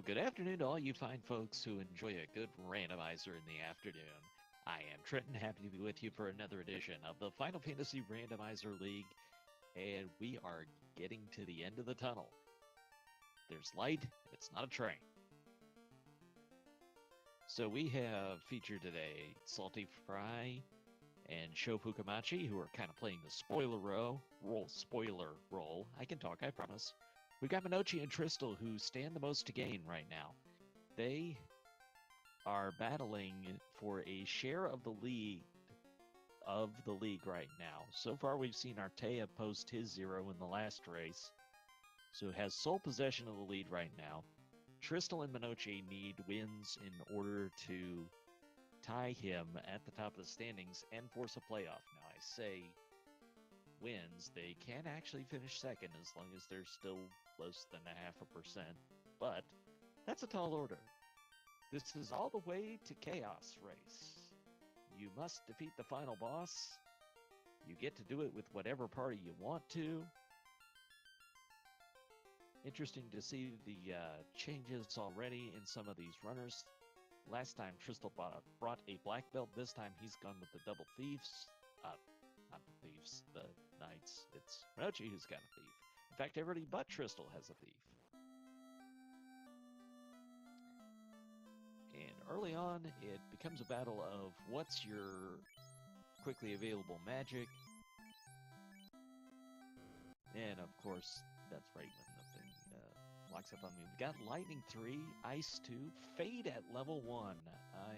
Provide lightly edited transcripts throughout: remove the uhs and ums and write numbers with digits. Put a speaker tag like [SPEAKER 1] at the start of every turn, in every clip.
[SPEAKER 1] Well, good afternoon to all you fine folks who enjoy a good randomizer in the afternoon. I am Trenton, happy to be with you for another edition of the Final Fantasy Randomizer League, and we are getting to the end of the tunnel. There's light, and it's not a train. So we have featured today Salty Fry and Sho Fukamachi, who are kind of playing the spoiler role. I can talk, I promise. We've got Minochi and Tristal, who stand the most to gain right now. They are battling for a share of the lead right now. So far, we've seen Artea post his 0 in the last race, so has sole possession of the lead right now. Tristal and Minochi need wins in order to tie him at the top of the standings and force a playoff. Now, I say wins, they can actually finish second as long as they're still less than 0.5%, but that's a tall order. This is all the way to Chaos Race. You must defeat the final boss. You get to do it with whatever party you want to. Interesting to see the changes already in some of these runners. Last time Tristal brought a black belt. This time he's gone with the double thieves. Not the thieves, the knights. It's Minochi who's got a thief. In fact, everybody but Tristal has a thief. And early on, it becomes a battle of what's your quickly available magic. And of course, that's right when the thing locks up on me. We've got Lightning 3, Ice 2, Fade at level 1. I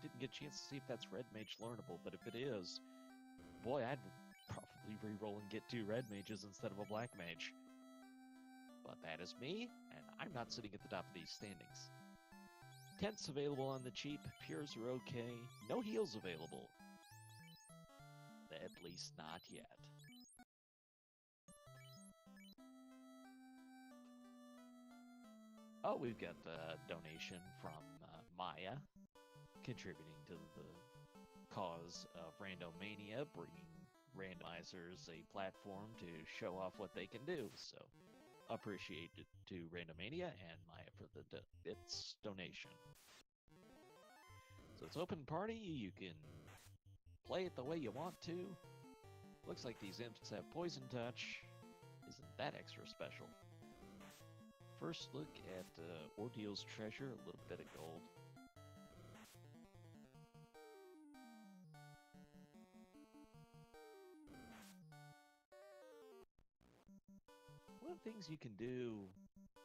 [SPEAKER 1] didn't get a chance to see if that's Red Mage learnable, but if it is, boy, I'd probably re-roll and get 2 Red Mages instead of a Black Mage. But that is me, and I'm not sitting at the top of these standings. Tents available on the cheap, Pures are okay, no heals available. At least not yet. Oh, we've got a donation from Maya, contributing to the cause of Randomania, bringing randomizers a platform to show off what they can do. So, appreciate it to Randomania and Maya for its donation. So it's open party. You can play it the way you want to. Looks like these imps have poison touch. Isn't that extra special? First look at Ordeal's treasure, a little bit of gold. One of the things you can do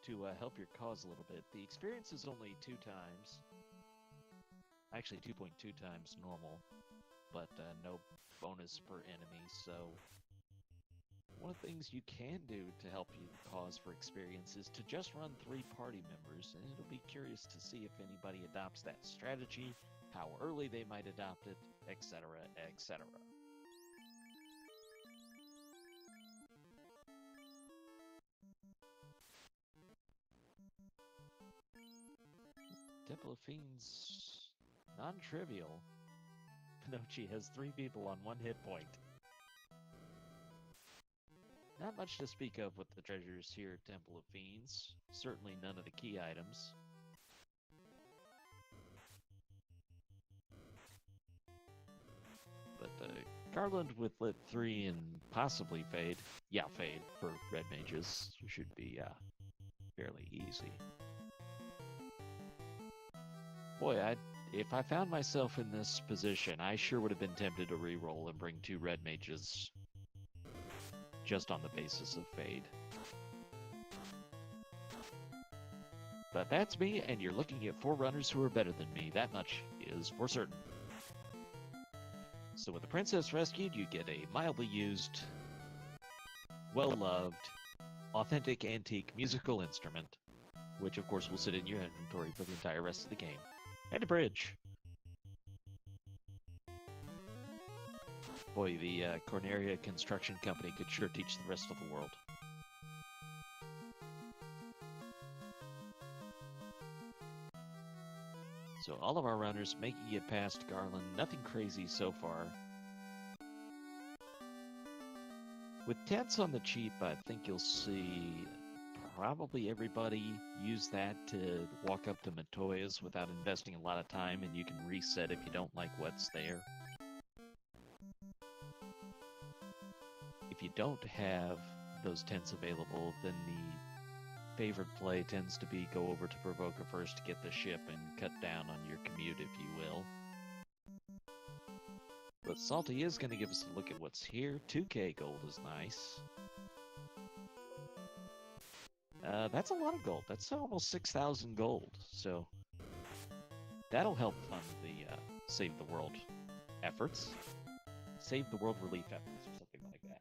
[SPEAKER 1] to help your cause a little bit, the experience is only 2 times. Actually 2.2 times normal, but no bonus per enemy, so one of the things you can do to help you cause for experience is to just run 3 party members, and it'll be curious to see if anybody adopts that strategy, how early they might adopt it, etc., etc. Temple of Fiends, non-trivial. Minochi has 3 people on 1 hit point. Not much to speak of with the treasures here at Temple of Fiends. Certainly none of the key items. But Garland with Lit 3 and possibly Fade. Yeah, Fade for Red Mages should be fairly easy. Boy, if I found myself in this position, I sure would have been tempted to re-roll and bring 2 Red Mages just on the basis of Fade. But that's me, and you're looking at 4 runners who are better than me. That much is for certain. So with the Princess rescued, you get a mildly used, well-loved, authentic antique musical instrument, which of course will sit in your inventory for the entire rest of the game. And a bridge. Boy, the Corneria Construction Company could sure teach the rest of the world. So all of our runners making it past Garland. Nothing crazy so far. With tents on the cheap, I think you'll see probably everybody use that to walk up to Matoya's without investing a lot of time, and you can reset if you don't like what's there. If you don't have those tents available, then the favorite play tends to be go over to Provoker first to get the ship and cut down on your commute, if you will. But Salty is going to give us a look at what's here. 2K gold is nice. That's a lot of gold. That's almost 6,000 gold. So that'll help fund the Save the World efforts. Save the World relief efforts or something like that.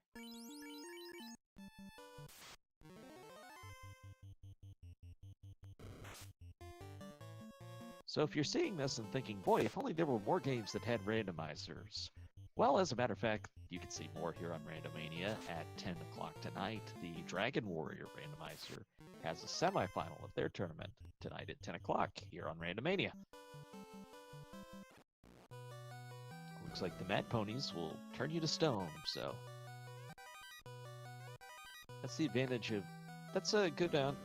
[SPEAKER 1] So if you're seeing this and thinking, boy, if only there were more games that had randomizers. Well, as a matter of fact, you can see more here on Randomania at 10 o'clock tonight. The Dragon Warrior Randomizer has a semifinal of their tournament tonight at 10 o'clock here on Randomania. Looks like the Mad Ponies will turn you to stone, so that's the advantage of... That's a good... I'm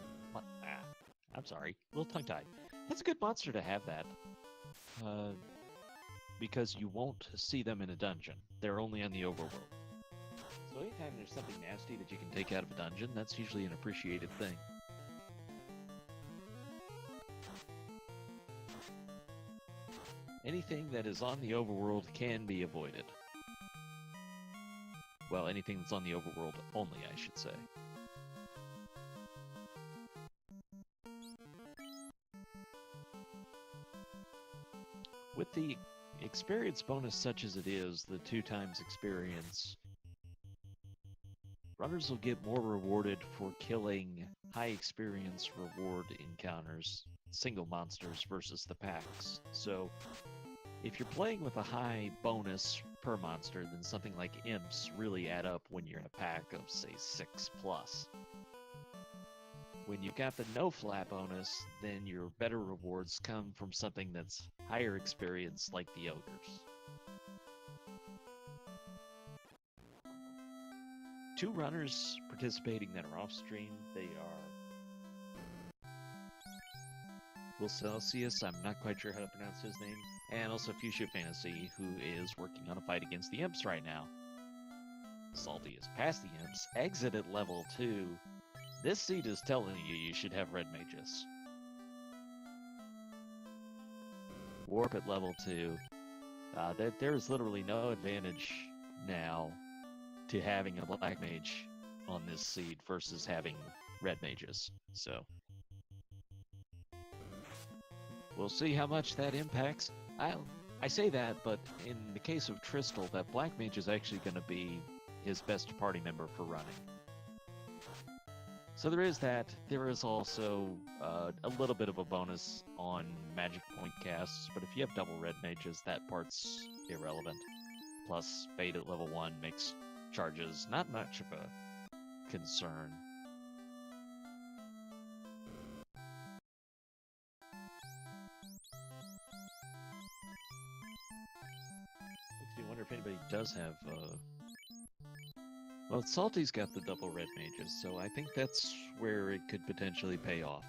[SPEAKER 1] sorry, a little tongue-tied. That's a good monster to have that. Because you won't see them in a dungeon. They're only on the overworld. So anytime there's something nasty that you can take out of a dungeon, that's usually an appreciated thing. Anything that is on the overworld can be avoided. Well, anything that's on the overworld only, I should say. With the experience bonus such as it is, the 2x experience, runners will get more rewarded for killing high experience reward encounters, single monsters versus the packs. So if you're playing with a high bonus per monster, then something like imps really add up when you're in a pack of, say, 6+. When you've got the no flat bonus, then your better rewards come from something that's higher experience, like the ogres. 2 runners participating that are off stream. They are Will Celsius, I'm not quite sure how to pronounce his name, and also Fuchsia Fantasy, who is working on a fight against the imps right now. Salty is past the imps, exit at level 2. This seed is telling you should have red mages. Warp at level 2. There is literally no advantage now to having a black mage on this seed versus having red mages. So we'll see how much that impacts. I say that, but in the case of Tristal, that black mage is actually going to be his best party member for running. So there is that. There is also a little bit of a bonus on magic point casts, but if you have double red mages, that part's irrelevant. Plus, Fade at level 1 makes charges not much of a concern. Makes me wonder if anybody does have... Well, Salty's got the double red mages, so I think that's where it could potentially pay off.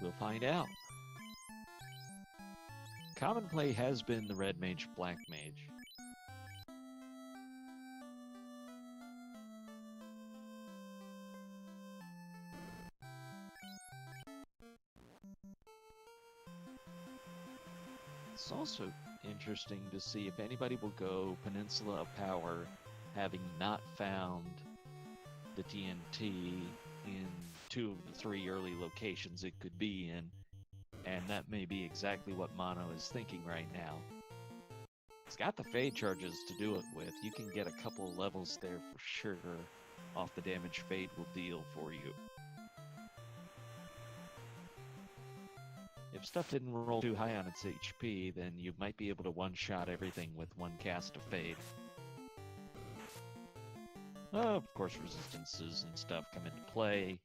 [SPEAKER 1] We'll find out. Common play has been the red mage, black mage. It's also interesting to see if anybody will go Peninsula of Power, having not found the TNT in 2 of the 3 early locations it could be in, and that may be exactly what Mono is thinking right now. It's got the Fade charges to do it with. You can get a couple of levels there for sure off the damage Fade will deal for you. If stuff didn't roll too high on its HP, then you might be able to one-shot everything with 1 cast of Fade. Of course, resistances and stuff come into play.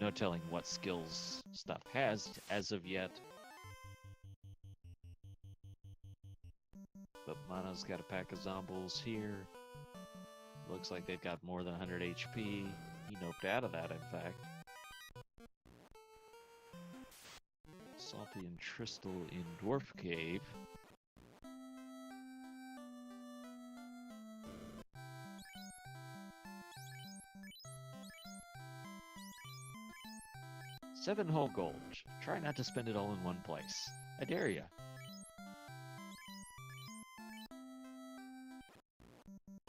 [SPEAKER 1] No telling what skills stuff has as of yet. But Mono's got a pack of zombies here. Looks like they've got more than 100 HP. He noped out of that, in fact. Salty and Tristal in Dwarf Cave. Seven whole gold. Try not to spend it all in one place. I dare ya.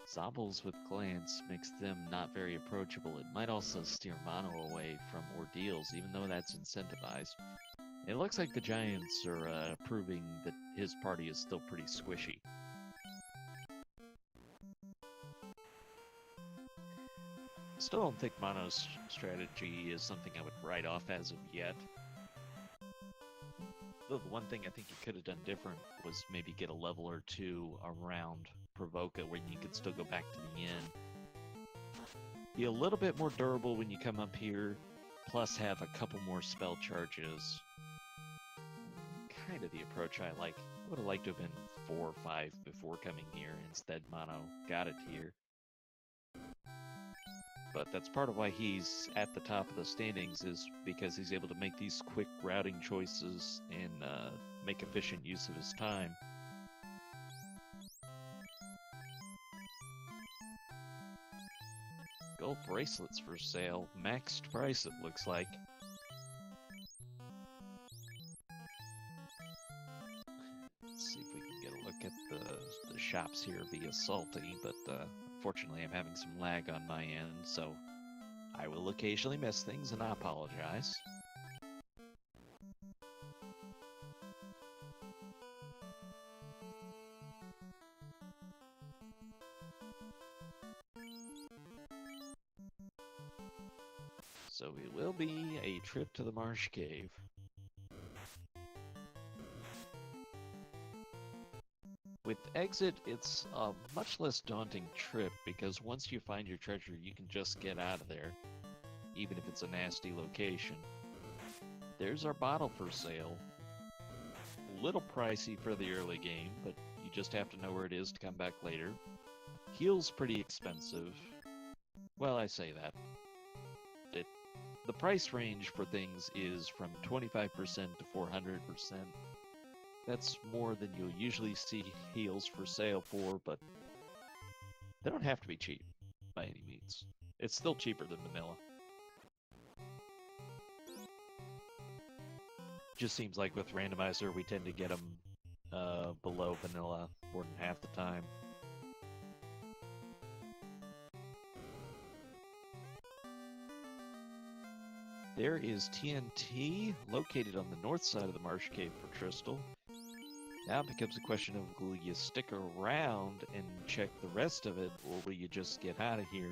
[SPEAKER 1] Zobbles with glance makes them not very approachable. It might also steer Mono away from ordeals, even though that's incentivized. It looks like the Giants are proving that his party is still pretty squishy. Still don't think Mono's strategy is something I would write off as of yet. Though the one thing I think you could have done different was maybe get a level or two around Provoca where you could still go back to the inn. Be a little bit more durable when you come up here, plus have a couple more spell charges. Kind of the approach I like. I would have liked to have been 4 or 5 before coming here. Instead, Mono got it here. But that's part of why he's at the top of the standings, is because he's able to make these quick routing choices and make efficient use of his time. Gold bracelets for sale. Maxed price, it looks like. Let's see if we can get a look at the shops here via Salty, but fortunately I'm having some lag on my end, so I will occasionally miss things, and I apologize. So it will be a trip to the Marsh Cave. With Exit, it's a much less daunting trip, because once you find your treasure, you can just get out of there, even if it's a nasty location. There's our bottle for sale. A little pricey for the early game, but you just have to know where it is to come back later. Heal's pretty expensive. Well, I say that. The price range for things is from 25% to 400%. That's more than you'll usually see heals for sale for, but they don't have to be cheap by any means. It's still cheaper than vanilla. Just seems like with Randomizer, we tend to get them below vanilla more than half the time. There is TNT located on the north side of the Marsh Cave for Tristal. Now it becomes a question of, will you stick around and check the rest of it, or will you just get out of here?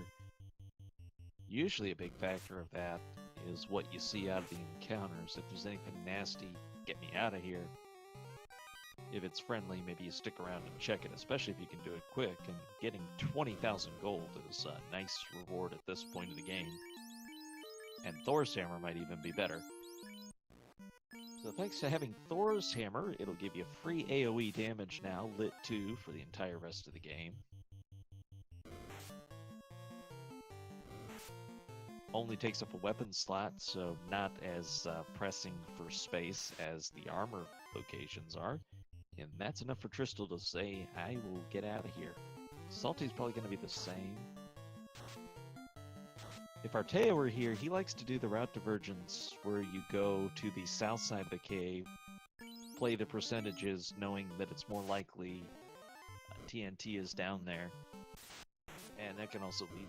[SPEAKER 1] Usually a big factor of that is what you see out of the encounters. If there's anything nasty, get me out of here. If it's friendly, maybe you stick around and check it, especially if you can do it quick. And getting 20,000 gold is a nice reward at this point of the game. And Thor's Hammer might even be better. So thanks to having Thor's Hammer, it'll give you free AoE damage now, lit 2 for the entire rest of the game. Only takes up a weapon slot, so not as pressing for space as the armor locations are. And that's enough for Tristal to say, I will get out of here. Salty's probably going to be the same. If Artea were here, he likes to do the route divergence where you go to the south side of the cave, play the percentages knowing that it's more likely TNT is down there, and that can also lead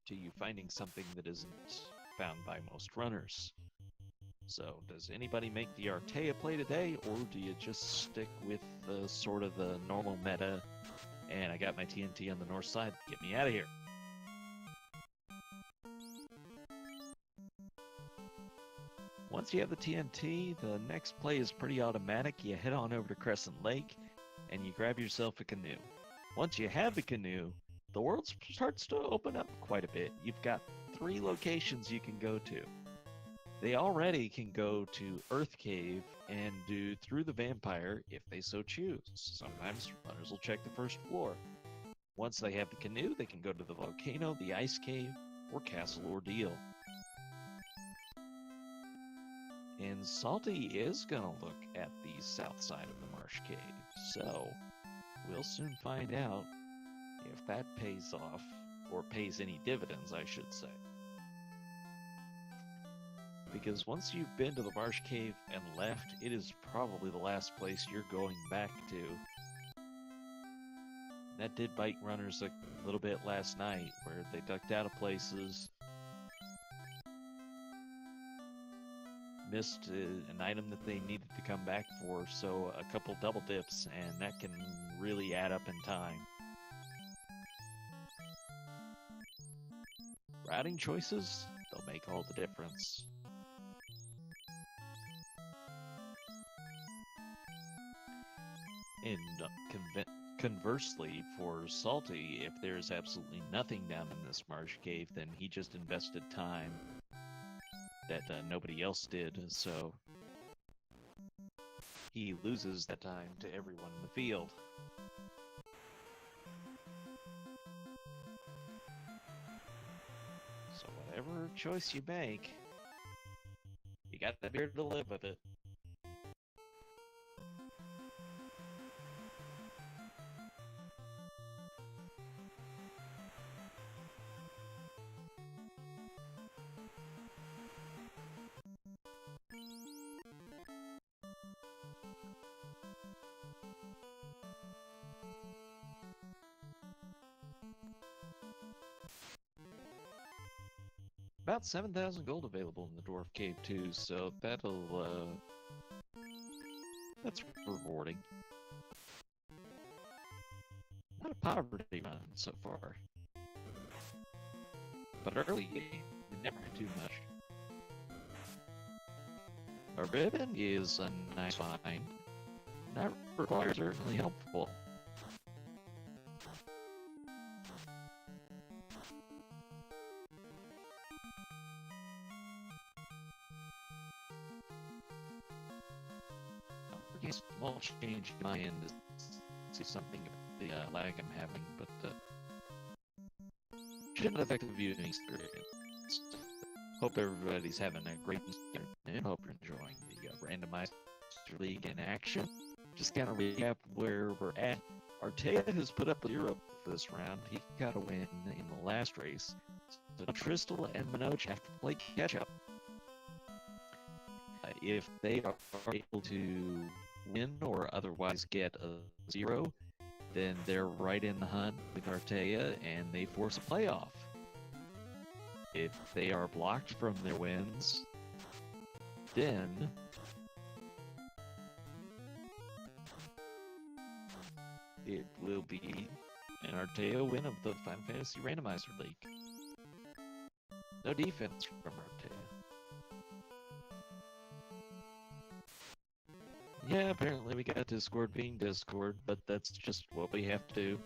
[SPEAKER 1] to you finding something that isn't found by most runners. So does anybody make the Artea play today, or do you just stick with the sort of the normal meta, and I got my TNT on the north side, get me out of here? Once you have the TNT, the next play is pretty automatic. You head on over to Crescent Lake, and you grab yourself a canoe. Once you have the canoe, the world starts to open up quite a bit. You've got 3 locations you can go to. They already can go to Earth Cave and do Through the Vampire if they so choose. Sometimes runners will check the first floor. Once they have the canoe, they can go to the volcano, the ice cave, or castle ordeal. And Salty is going to look at the south side of the marsh cave, so we'll soon find out if that pays off, or pays any dividends, I should say. Because once you've been to the marsh cave and left, it is probably the last place you're going back to. That did bite runners a little bit last night, where they ducked out of places, missed an item that they needed to come back for, so a couple double dips, and that can really add up in time. Routing choices, they'll make all the difference. And conversely, for Salty, if there's absolutely nothing down in this marsh cave, then he just invested time that nobody else did, so he loses that time to everyone in the field. So whatever choice you make, you got the beer to live with it. About 7,000 gold available in the Dwarf Cave too, so that'll, that's rewarding. Not a poverty run so far. But early game, we never had too much. A ribbon is a nice find. That requires certainly helpful. Small change in my end to see something of the lag I'm having, but shouldn't affect the viewing experience. Hope everybody's having a great afternoon. Hope you're enjoying the Randomizer League in action. Just kind of recap where we're at. Artea has put up a 0 for this round. He got a win in the last race. So Tristal and Minoch have to play catch up. If they are able to win or otherwise get a 0, then they're right in the hunt with Artea and they force a playoff. If they are blocked from their wins, then it will be an Artea win of the Final Fantasy Randomizer League. No defense from Artea. Yeah, apparently we got Discord being Discord, but that's just what we have to do.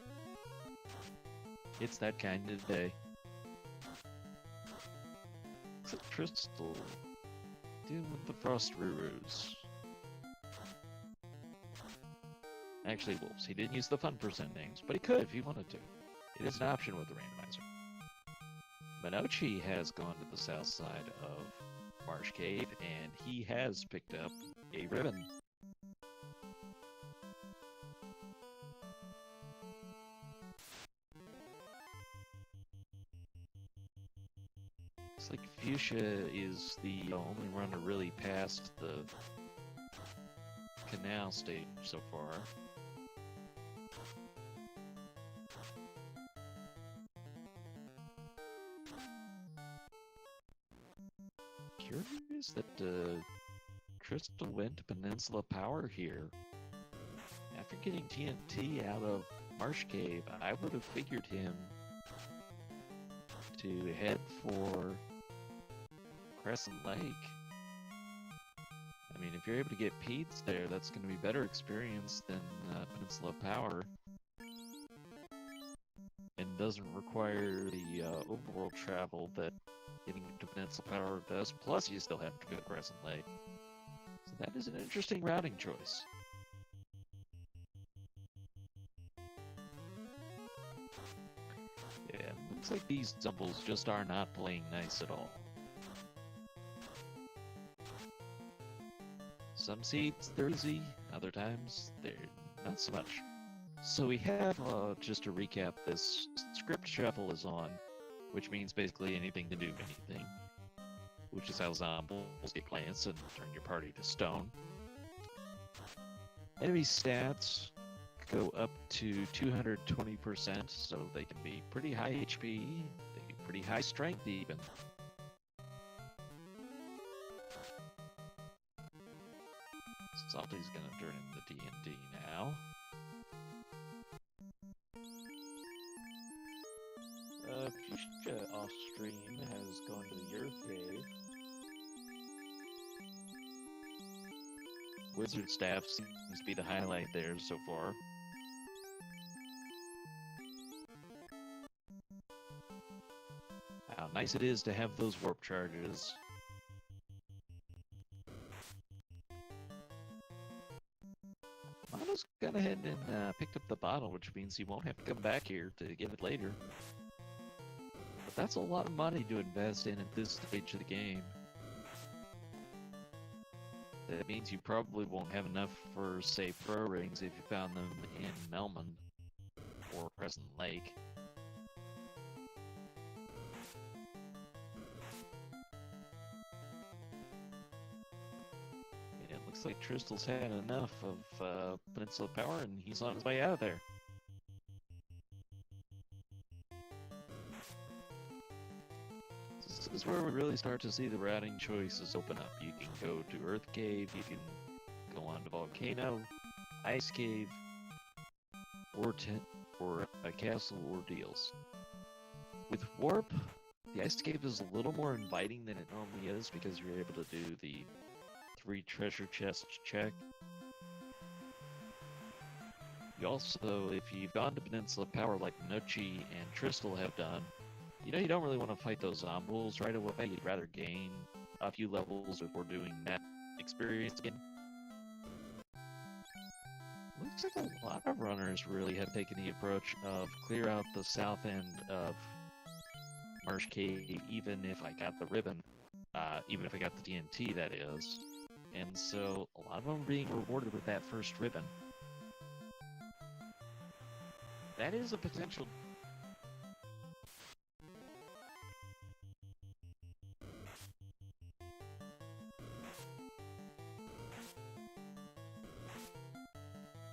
[SPEAKER 1] It's that kind of day. Except Tristal dealing with the Frost Rurus. Actually, Wolves. He didn't use the fun percent names, but he could if he wanted to. It is an option with the randomizer. Minochi has gone to the south side of Marsh Cave, and he has picked up a ribbon. Looks like Fuchsia is the only runner really past the canal stage so far. Curious that Tristal went to Peninsula Power here. After getting TNT out of Marsh Cave, I would have figured him to head for Crescent Lake. I mean, if you're able to get Peds there, that's going to be better experience than Peninsula Power. And doesn't require the overworld travel that getting to Peninsula Power does, plus you still have to go to Crescent Lake. So that is an interesting routing choice. Yeah, looks like these Zumbles just are not playing nice at all. Some seeds they're easy, other times they're not so much. So we have, just to recap, this script shuffle is on, which means basically anything to do anything, which is how Zombies get plants and turn your party to stone. Enemy stats go up to 220%, so they can be pretty high HP, they can be pretty high strength even. Salty's gonna turn into D&D now.
[SPEAKER 2] Fuchsia off stream has gone to the Earth Cave.
[SPEAKER 1] Wizard staff seems to be the highlight there so far. How nice it is to have those warp charges. Mono's gone ahead and picked up the bottle, which means he won't have to come back here to get it later. But that's a lot of money to invest in at this stage of the game. That means you probably won't have enough for, say, pro rings if you found them in Melmond or Crescent Lake. And it looks like Tristle's had enough of Peninsula Power and he's on his way out of there. This is where we really start to see the routing choices open up. You can go to Earth Cave, you can go on to Volcano, Ice Cave, or a Castle Ordeals. With Warp, the Ice Cave is a little more inviting than it normally is because you're able to do the 3 treasure chests check. You also, if you've gone to Peninsula Power like Nochi and Tristal have done, you know you don't really want to fight those zombies right away. You'd rather gain a few levels before doing that experience again. Looks like a lot of runners really have taken the approach of clear out the south end of Marsh Cave, even if I got the ribbon, even if I got the TNT, that is. And so a lot of them are being rewarded with that first ribbon. That is a potential.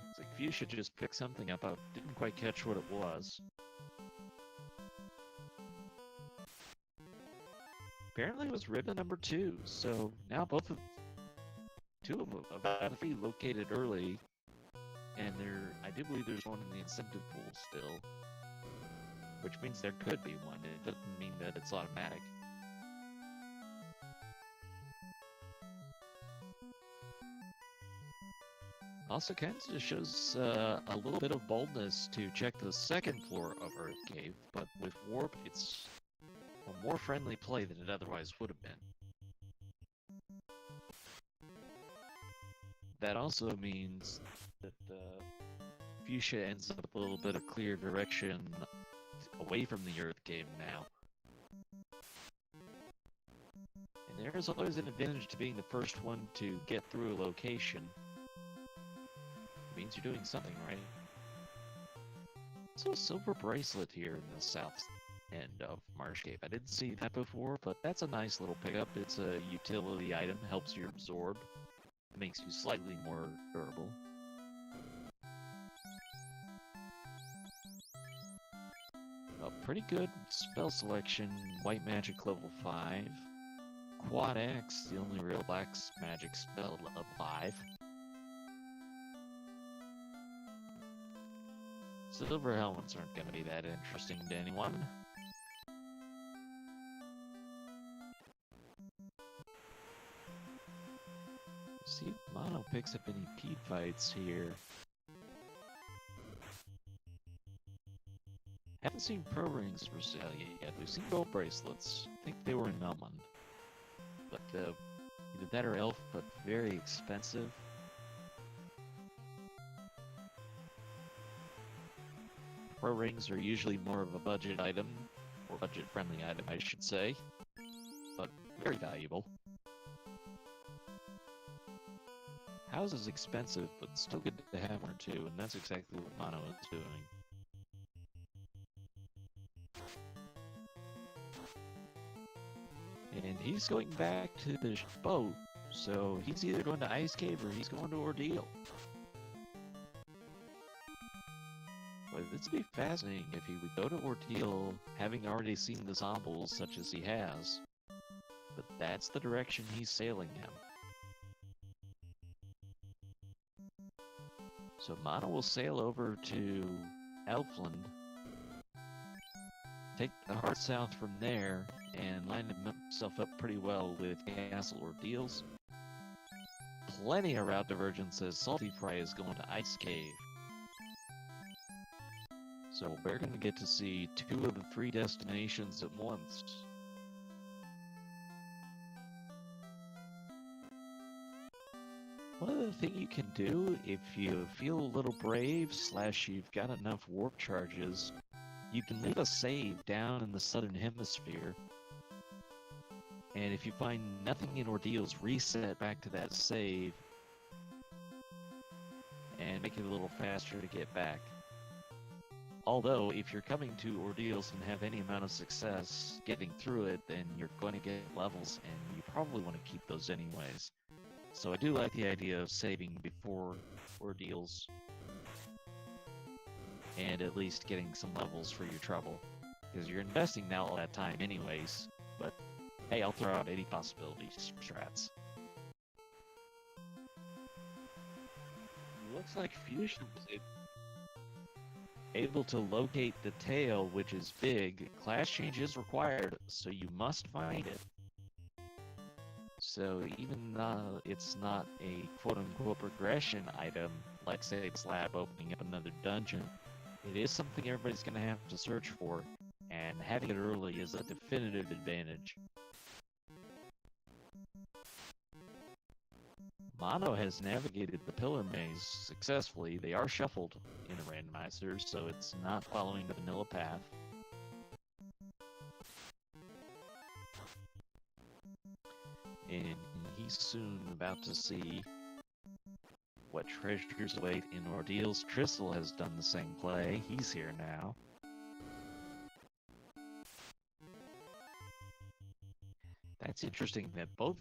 [SPEAKER 1] It's like Fuchsia just picked something up. I didn't quite catch what it was. Apparently it was ribbon number 2, so now two of them have to be located early, and I do believe there's one in the incentive pool still, which means there could be one. It doesn't mean that it's automatic. Also kind of just shows a little bit of boldness to check the second floor of Earth Cave, but with Warp, it's a more friendly play than it otherwise would have been. That also means that Fuchsia ends up with a little bit of clear direction away from the Earth Cave now. And there's always an advantage to being the first one to get through a location. It means you're doing something right. So a silver bracelet here in the south end of Marsh Cave. I didn't see that before, but that's a nice little pickup. It's a utility item, helps you absorb. It makes you slightly more durable. A pretty good spell selection, White Magic level 5. Quad Axe, the only real black magic spell level 5. Silver helmets aren't going to be that interesting to anyone. See if Mono picks up any Pete fights here. Haven't seen pro rings for sale yet. We've seen gold bracelets. I think they were in Melmond. But either that or elf, but very expensive. Pro rings are usually more of a budget item, or budget-friendly item, I should say, but very valuable. House is expensive, but still good to have one or two, and that's exactly what Mono is doing. And he's going back to the boat, so he's either going to Ice Cave or he's going to Ordeal. But this would be fascinating if he would go to Ordeal having already seen the zombies such as he has. But that's the direction he's sailing in. So Mono will sail over to Elfland, take the hard south from there, and line himself up pretty well with Castle Ordeals. Plenty of route divergences. Salty Fry is going to Ice Cave. So we're going to get to see 2 of the 3 destinations at once. One other thing you can do, if you feel a little brave / you've got enough warp charges, you can leave a save down in the southern hemisphere. And if you find nothing in Ordeals, reset back to that save and make it a little faster to get back. Although, if you're coming to Ordeals and have any amount of success getting through it, then you're going to get levels, and you probably want to keep those anyways. So I do like the idea of saving before Ordeals, and at least getting some levels for your trouble. Because you're investing now all that time anyways, but hey, I'll throw out 80 possibilities for strats. Looks like Fusion was able to locate the tail, which is big. Class change is required, so you must find it. So even though it's not a quote-unquote progression item, like say it's lab opening up another dungeon, it is something everybody's going to have to search for, and having it early is a definitive advantage. Mono has navigated the Pillar Maze successfully. They are shuffled in the randomizer, so it's not following the vanilla path. And he's soon about to see what treasures await in Ordeals. Trissel has done the same play. He's here now. That's interesting that both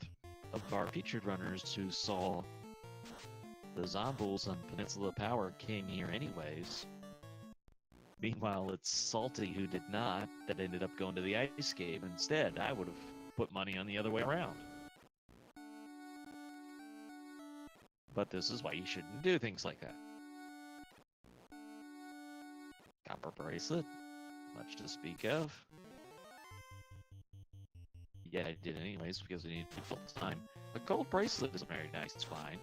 [SPEAKER 1] of our featured runners who saw the zombies on Peninsula Power came here anyways. Meanwhile, it's Salty who did not, that ended up going to the Ice Cave instead. I would have put money on the other way around. But this is why you shouldn't do things like that. Copper bracelet, much to speak of. Yeah, I did anyways because I needed to full time. A gold bracelet is a very nice find.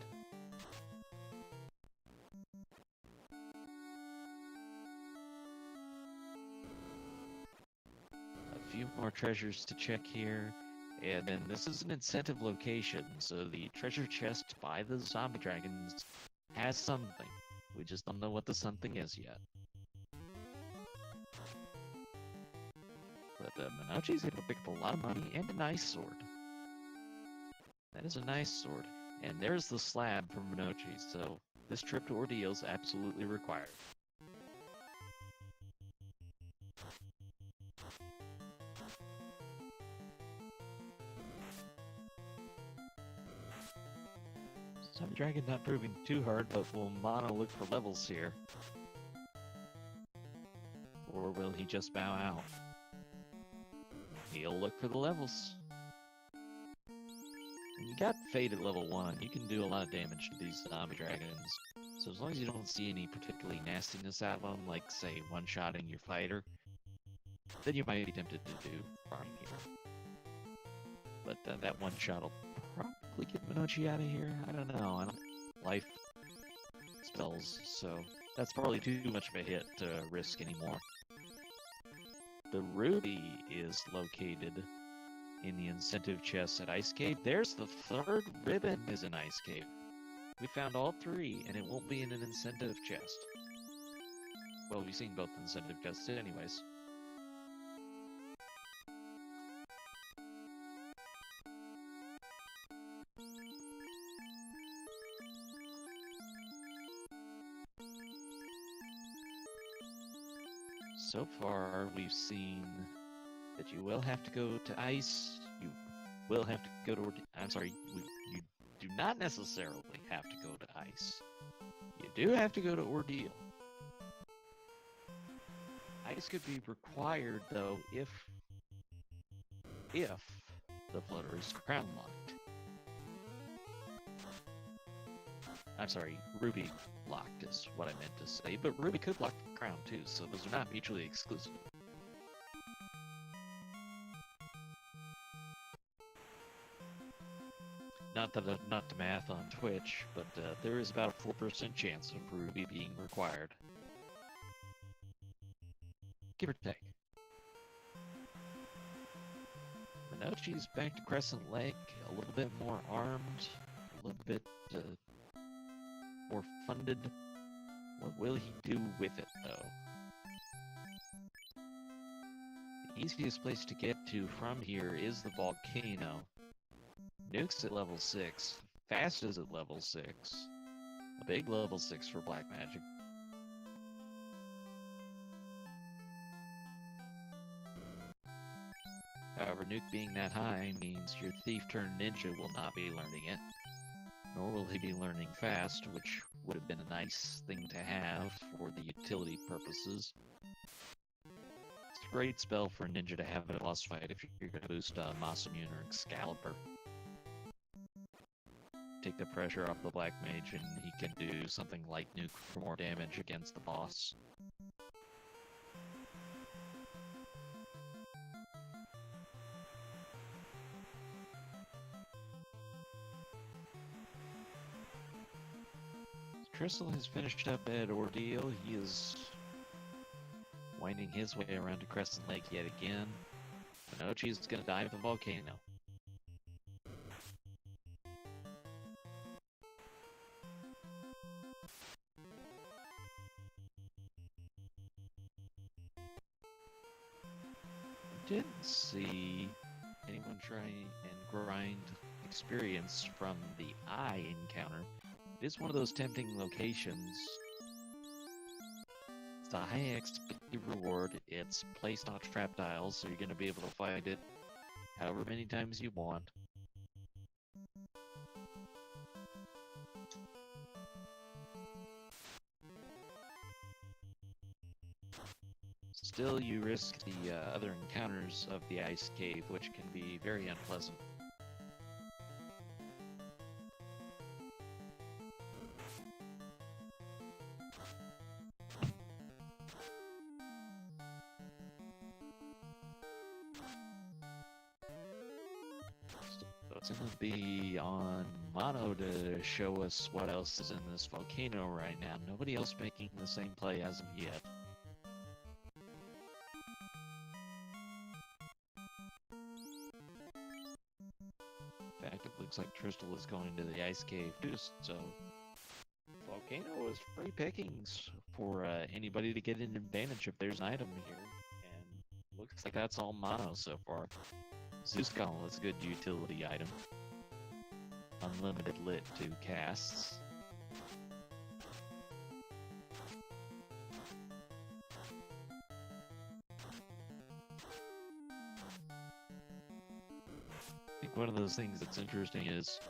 [SPEAKER 1] A few more treasures to check here. And then this is an incentive location, so the treasure chest by the zombie dragons has something. We just don't know what the something is yet. But Minochi's able to pick up a lot of money and a nice sword. That is a nice sword. And there's the slab from Minochi, so this trip to Ordeal is absolutely required. Zombie Dragon not proving too hard, but will Mono look for levels here? Or will he just bow out? He'll look for the levels. When you got Fate at level 1, you can do a lot of damage to these zombie dragons. So as long as you don't see any particularly nastiness out of them, like say one-shotting your fighter, then you might be tempted to do farming here. But that one-shot will probably get Minochi out of here. I don't know. I don't life spells, so that's probably too much of a hit to risk anymore. The ruby is located in the incentive chest at Ice Cave. There's the third ribbon is in Ice Cave. We found all 3, and it won't be in an incentive chest. Well, we've seen both incentive tests anyways. So far, we've seen that you will have to go to ice. You will have to go to. I'm sorry, you do not necessarily have to go to ice. You do have to go to ordeal. Ice could be required though if the floater is crown locked. I'm sorry, Ruby locked is what I meant to say, but Ruby could lock the crown too, so those are not mutually exclusive. Not the math on Twitch, but there is about a 4% chance of Ruby being required. Give or take. Minochi's back to Crescent Lake, a little bit more armed, a little bit more funded. What will he do with it, though? The easiest place to get to from here is the volcano. Nuke's at level 6. Fast is at level 6. A big level 6 for black magic. However, Nuke being that high means your thief turned ninja will not be learning it. Nor will he be learning fast, which would have been a nice thing to have for the utility purposes. It's a great spell for a ninja to have in a boss fight if you're going to boost Masamune or Excalibur. Take the pressure off the black mage and he can do something like Nuke for more damage against the boss. Crystal has finished up at Ordeal. He is winding his way around to Crescent Lake yet again. Minochi is going to dive the volcano. Didn't see anyone try and grind experience from the eye encounter. It is one of those tempting locations. It's a high XP reward. It's placed on trap tiles, so you're going to be able to find it however many times you want. Still, you risk the other encounters of the ice cave, which can be very unpleasant. So it's going to be on Mono to show us what else is in this volcano right now. Nobody else making the same play as of yet. In fact, it looks like Tristal is going to the ice cave too, so volcano is free pickings for anybody to get an advantage if there's an item here, and looks like that's all mono so far. Zeus Golem is a good utility item. Unlimited lit to casts. I think one of those things that's interesting is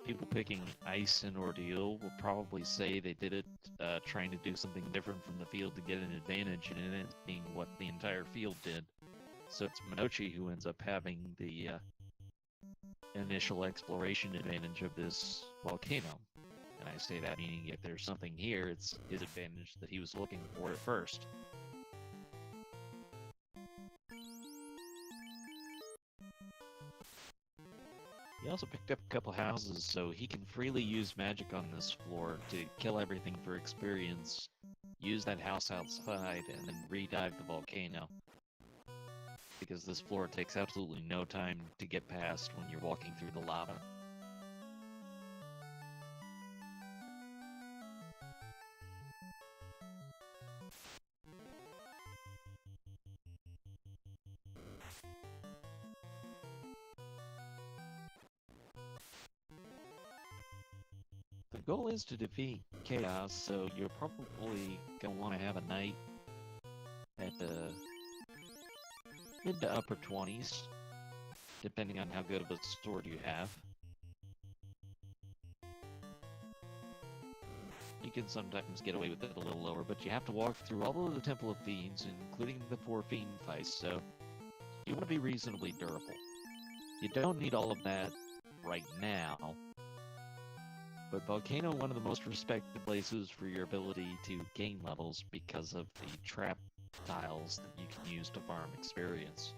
[SPEAKER 1] people picking Ice and Ordeal will probably say they did it trying to do something different from the field to get an advantage, and it ends up being what the entire field did. So it's Minochi who ends up having the initial exploration advantage of this volcano. And I say that meaning if there's something here, it's his advantage that he was looking for at first. He also picked up a couple houses, so he can freely use magic on this floor to kill everything for experience, use that house outside, and then re-dive the volcano. Because this floor takes absolutely no time to get past when you're walking through the lava. goal is to defeat Chaos, so you're probably going to want to have a knight at the mid to upper 20s, depending on how good of a sword you have. You can sometimes get away with it a little lower, but you have to walk through all of the Temple of Fiends, including the 4 Fiend fights, so you want to be reasonably durable. You don't need all of that right now, but Volcano, one of the most respected places for your ability to gain levels because of the trap tiles that you can use to farm experience.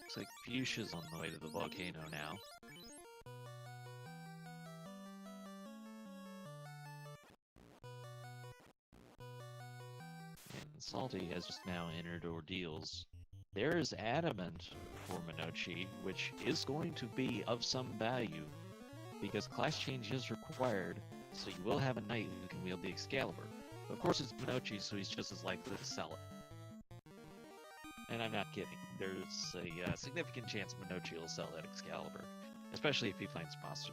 [SPEAKER 1] Looks like Fuchsia's on the way to the volcano now. And Salty has just now entered Ordeals. There is Adamant for Minochi, which is going to be of some value, because class change is required, so you will have a knight who can wield the Excalibur. Of course it's Minochi, so he's just as likely to sell it. And I'm not kidding. There's a significant chance Minochi will sell that Excalibur, especially if he finds Master.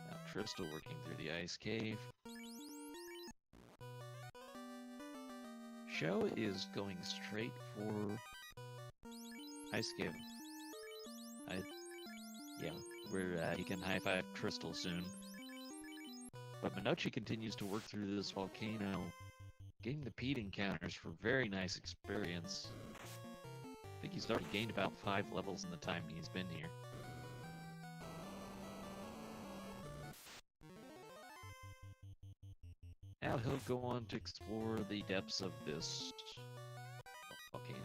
[SPEAKER 1] Now Crystal working through the Ice Cave. Sho is going straight for Ice Cave. Yeah, where he can high-five Crystal soon. But Minochi continues to work through this volcano, getting the Pete encounters for very nice experience. I think he's already gained about 5 levels in the time he's been here. Now he'll go on to explore the depths of this volcano.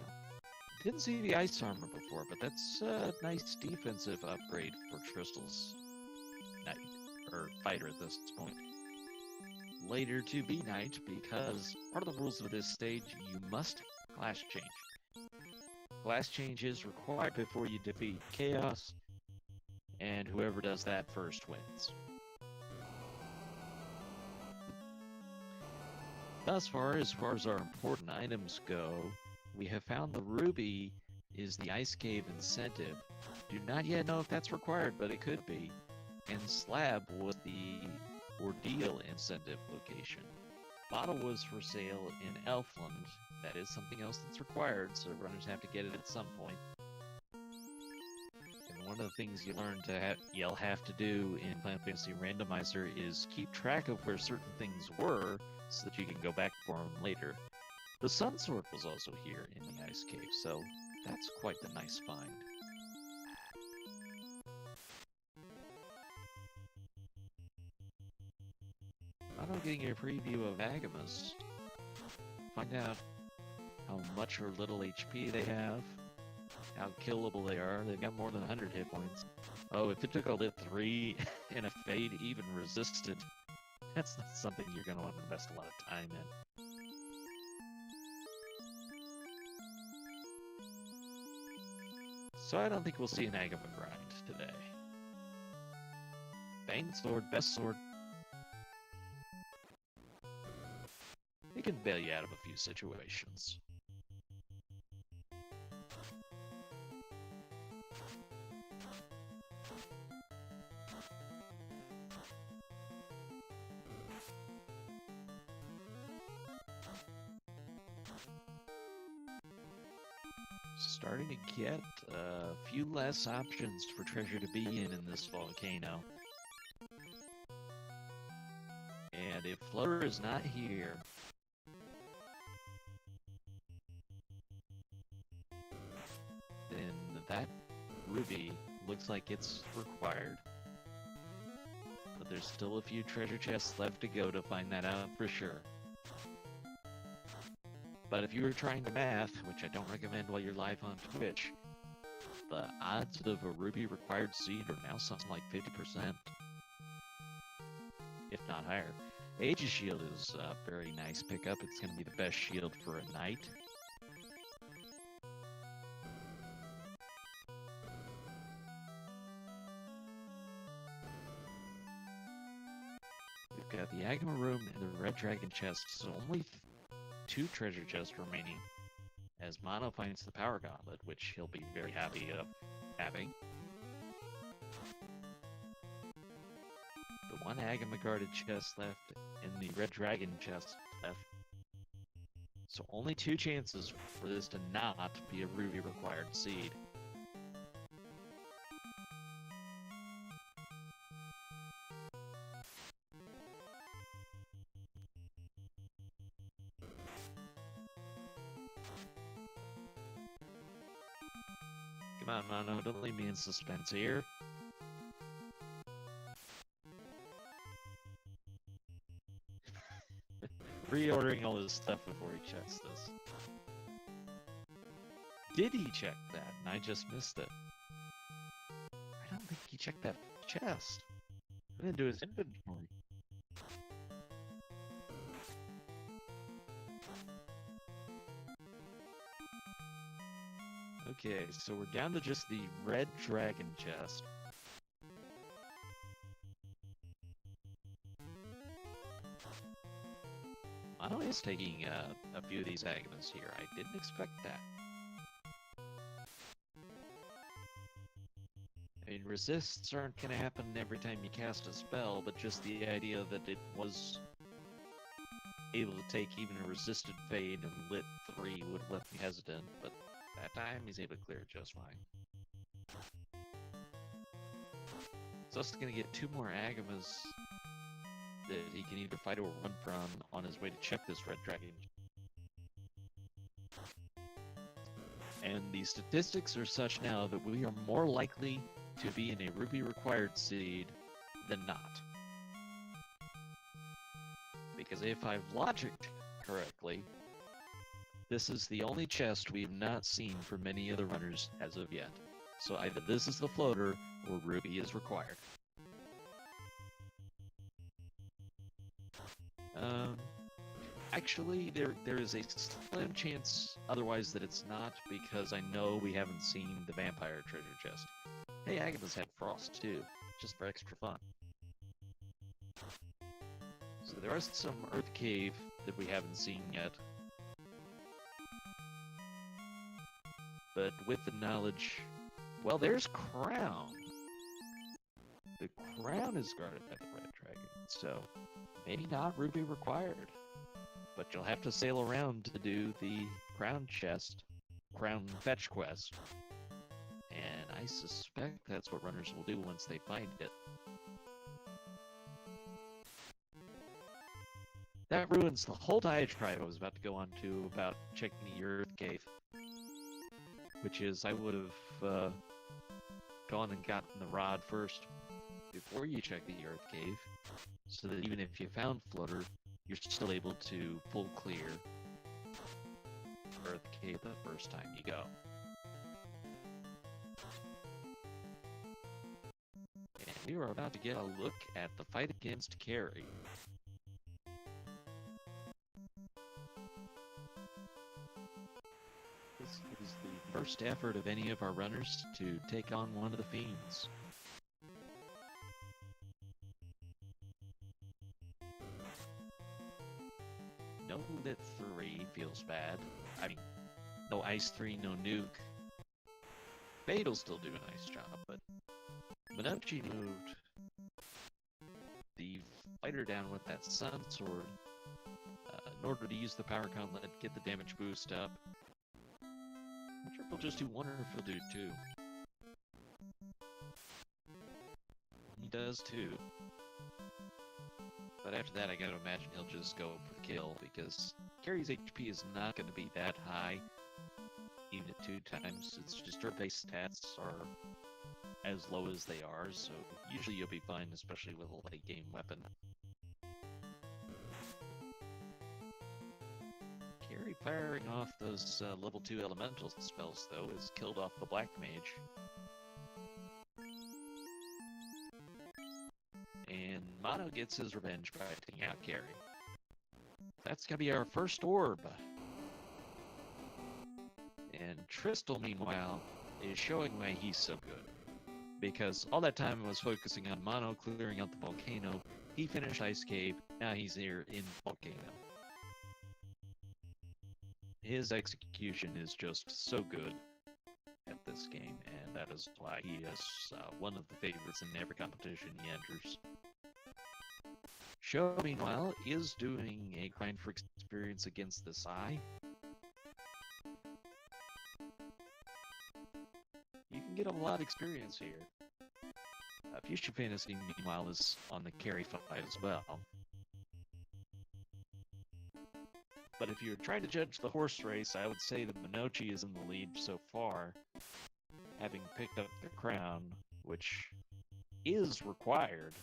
[SPEAKER 1] Didn't see the ice armor before, but that's a nice defensive upgrade for Crystal's knight, or fighter at this point. Later to be knight, because part of the rules of this stage, you must class change. Class change is required before you defeat Chaos, and whoever does that first wins. Thus far as our important items go, we have found the ruby is the Ice Cave incentive. Do not yet know if that's required, but it could be. And slab was the ordeal incentive location. Bottle was for sale in Elfland. That is something else that's required, so runners have to get it at some point. And one of the things you'll have to do in Final Fantasy Randomizer is keep track of where certain things were, so that you can go back for them later. The Sun Sword was also here in the Ice Cave, so that's quite the nice find. I'm getting a preview of Agamas. Find out how much or little HP they have, how killable they are. They've got more than 100 hit points. Oh, if it took a lit 3 and a fade even resisted, that's not something you're going to want to invest a lot of time in. So I don't think we'll see an Agama grind today. Bang sword, best sword. It can bail you out of a few situations. Starting to get a few less options for treasure to be in this volcano. And if Flutter is not here, then that ruby looks like it's required. But there's still a few treasure chests left to go to find that out for sure. But if you were trying to math, which I don't recommend while you're live on Twitch, the odds of a ruby required seed are now something like 50%, if not higher. Aegis Shield is a very nice pickup. It's going to be the best shield for a knight. got the Agama room and the Red Dragon chest, so only 2 treasure chests remaining. As Mono finds the Power Gauntlet, which he'll be very happy of having. The 1 Agama guarded chest left, and the Red Dragon chest left. So only 2 chances for this to not be a Ruby required seed. Come on, Mono, don't leave me in suspense here. Reordering all his stuff before he checks this. Did he check that? And I just missed it. I don't think he checked that chest. I didn't do his inventory. Okay, so we're down to just the Red Dragon chest. Mono is taking a few of these Agamas here. I didn't expect that. I mean, resists aren't going to happen every time you cast a spell, but just the idea that it was able to take even a resisted fade and lit 3 would have left me hesitant, but that time he's able to clear it just fine. So he's going to get 2 more Agamas that he can either fight or run from on his way to check this Red Dragon. And the statistics are such now that we are more likely to be in a Ruby required seed than not. Because if I've logicked correctly, this is the only chest we've not seen for many other runners as of yet. So either this is the floater or Ruby is required. Actually, there is a slim chance otherwise that it's not, because I know we haven't seen the vampire treasure chest. Hey, Agatha's had frost too, just for extra fun. So there is some Earth Cave that we haven't seen yet. But with the knowledge... Well, there's Crown! The Crown is guarded by the Red Dragon, so maybe not Ruby required. But you'll have to sail around to do the Crown chest, Crown fetch quest. And I suspect that's what runners will do once they find it. That ruins the whole diatribe I was about to go on to about checking the Earth Cave. Which is, I would have gone and gotten the rod first before you check the Earth Cave, so that even if you found Floater, you're still able to full clear Earth Cave the first time you go. And we are about to get a look at the fight against Carrie. This is the first effort of any of our runners to take on one of the fiends. No Lit 3 feels bad. I mean, no Ice 3, no Nuke. Fade'll still do a nice job, but Minochi moved the fighter down with that Sun Sword in order to use the Power Gauntlet, get the damage boost up. I'm not sure if he'll just do 1 or if he'll do 2. He does 2. But after that, I gotta imagine he'll just go for the kill, because Carrie's HP is not going to be that high, even at 2 times. It's just her base stats are as low as they are, so usually you'll be fine, especially with a late game weapon. Carrie firing off those level 2 elemental spells, though, has killed off the Black Mage. And Mono gets his revenge by taking out Carrie. That's gonna be our first orb. And Tristal, meanwhile, is showing why he's so good. Because all that time I was focusing on Mono clearing out the volcano, He finished Ice Cave, now he's here in Volcano. His execution is just so good at this game, and that is why he is one of the favorites in every competition he enters. Sho, meanwhile, is doing a grind for experience against this eye. You can get a lot of experience here. Future Fantasy, meanwhile, is on the carry fight as well. But if you're trying to judge the horse race, I would say that Minochi is in the lead so far, having picked up the crown, which is required.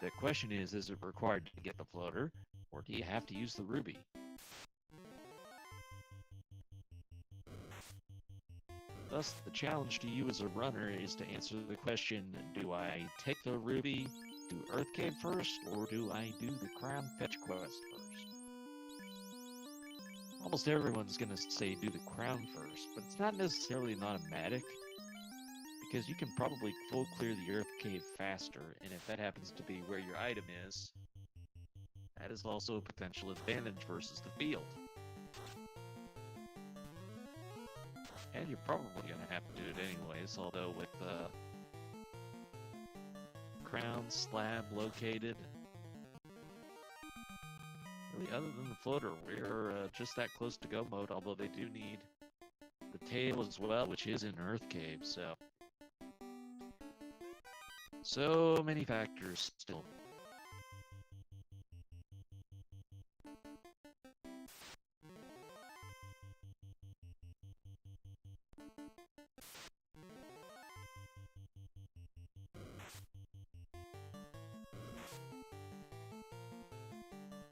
[SPEAKER 1] The question is it required to get the floater, or do you have to use the ruby? Thus, the challenge to you as a runner is to answer the question, do I take the ruby, do Earth Cave first, or do I do the crown fetch quest first? Almost everyone's going to say do the crown first, but it's not necessarily an automatic, because you can probably full clear the Earth Cave faster, and if that happens to be where your item is, that is also a potential advantage versus the field. And you're probably going to have to do it anyways, although with the crown slab located, really other than the floater, we're just that close to go mode, although they do need the tail as well, which is in Earth Cave, so many factors still.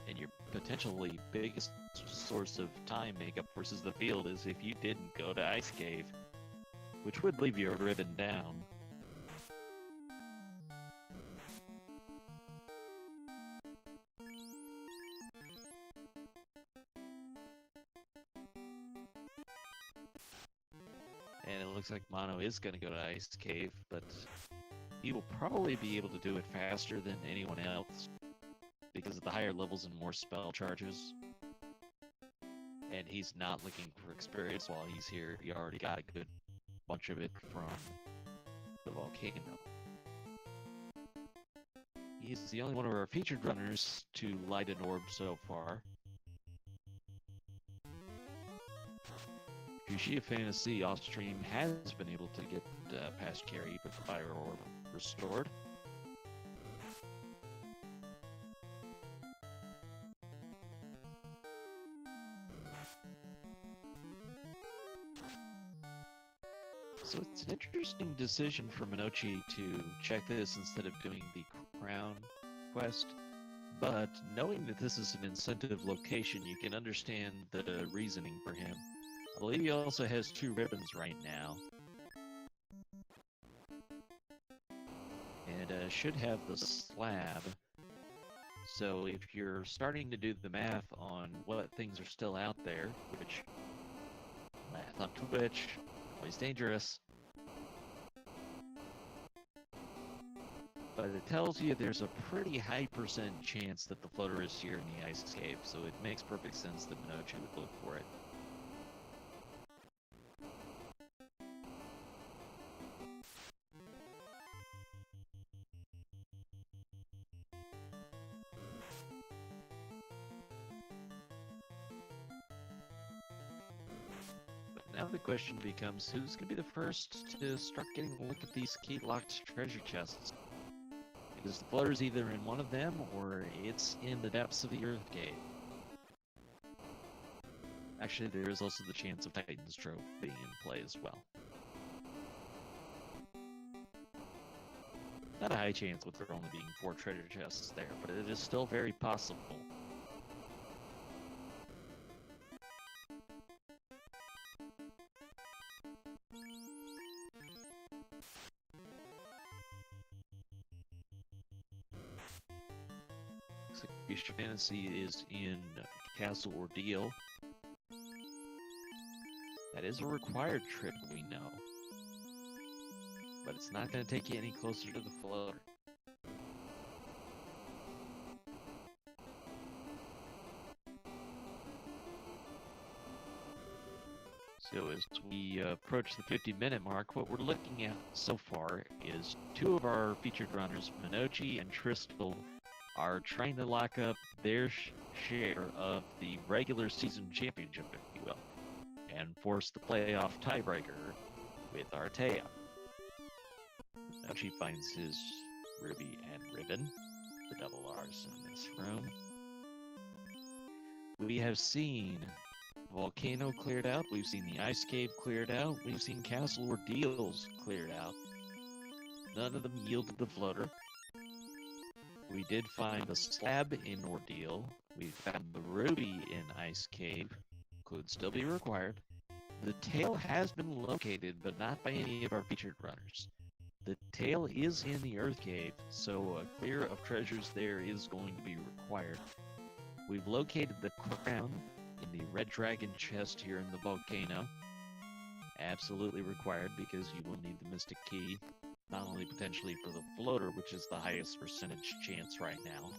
[SPEAKER 1] And your potentially biggest source of time makeup versus the field is if you didn't go to Ice Cave, which would leave you a ribbon down. And it looks like Mono is going to go to Ice Cave, but he will probably be able to do it faster than anyone else because of the higher levels and more spell charges. And he's not looking for experience while he's here. He already got a good bunch of it from the volcano. He's the only one of our featured runners to light an orb so far. Fuchsia Fantasy off-stream has been able to get past carry with the fire orb restored. So it's an interesting decision for Minochi to check this instead of doing the crown quest, but knowing that this is an incentive location, you can understand the reasoning for him. I believe he also has 2 ribbons right now. And should have the slab. So if you're starting to do the math on what things are still out there, which math on Twitch, always dangerous. But it tells you there's a pretty high % chance that the floater is here in the Ice Cave, so it makes perfect sense that Minochi would look for it. Now the question becomes, who's going to be the first to start getting a look at these key-locked treasure chests? Because the floater's either in one of them, or it's in the depths of the Earth Cave. Actually, there is also the chance of Titan's Trove being in play as well. Not a high chance with there only being 4 treasure chests there, but it is still very possible. Fuchsia Fantasy is in Castle Ordeal. That is a required trip, we know. But it's not going to take you any closer to the floater. So as we approach the 50-minute mark, what we're looking at so far is two of our featured runners, Minochi and Tristal, are trying to lock up their share of the regular season championship, if you will, and force the playoff tiebreaker with Artea. Minochi finds his ruby and ribbon, the double R's in this room. We have seen Volcano cleared out, we've seen the Ice Cave cleared out, we've seen Castle Ordeals cleared out. None of them yielded the floater. We did find a slab in Ordeal. We found the ruby in Ice Cave. Could still be required. The tail has been located, but not by any of our featured runners. The tail is in the Earth Cave, so a clear of treasures there is going to be required. We've located the crown in the Red Dragon chest here in the volcano. Absolutely required because you will need the Mystic Key, not only potentially for the floater, which is the highest percentage chance right now,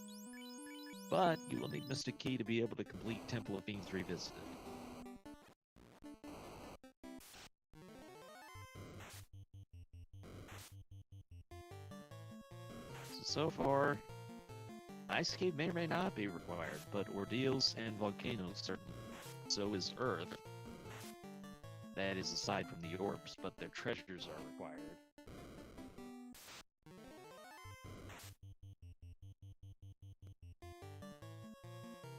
[SPEAKER 1] but you will need Mystic Key to be able to complete Temple of Fiends Revisited. So far, Ice Cave may or may not be required, but Ordeals and Volcanoes certainly. So is Earth. That is aside from the orbs, but their treasures are required.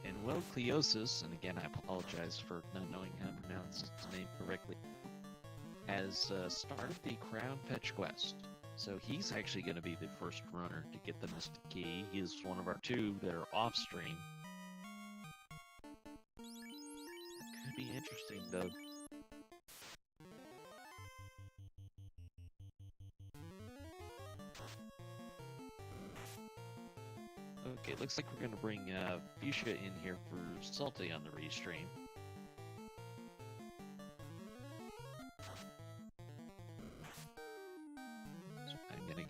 [SPEAKER 1] And well, Cleosis, and again I apologize for not knowing how to pronounce his name correctly, has started the Crown Fetch quest. So he's actually going to be the first runner to get the Mystic Key. He is one of our two that are off-stream. Could be interesting, though. Okay, looks like we're going to bring Fuchsia in here for Salty on the restream.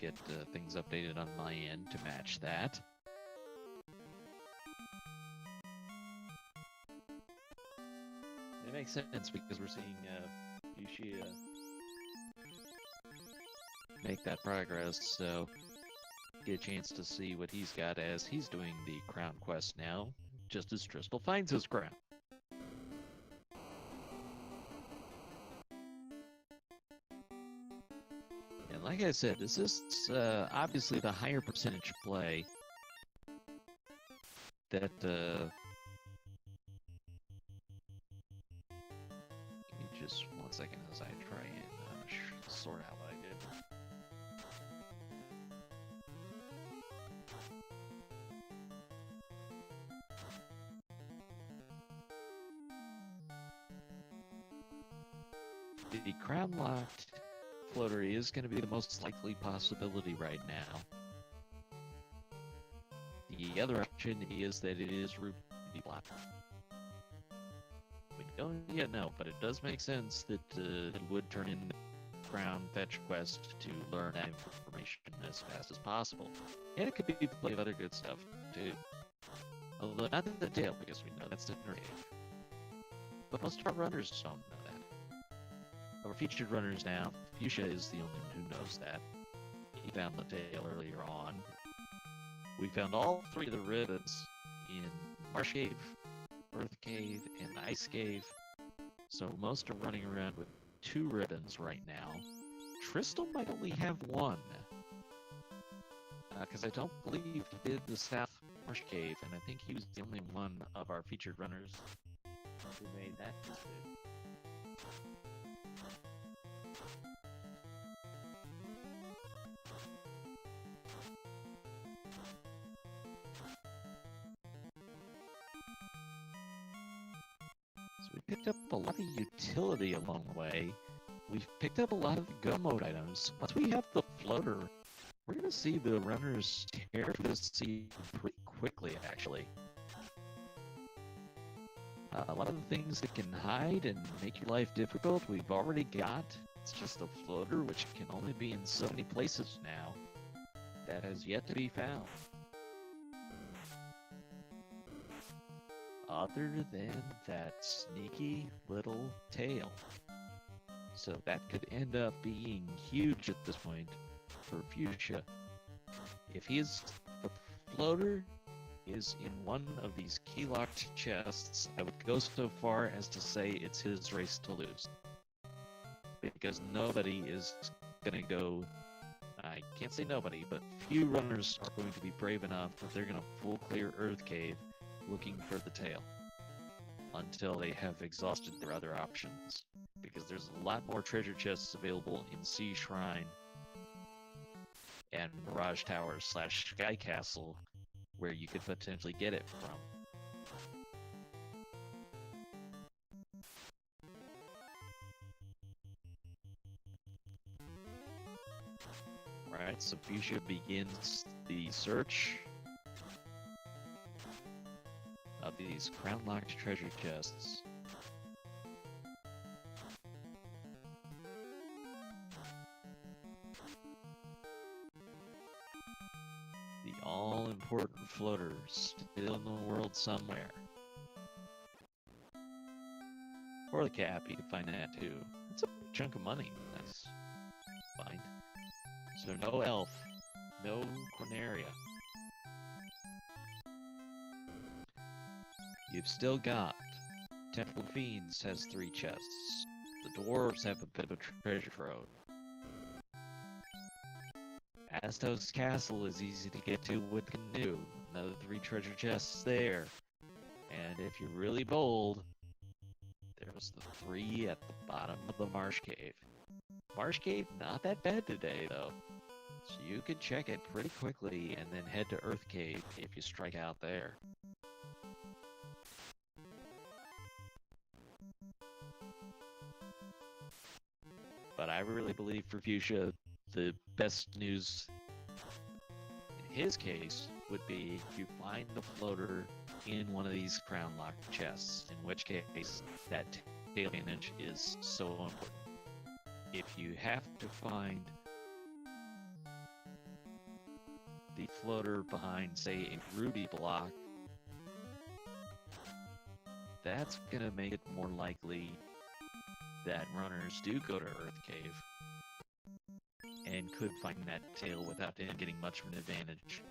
[SPEAKER 1] Get things updated on my end to match that. It makes sense because we're seeing Fuchsia make that progress, so get a chance to see what he's got as he's doing the crown quest now, just as Tristal finds his crown. Like I said, this is obviously the higher percentage play that give me just 1 second as I try and sort out what I did. The crown locked floater is going to be the most likely possibility right now. The other option is that it is ruby black. We don't yet know, but it does make sense that it would turn in the crown fetch quest to learn that information as fast as possible. And it could be plenty of other good stuff too. Although not the tail, because we know that's in her cave. But most of our runners don't know that. Our featured runners now, Fuchsia is the only one who knows that. He found the tail earlier on. We found all three of the ribbons in Marsh Cave, Earth Cave, and Ice Cave. So most are running around with 2 ribbons right now. Tristal might only have 1. Because I don't believe he did the South Marsh Cave, and I think he was the only one of our featured runners who made that decision. We picked up a lot of utility along the way. We've picked up a lot of go mode items. Once we have the floater, we're going to see the runners tear through the sea pretty quickly, actually. A lot of the things that can hide and make your life difficult, we've already got. It's just a floater, which can only be in so many places now. That has yet to be found. Other than that sneaky little tail. So that could end up being huge at this point for Fuchsia. If the floater is in one of these key-locked chests, I would go so far as to say it's his race to lose. Because nobody is going to go, I can't say nobody, but few runners are going to be brave enough that they're going to full clear Earth Cave looking for the tail until they have exhausted their other options. Because there's a lot more treasure chests available in Sea Shrine and Mirage Tower / Sky Castle where you could potentially get it from. Alright, so Fuchsia begins the search of these crown-locked treasure chests. The all-important floaters still in the world somewhere. Or the cap, you can find that too. It's a big chunk of money. That's fine. So no elf, no Corneria. You've still got Temple of Fiends has 3 chests. The dwarves have a bit of a treasure trove. Astos Castle is easy to get to with canoe. Another 3 treasure chests there. And if you're really bold, there's the 3 at the bottom of the Marsh Cave. Marsh Cave, not that bad today, though. So you can check it pretty quickly and then head to Earth Cave if you strike out there. But I really believe for Fuchsia, the best news in his case would be if you find the floater in one of these crown-locked chests, in which case that tail advantage is so important. If you have to find the floater behind, say, a ruby block, that's gonna make it more likely that runners do go to Earth Cave and could find that tail without them getting much of an advantage.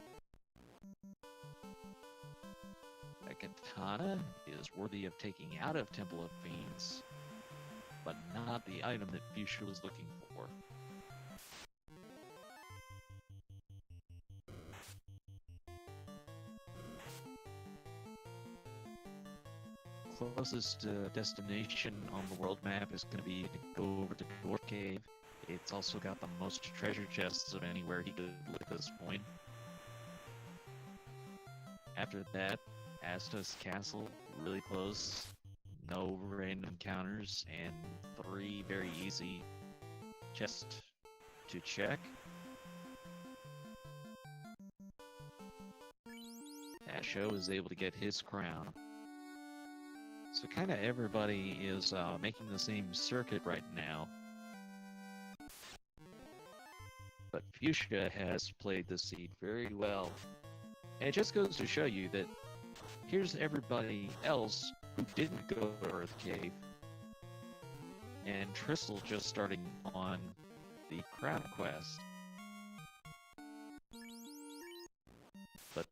[SPEAKER 1] A katana is worthy of taking out of Temple of Fiends, but not the item that Fuchsia was looking for. Closest destination on the world map is going to be to go over to Dwarf Cave. It's also got the most treasure chests of anywhere he could look at this point. After that, Astos Castle, really close. No random encounters, and 3 very easy chests to check. Asho is able to get his crown. So kind of everybody is making the same circuit right now. But Fuchsia has played the seed very well. And it just goes to show you that here's everybody else who didn't go to Earth Cave. And Tristle just starting on the Crown Quest. But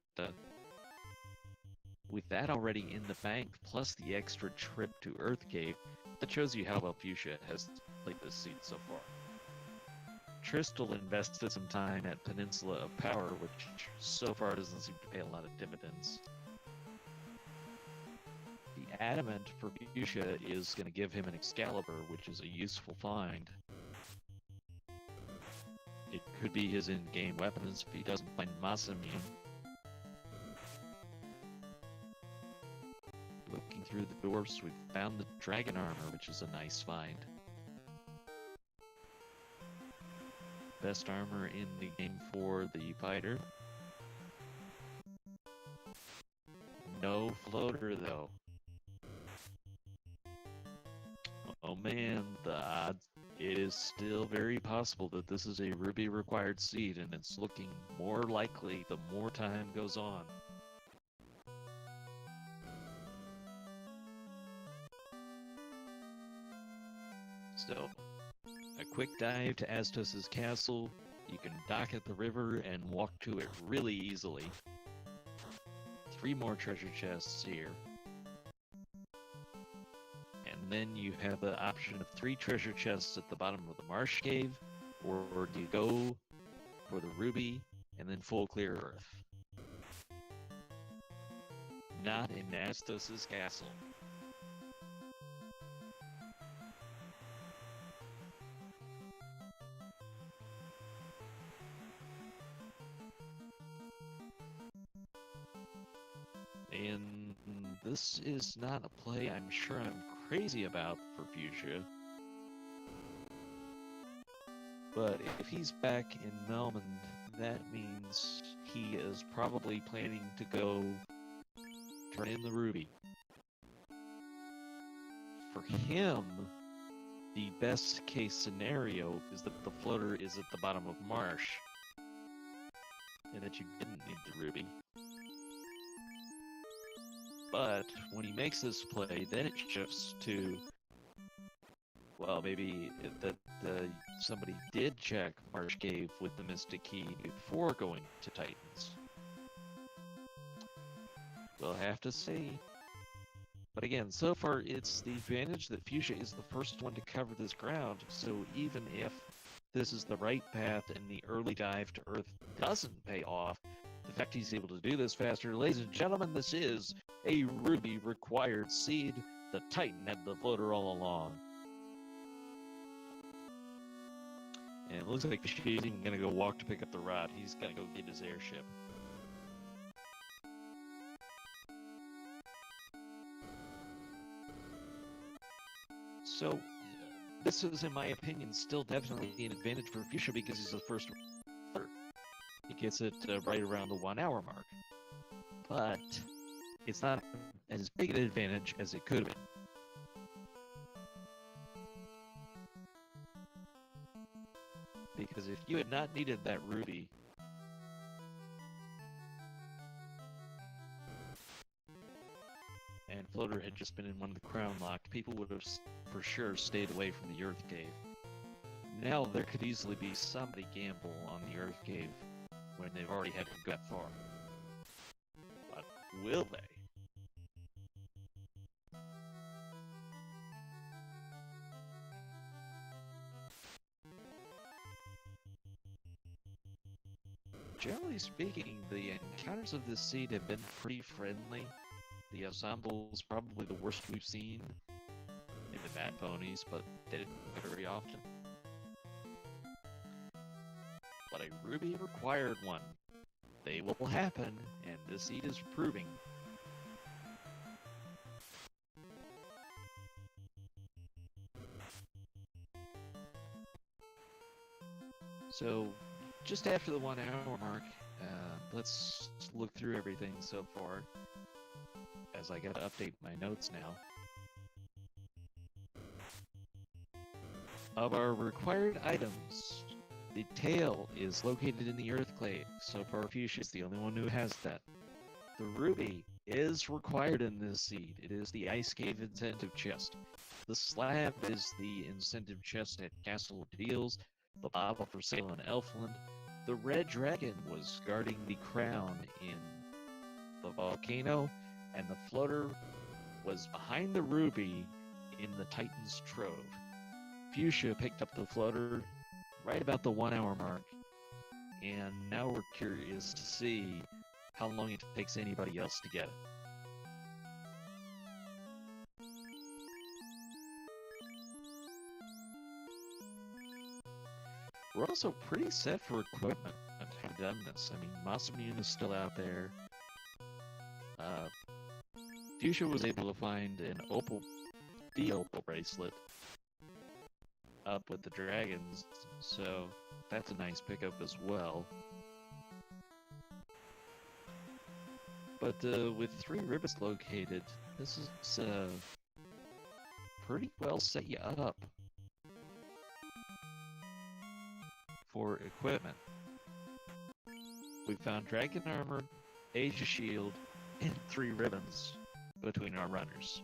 [SPEAKER 1] with that already in the bank, plus the extra trip to Earth Cave, that shows you how well Fuchsia has played this seed so far. Tristle invested some time at Peninsula of Power, which so far doesn't seem to pay a lot of dividends. The Adamant for Fuchsia is going to give him an Excalibur, which is a useful find. It could be his in-game weapons if he doesn't find Masamune. Looking through the dwarfs, we've found the dragon armor, which is a nice find. Best armor in the game for the fighter. No floater, though. Oh man, the odds. It is still very possible that this is a ruby required seed, and it's looking more likely the more time goes on. So, quick dive to Astos' castle. You can dock at the river and walk to it really easily. 3 more treasure chests here. And then you have the option of 3 treasure chests at the bottom of the marsh cave, or do you go for the ruby and then full clear earth? Not in Astos' castle. And this is not a play I'm sure I'm crazy about for Fuchsia. But if he's back in Melmond, that means he is probably planning to go turn in the ruby. For him, the best case scenario is that the floater is at the bottom of marsh, and that you didn't need the ruby. But when he makes this play, then it shifts to, well, maybe that somebody did check Marsh Cave with the Mystic Key before going to Titans. We'll have to see. But again, so far it's the advantage that Fuchsia is the first one to cover this ground, so even if this is the right path and the early dive to Earth doesn't pay off, the fact he's able to do this faster, ladies and gentlemen, this is a ruby required seed. The Titan had the floater all along. And it looks like he's even gonna go walk to pick up the rod. He's gonna go get his airship. So, this is, in my opinion, still definitely an advantage for Fuchsia because he's the first floater. He gets it right around the 1 hour mark. But it's not as big an advantage as it could have been. Because if you had not needed that ruby, and Floater had just been in one of the crown locked, people would have for sure stayed away from the Earth Cave. Now there could easily be somebody gamble on the Earth Cave when they've already had to go that far. But will they? Generally speaking, the encounters of this seed have been pretty friendly. The ensemble is probably the worst we've seen. Maybe bad ponies, but they didn't very often. But a ruby required one. They will happen, and this seed is proving. So, just after the 1 hour mark, let's look through everything so far, as I gotta update my notes now. Of our required items, the tail is located in the Earth Clave, so far Fuchsia is the only one who has that. The ruby is required in this seed. It is the Ice Cave incentive chest. The slab is the incentive chest at Castle Deals. The bottle for sale in Elfland. The red dragon was guarding the crown in the volcano, and the floater was behind the ruby in the Titan's Trove. Fuchsia picked up the floater right about the 1 hour mark, and now we're curious to see how long it takes anybody else to get it. We're also pretty set for equipment to have done this. I mean, Masamune is still out there. Fuchsia was able to find the opal bracelet up with the dragons, so that's a nice pickup as well. But with 3 rivets located, this is pretty well set you up for equipment. We found dragon armor, Aegis shield, and 3 ribbons between our runners.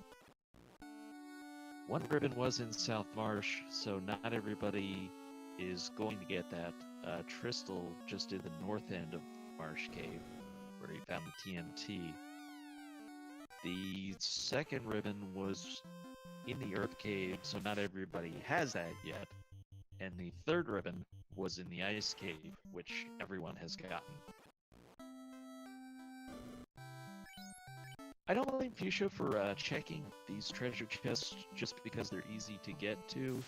[SPEAKER 1] 1 ribbon was in South Marsh, so not everybody is going to get that. Tristal just did the north end of Marsh Cave, where he found the TNT. The second ribbon was in the Earth Cave, so not everybody has that yet. And the third ribbon was in the Ice Cave, which everyone has gotten. I don't blame Fuchsia for checking these treasure chests just because they're easy to get to.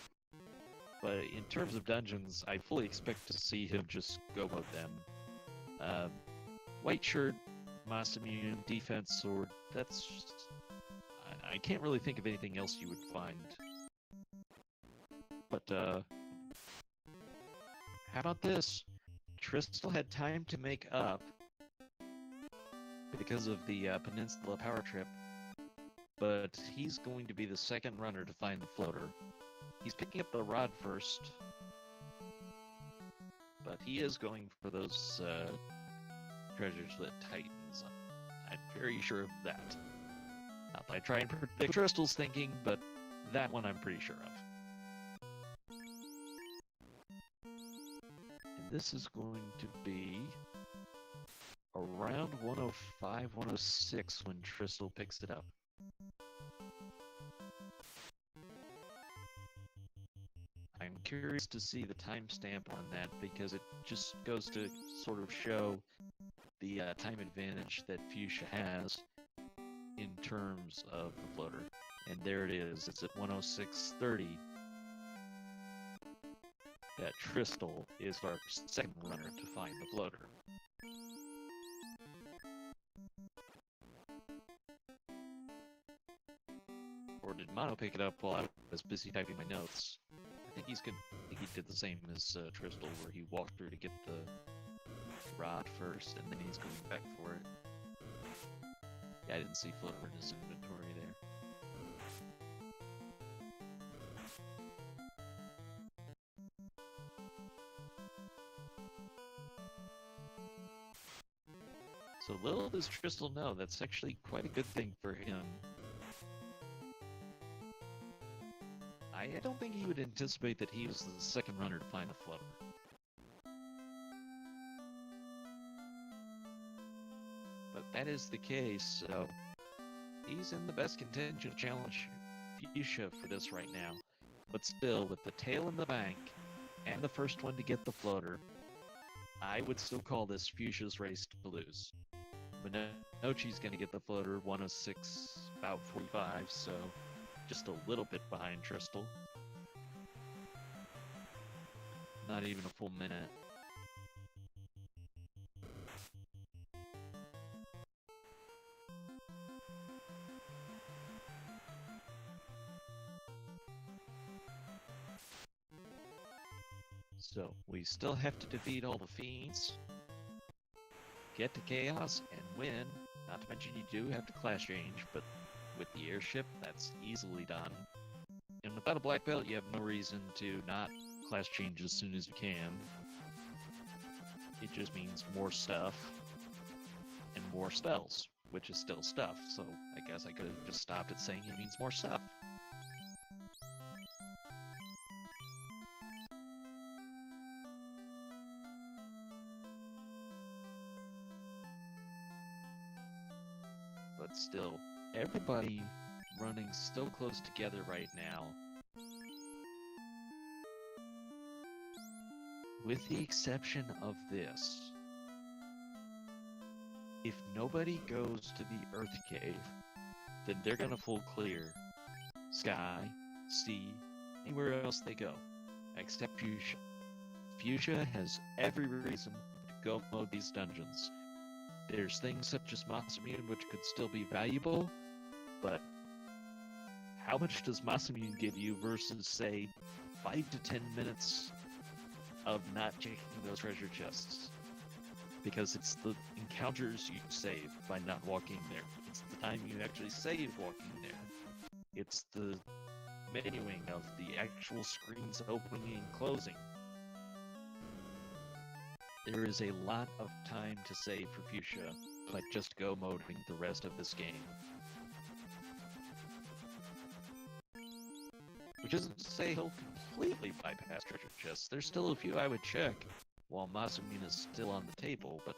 [SPEAKER 1] But in terms of dungeons, I fully expect to see him just go about them. White shirt, Masamune, defense sword, that's... I can't really think of anything else you would find. But, how about this? Tristal had time to make up because of the Peninsula Power Trip, but he's going to be the second runner to find the floater. He's picking up the rod first, but he is going for those treasures that Titans. I'm very sure of that. Not that I try and predict Tristal's thinking, but that one I'm pretty sure of. And this is going to be around 105, 106 when Tristal picks it up. I'm curious to see the timestamp on that because it just goes to sort of show the time advantage that Fuchsia has in terms of the floater. And there it is. It's at 106.30. That Tristal is our second runner to find the floater. Or did Mono pick it up while I was busy typing my notes? I think he did the same as Tristal, where he walked through to get the rod first, and then he's going back for it. Yeah, I didn't see floater in his inventory there. So little does Tristal know, that's actually quite a good thing for him. I don't think he would anticipate that he was the second runner to find the floater. But that is the case, so he's in the best contention to challenge Fuchsia for this right now. But still, with the tail in the bank, and the first one to get the floater, I would still call this Fuchsia's race to lose. Minochi's going to get the floater, 106, about 45, so just a little bit behind Tristal. Not even a full minute. So, we still have to defeat all the fiends, get to Chaos, and win. Not to mention you do have to class change, but with the airship, that's easily done. And without a black belt, you have no reason to not class change as soon as you can. It just means more stuff, and more spells, which is still stuff, so I guess I could have just stopped at saying it means more stuff. But still, everybody running so close together right now. With the exception of this. If nobody goes to the Earth Cave, then they're gonna full clear Sky, Sea, anywhere else they go, except Fuchsia. Fuchsia has every reason to go mode these dungeons. There's things such as Masamune which could still be valuable, but how much does Masamune give you versus, say, 5 to 10 minutes of not checking those treasure chests? Because it's the encounters you save by not walking there. It's the time you actually save walking there. It's the menuing of the actual screens opening and closing. There is a lot of time to save for Fuchsia by just go moding the rest of this game. Which isn't to say he'll completely bypass treasure chests. There's still a few I would check while Masamune is still on the table, but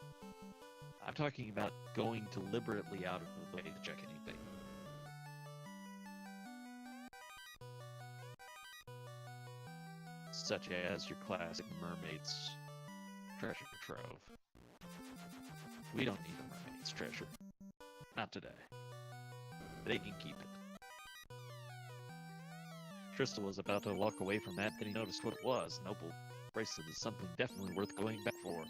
[SPEAKER 1] I'm talking about going deliberately out of the way to check anything. Such as your classic mermaid's treasure trove. We don't need a mermaid's treasure. Not today. They can keep it. Crystal was about to walk away from that, then he noticed what it was. An opal bracelet is something definitely worth going back for.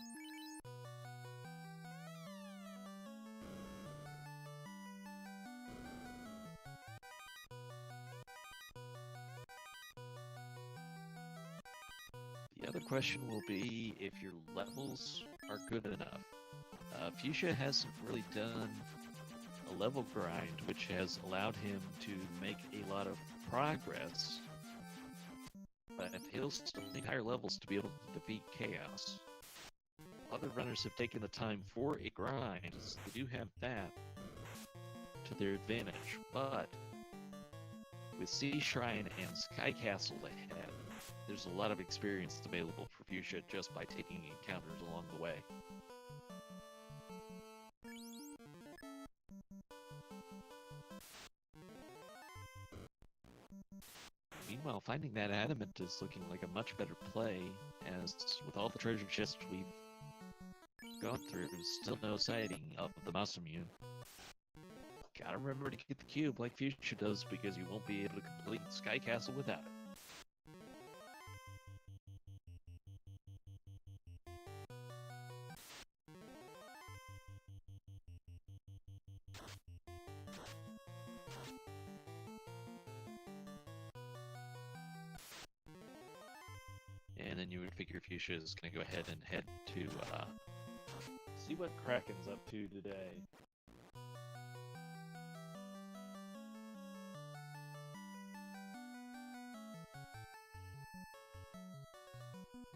[SPEAKER 1] The other question will be if your levels are good enough. Fuchsia hasn't really done a level grind, which has allowed him to make a lot of progress, but he'll still need higher levels to be able to defeat Chaos. Other runners have taken the time for a grind, so they do have that to their advantage, but with Sea Shrine and Sky Castle ahead, there's a lot of experience available for Fuchsia just by taking encounters along the way. Meanwhile, finding that adamant is looking like a much better play, as with all the treasure chests we've gone through, there's still no sighting of the Masamune. Gotta remember to get the cube like Fuchsia does, because you won't be able to complete Sky Castle without it. And then you would figure Fuchsia is going to go ahead and head to
[SPEAKER 2] See what Kraken's up to today.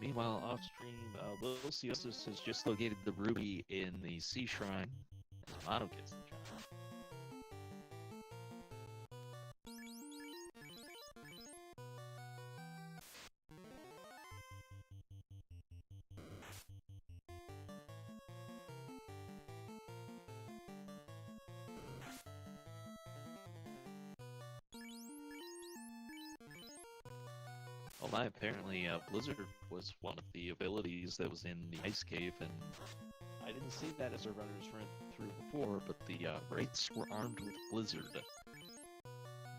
[SPEAKER 1] Meanwhile, off stream, Luciosus has just located the ruby in the Sea Shrine, as Mono gets the job. Oh my, apparently Blizzard was one of the abilities that was in the Ice Cave, and
[SPEAKER 2] I didn't see that as our runners went through
[SPEAKER 1] before, but the wraiths were armed with Blizzard.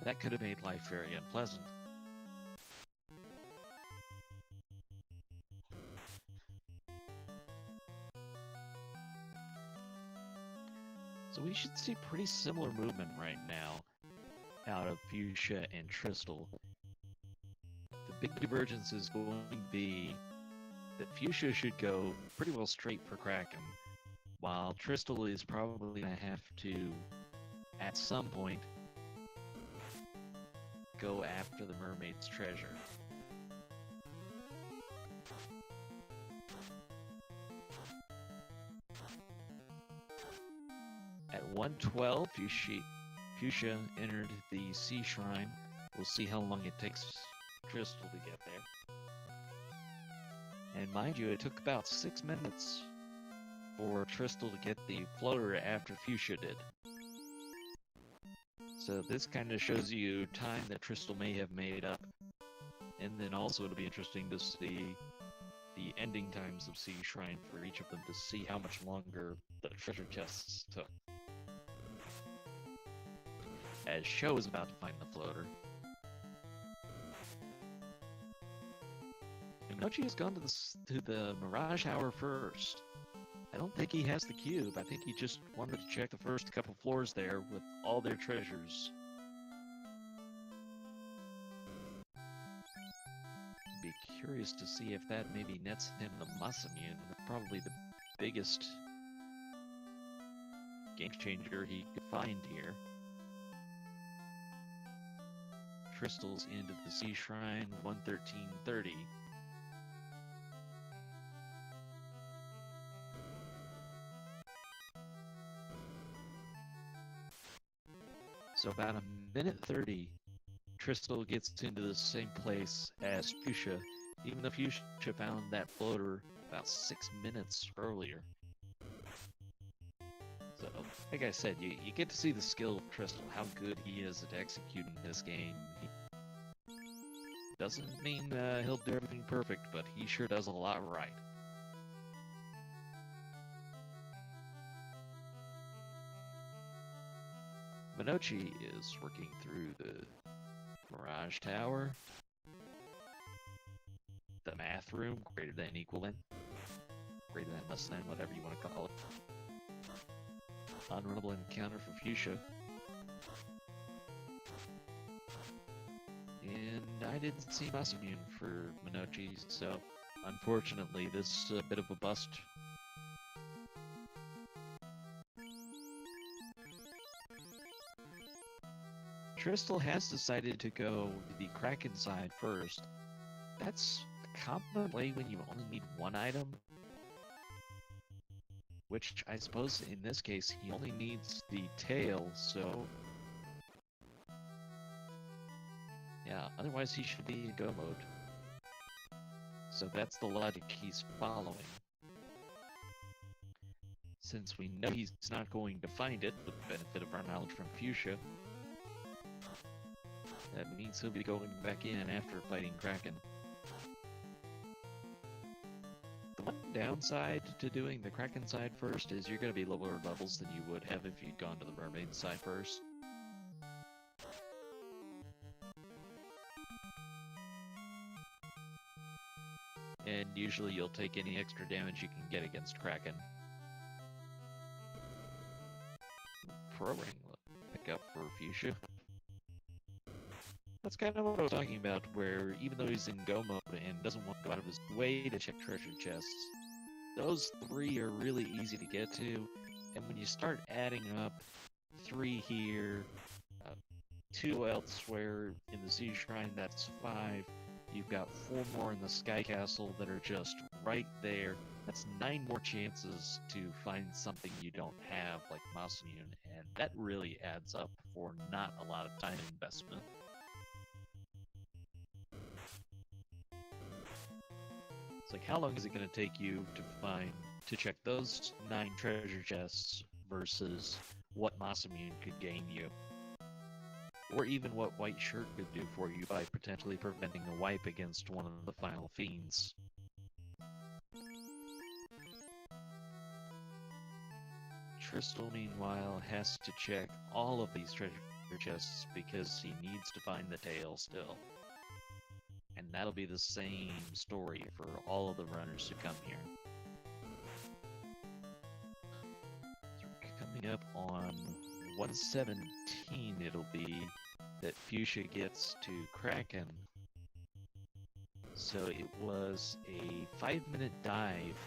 [SPEAKER 1] That could have made life very unpleasant. So we should see pretty similar movement right now out of Fuchsia and Trystal. The big divergence is going to be that Fuchsia should go pretty well straight for Kraken, while Trystal is probably going to have to, at some point, go after the mermaid's treasure. At 112, Fuchsia entered the Sea Shrine. We'll see how long it takes Trystal to get there. And mind you, it took about 6 minutes for Trystal to get the floater after Fuchsia did. So this kind of shows you time that Trystal may have made up. And then also it'll be interesting to see the ending times of Sea Shrine for each of them to see how much longer the treasure chests took. As Sho is about to find the floater. Nochi has gone to the Mirage Tower first. I don't think he has the cube. I think he just wanted to check the first couple floors there with all their treasures. Be curious to see if that maybe nets him the Masamune, probably the biggest game changer he could find here. Crystals into the Sea Shrine, 113.30. So about a minute 30, Crystal gets into the same place as Fuchsia, even though Fuchsia found that floater about 6 minutes earlier. So, like I said, you get to see the skill of Crystal, how good he is at executing this game. Doesn't mean he'll do everything perfect, but he sure does a lot right. Minochi is working through the Mirage Tower, the math room, greater than equal than, greater than less than, whatever you want to call it. Unrunnable encounter for Fuchsia. And I didn't see Masamune for Minochi, so unfortunately this is a bit of a bust. Crystal has decided to go the Kraken side first. That's the common play when you only need one item. Which I suppose in this case he only needs the tail, so yeah, otherwise he should be in go mode. So that's the logic he's following. Since we know he's not going to find it, with the benefit of our knowledge from Fuchsia, that means he'll be going back in after fighting Kraken. The one downside to doing the Kraken side first is you're going to be lower levels than you would have if you'd gone to the Mermaid side first. And usually you'll take any extra damage you can get against Kraken. Pro ring pick up for Fuchsia. That's kind of what I was talking about, where even though he's in go mode and doesn't want to go out of his way to check treasure chests, those 3 are really easy to get to, and when you start adding up 3 here, 2 elsewhere in the Sea Shrine, that's 5, you've got 4 more in the Sky Castle that are just right there. That's 9 more chances to find something you don't have, like Masamune, and that really adds up for not a lot of time investment. It's like, how long is it going to take you to check those 9 treasure chests versus what Masamune could gain you? Or even what White Shirt could do for you by potentially preventing a wipe against one of the final fiends. Crystal, meanwhile, has to check all of these treasure chests because he needs to find the tail still. And that'll be the same story for all of the runners who come here. So coming up on 117 it'll be that Fuchsia gets to Kraken. So it was a 5-minute dive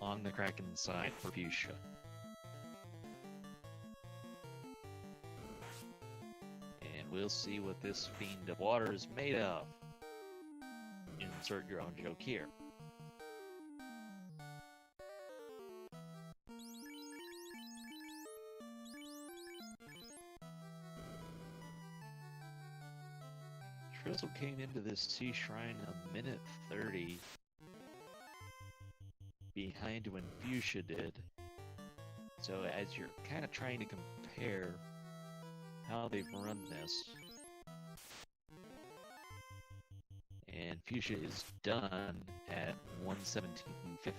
[SPEAKER 1] on the Kraken side for Fuchsia. And we'll see what this fiend of water is made of. Insert your own joke here. Crystal came into this Sea Shrine a minute 30 behind when Fuchsia did. So as you're kind of trying to compare how they've run this, and Fuchsia is done at 117.50.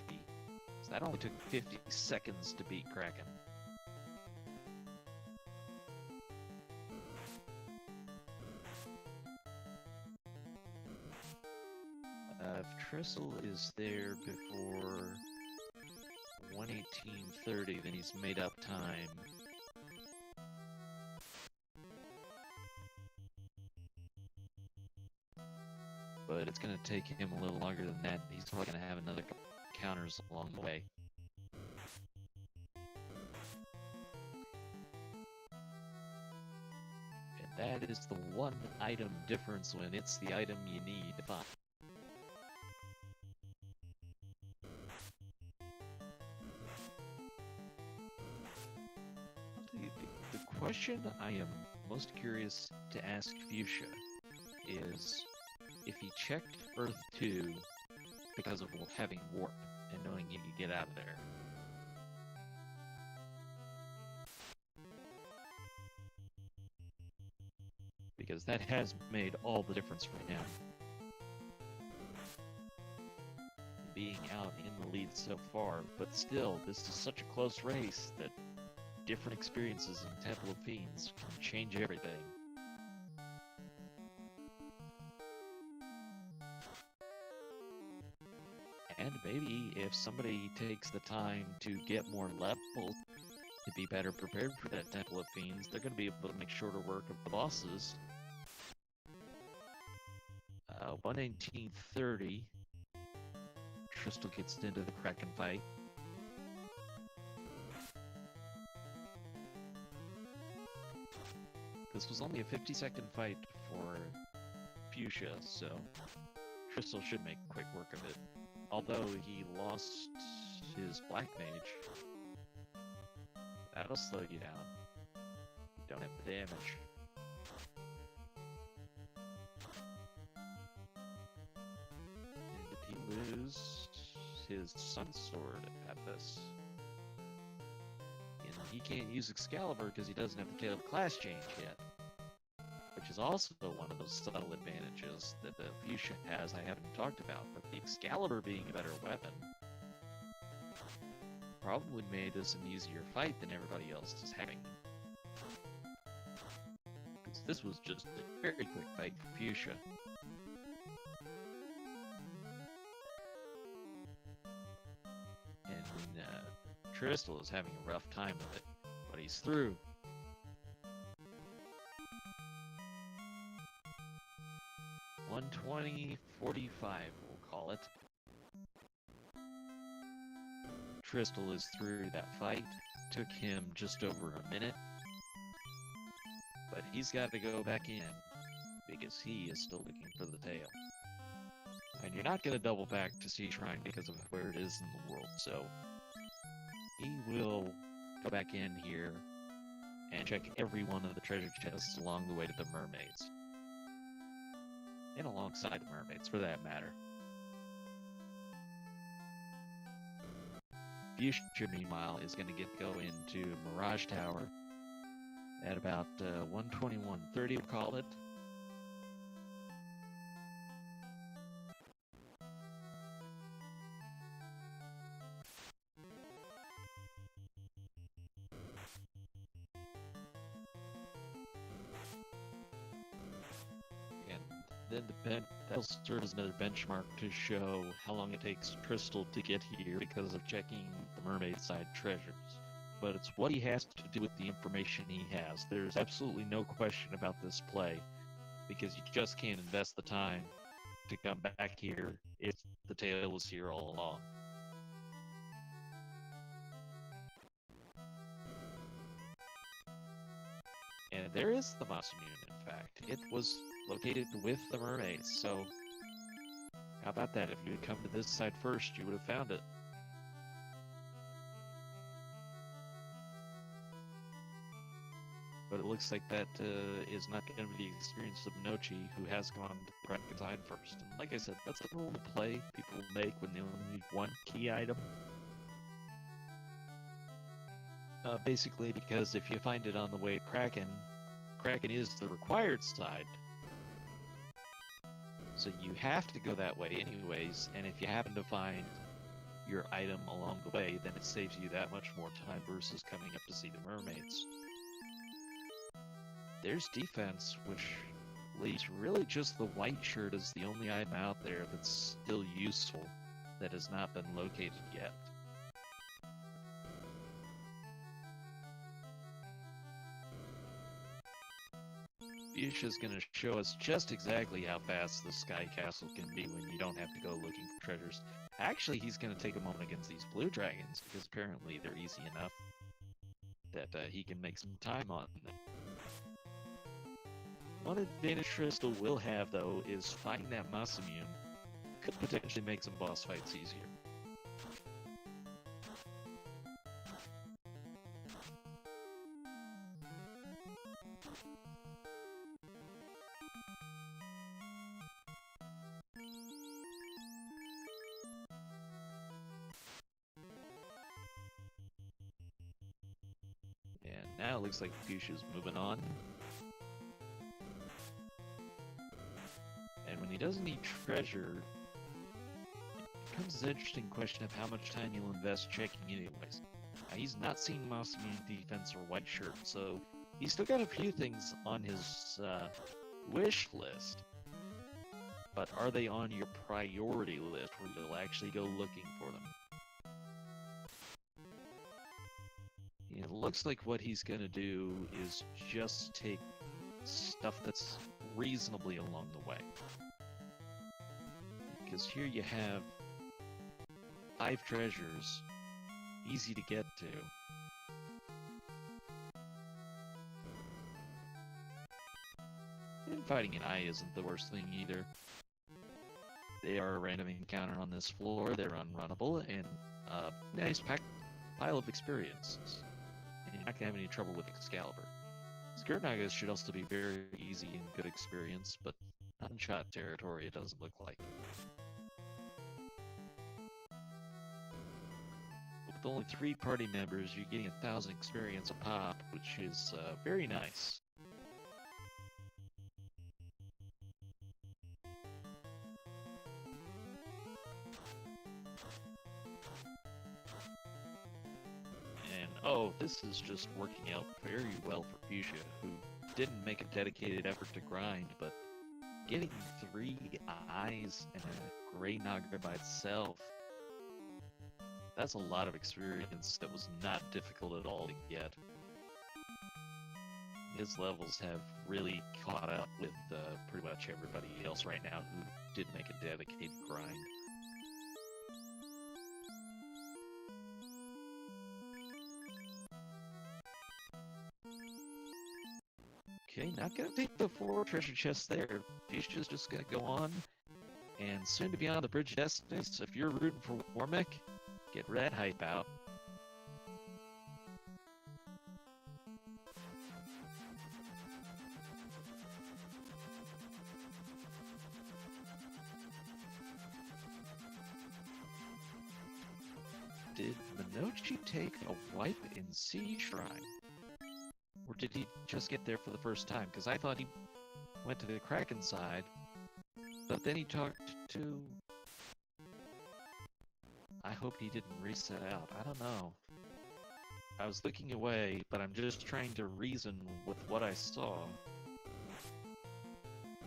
[SPEAKER 1] So that only took 50 seconds to beat Kraken. If Crystal is there before 118.30, then he's made up time. But it's going to take him a little longer than that. He's probably going to have another couple counters along the way. And that is the one item difference when it's the item you need to find. The question I am most curious to ask Fuchsia is if he checked Earth 2 because of having warp and knowing he could get out of there. Because that has made all the difference right now. Being out in the lead so far, but still, this is such a close race that different experiences in Temple of Fiends can change everything. And maybe if somebody takes the time to get more levels to be better prepared for that Temple of Fiends, they're going to be able to make shorter work of the bosses. 119.30. Crystal gets into the Kraken fight. This was only a 50-second fight for Fuchsia, so Crystal should make quick work of it. Although he lost his Black Mage, that'll slow you down. You don't have the damage. And did he lose his Sun Sword at this? And he can't use Excalibur because he doesn't have the Caleb class change yet. Which is also one of those subtle advantages that the Fuchsia has I haven't talked about, but the Excalibur being a better weapon probably made this an easier fight than everybody else is having. Because this was just a very quick fight for Fuchsia. And Crystal is having a rough time with it, but he's through. 120.45, we'll call it. Crystal is through that fight. Took him just over a minute. But he's got to go back in, because he is still looking for the tail. And you're not going to double back to Sea Shrine because of where it is in the world, so he will go back in here and check every one of the treasure chests along the way to the mermaids. And alongside the mermaids, for that matter. Fuchsia, meanwhile, is going to go into Mirage Tower at about 121.30, we'll call it. Then that'll serve as another benchmark to show how long it takes Crystal to get here because of checking the mermaid side treasures. But it's what he has to do with the information he has. There's absolutely no question about this play, because you just can't invest the time to come back here if the tail was here all along. And there is the Masamune, in fact. It was located with the mermaids, so how about that? If you had come to this side first, you would have found it. But it looks like that is not going to be the experience of Nochi, who has gone to the Kraken side first. And like I said, that's a normal play people make when they only need one key item. Basically, because if you find it on the way to Kraken, Kraken is the required side. So you have to go that way anyways, and if you happen to find your item along the way, then it saves you that much more time versus coming up to see the mermaids. There's defense, which leaves really just the white shirt as the only item out there that's still useful that has not been located yet. Fuchsia's going to show us just exactly how fast the Sky Castle can be when you don't have to go looking for treasures. Actually, he's going to take a moment against these blue dragons, because apparently they're easy enough that he can make some time on them. One advantage Crystal will have, though, is finding that Masamune could potentially make some boss fights easier. Now it looks like Fuchsia's moving on. And when he doesn't need treasure, it becomes an interesting question of how much time you'll invest checking anyways. He's not seen Masamune defense or white shirt, so he's still got a few things on his wish list. But are they on your priority list where you'll actually go looking for them? It looks like what he's going to do is just take stuff that's reasonably along the way. Because here you have 5 treasures, easy to get to. And fighting an eye isn't the worst thing either. They are a random encounter on this floor, they're unrunnable, and a nice pile of experiences. And you're not going to have any trouble with Excalibur. Skirt Nagas should also be very easy and good experience, but unshot territory it doesn't look like. With only 3 party members, you're getting 1,000 experience a pop, which is very nice. And oh, this is just working out very well for Fuchsia, who didn't make a dedicated effort to grind, but getting 3 eyes and a gray Naga by itself, that's a lot of experience that was not difficult at all to get. His levels have really caught up with pretty much everybody else right now who did make a dedicated grind. Okay, not gonna take the 4 treasure chests there. Fuchsia's just gonna go on, and soon to be on the Bridge of Destiny, so if you're rooting for Warmick, get that hype out. Did Minochi take a wipe in Sea Shrine? Or did he just get there for the first time? Because I thought he went to the Kraken side, but then he talked to... I hope he didn't reset out. I don't know. I was looking away, but I'm just trying to reason with what I saw.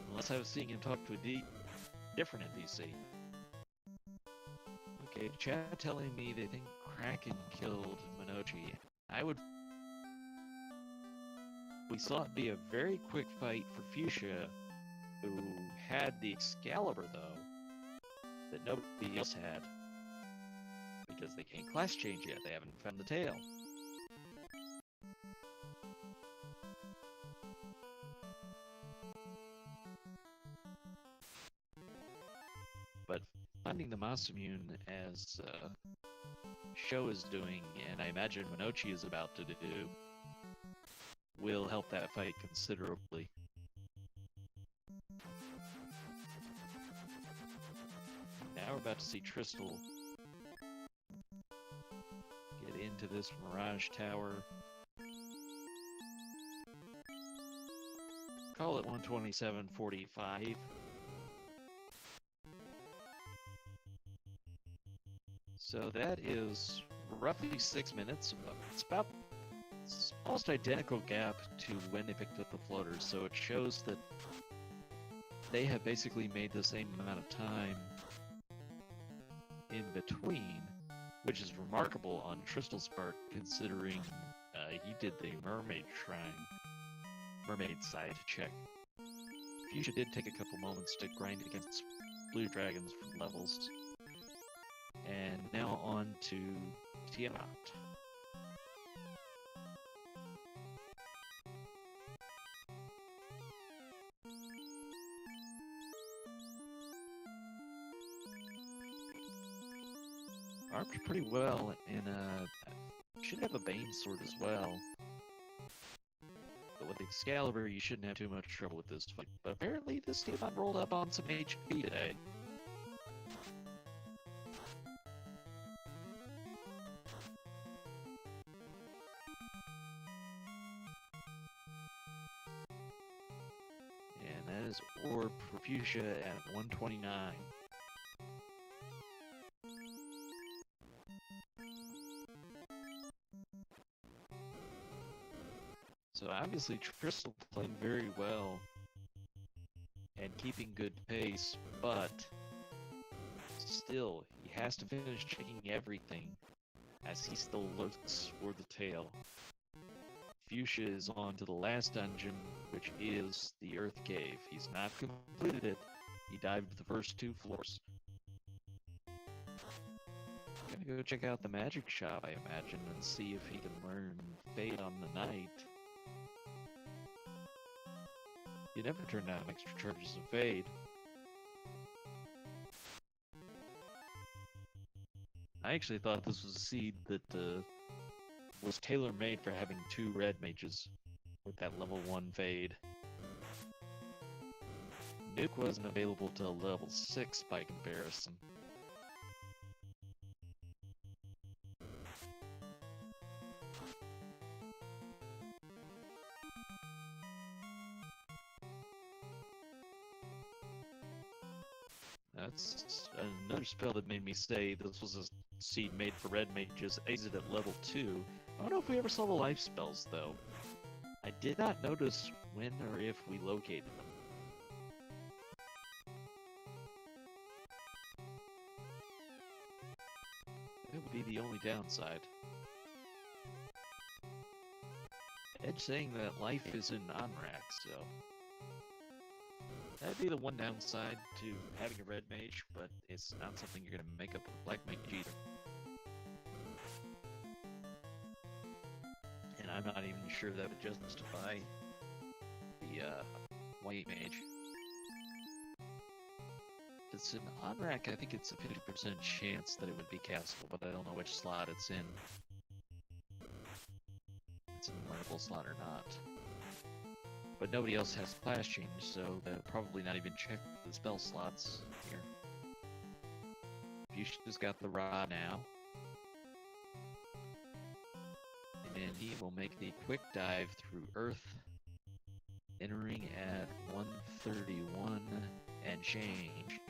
[SPEAKER 1] Unless I was seeing him talk to a different NPC. Okay, chat telling me they think Kraken killed Minochi. We saw it be a very quick fight for Fuchsia, who had the Excalibur, though, that nobody else had. Because they can't class change yet, they haven't found the tail. But finding the Masamune, as Sho is doing, and I imagine Minochi is about to do, will help that fight considerably. Now we're about to see Tristal get into this Mirage Tower. Call it 127.45. So that is roughly 6 minutes. It's almost identical gap to when they picked up the floaters, so it shows that they have basically made the same amount of time in between, which is remarkable on Tristal's part, considering he did the mermaid side check. Fuchsia did take a couple moments to grind against blue dragons from levels. And now on to Tiamat. Armed pretty well, and should have a Bane sword as well. But with Excalibur, you shouldn't have too much trouble with this fight. But apparently this Tiamat rolled up on some HP today. size orb for Fuchsia at 129. So obviously Crystal playing very well and keeping good pace, but still, he has to finish checking everything as he still looks for the tail. Fuchsia is on to the last dungeon, which is the Earth Cave. He's not completed it. He dived the first 2 floors. Gonna go check out the magic shop, I imagine, and see if he can learn Fade on the Night. You never turn down extra charges of Fade. I actually thought this was a seed that was tailor-made for having 2 red mages with that level 1 Fade. Nuke wasn't available till level 6 by comparison. That's another spell that made me say this was a seed made for red mages, exit at level 2. I don't know if we ever saw the life spells, though. I did not notice when or if we located them. That would be the only downside. Edge saying that life is in non-rack, so... that'd be the one downside to having a red mage, but it's not something you're gonna make up with black mage either. And I'm not even sure that would justify the white mage. If it's an on-rack, I think it's a 50% chance that it would be castable, but I don't know which slot it's in. If it's in the winnable slot or not. But nobody else has class change, so they'll probably not even check the spell slots here. Fuchsia's got the Ra now. And he will make the quick dive through Earth, entering at 131 and change.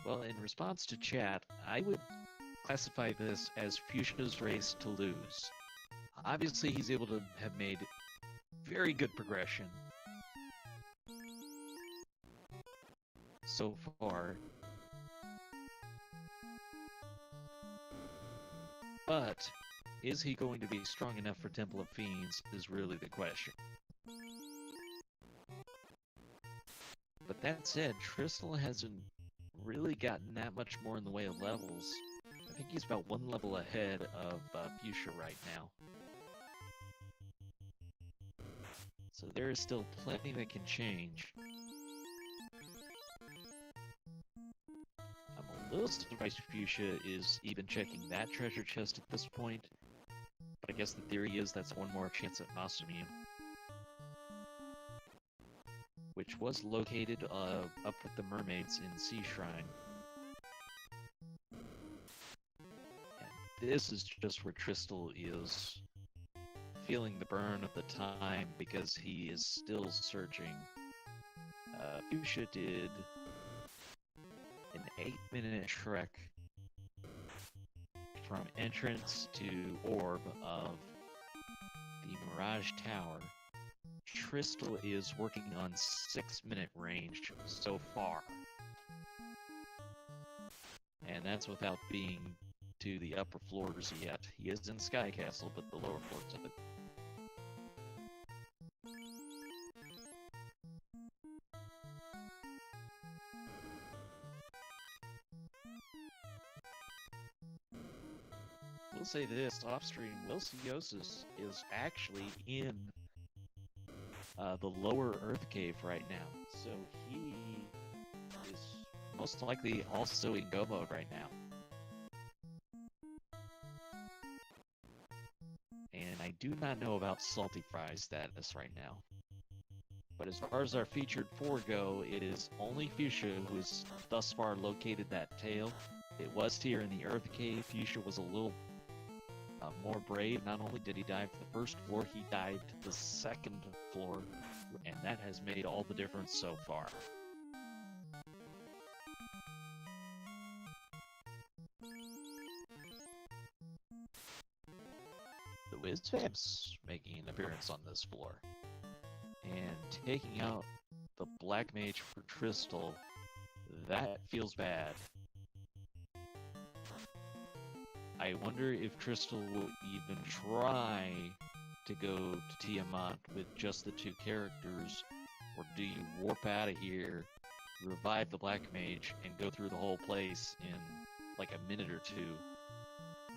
[SPEAKER 1] Well, in response to chat, I would classify this as Fuchsia's race to lose. Obviously, he's able to have made very good progression so far. But is he going to be strong enough for Temple of Fiends is really the question. But that said, Crystal hasn't really gotten that much more in the way of levels. I think he's about 1 level ahead of Fuchsia right now. So there is still plenty that can change. I'm a little surprised Fuchsia is even checking that treasure chest at this point. But I guess the theory is that's 1 more chance at Masamune. Which was located up with the mermaids in Sea Shrine. And this is just where Crystal is feeling the burn of the time because he is still searching. Fuchsia did an 8-minute trek from entrance to orb of the Mirage Tower. Crystal is working on 6-minute range so far. And that's without being to the upper floors yet. He is in Sky Castle, but the lower floors of it. We'll say this, off-stream, Wilsiosis is actually in the lower Earth Cave right now. So he is most likely also in go mode right now. And I do not know about Salty Fry's status right now. But as far as our featured four go, it is only Fuchsia who has thus far located that tail. It was here in the Earth Cave. Fuchsia was a little more brave. Not only did he dive to the first floor, he dived to the second floor, and that has made all the difference so far. The Wizfam's making an appearance on this floor, and taking out the Black Mage for Crystal. That feels bad. I wonder if Crystal will even try to go to Tiamat with just the two characters, or do you warp out of here, revive the Black Mage, and go through the whole place in like a minute or two,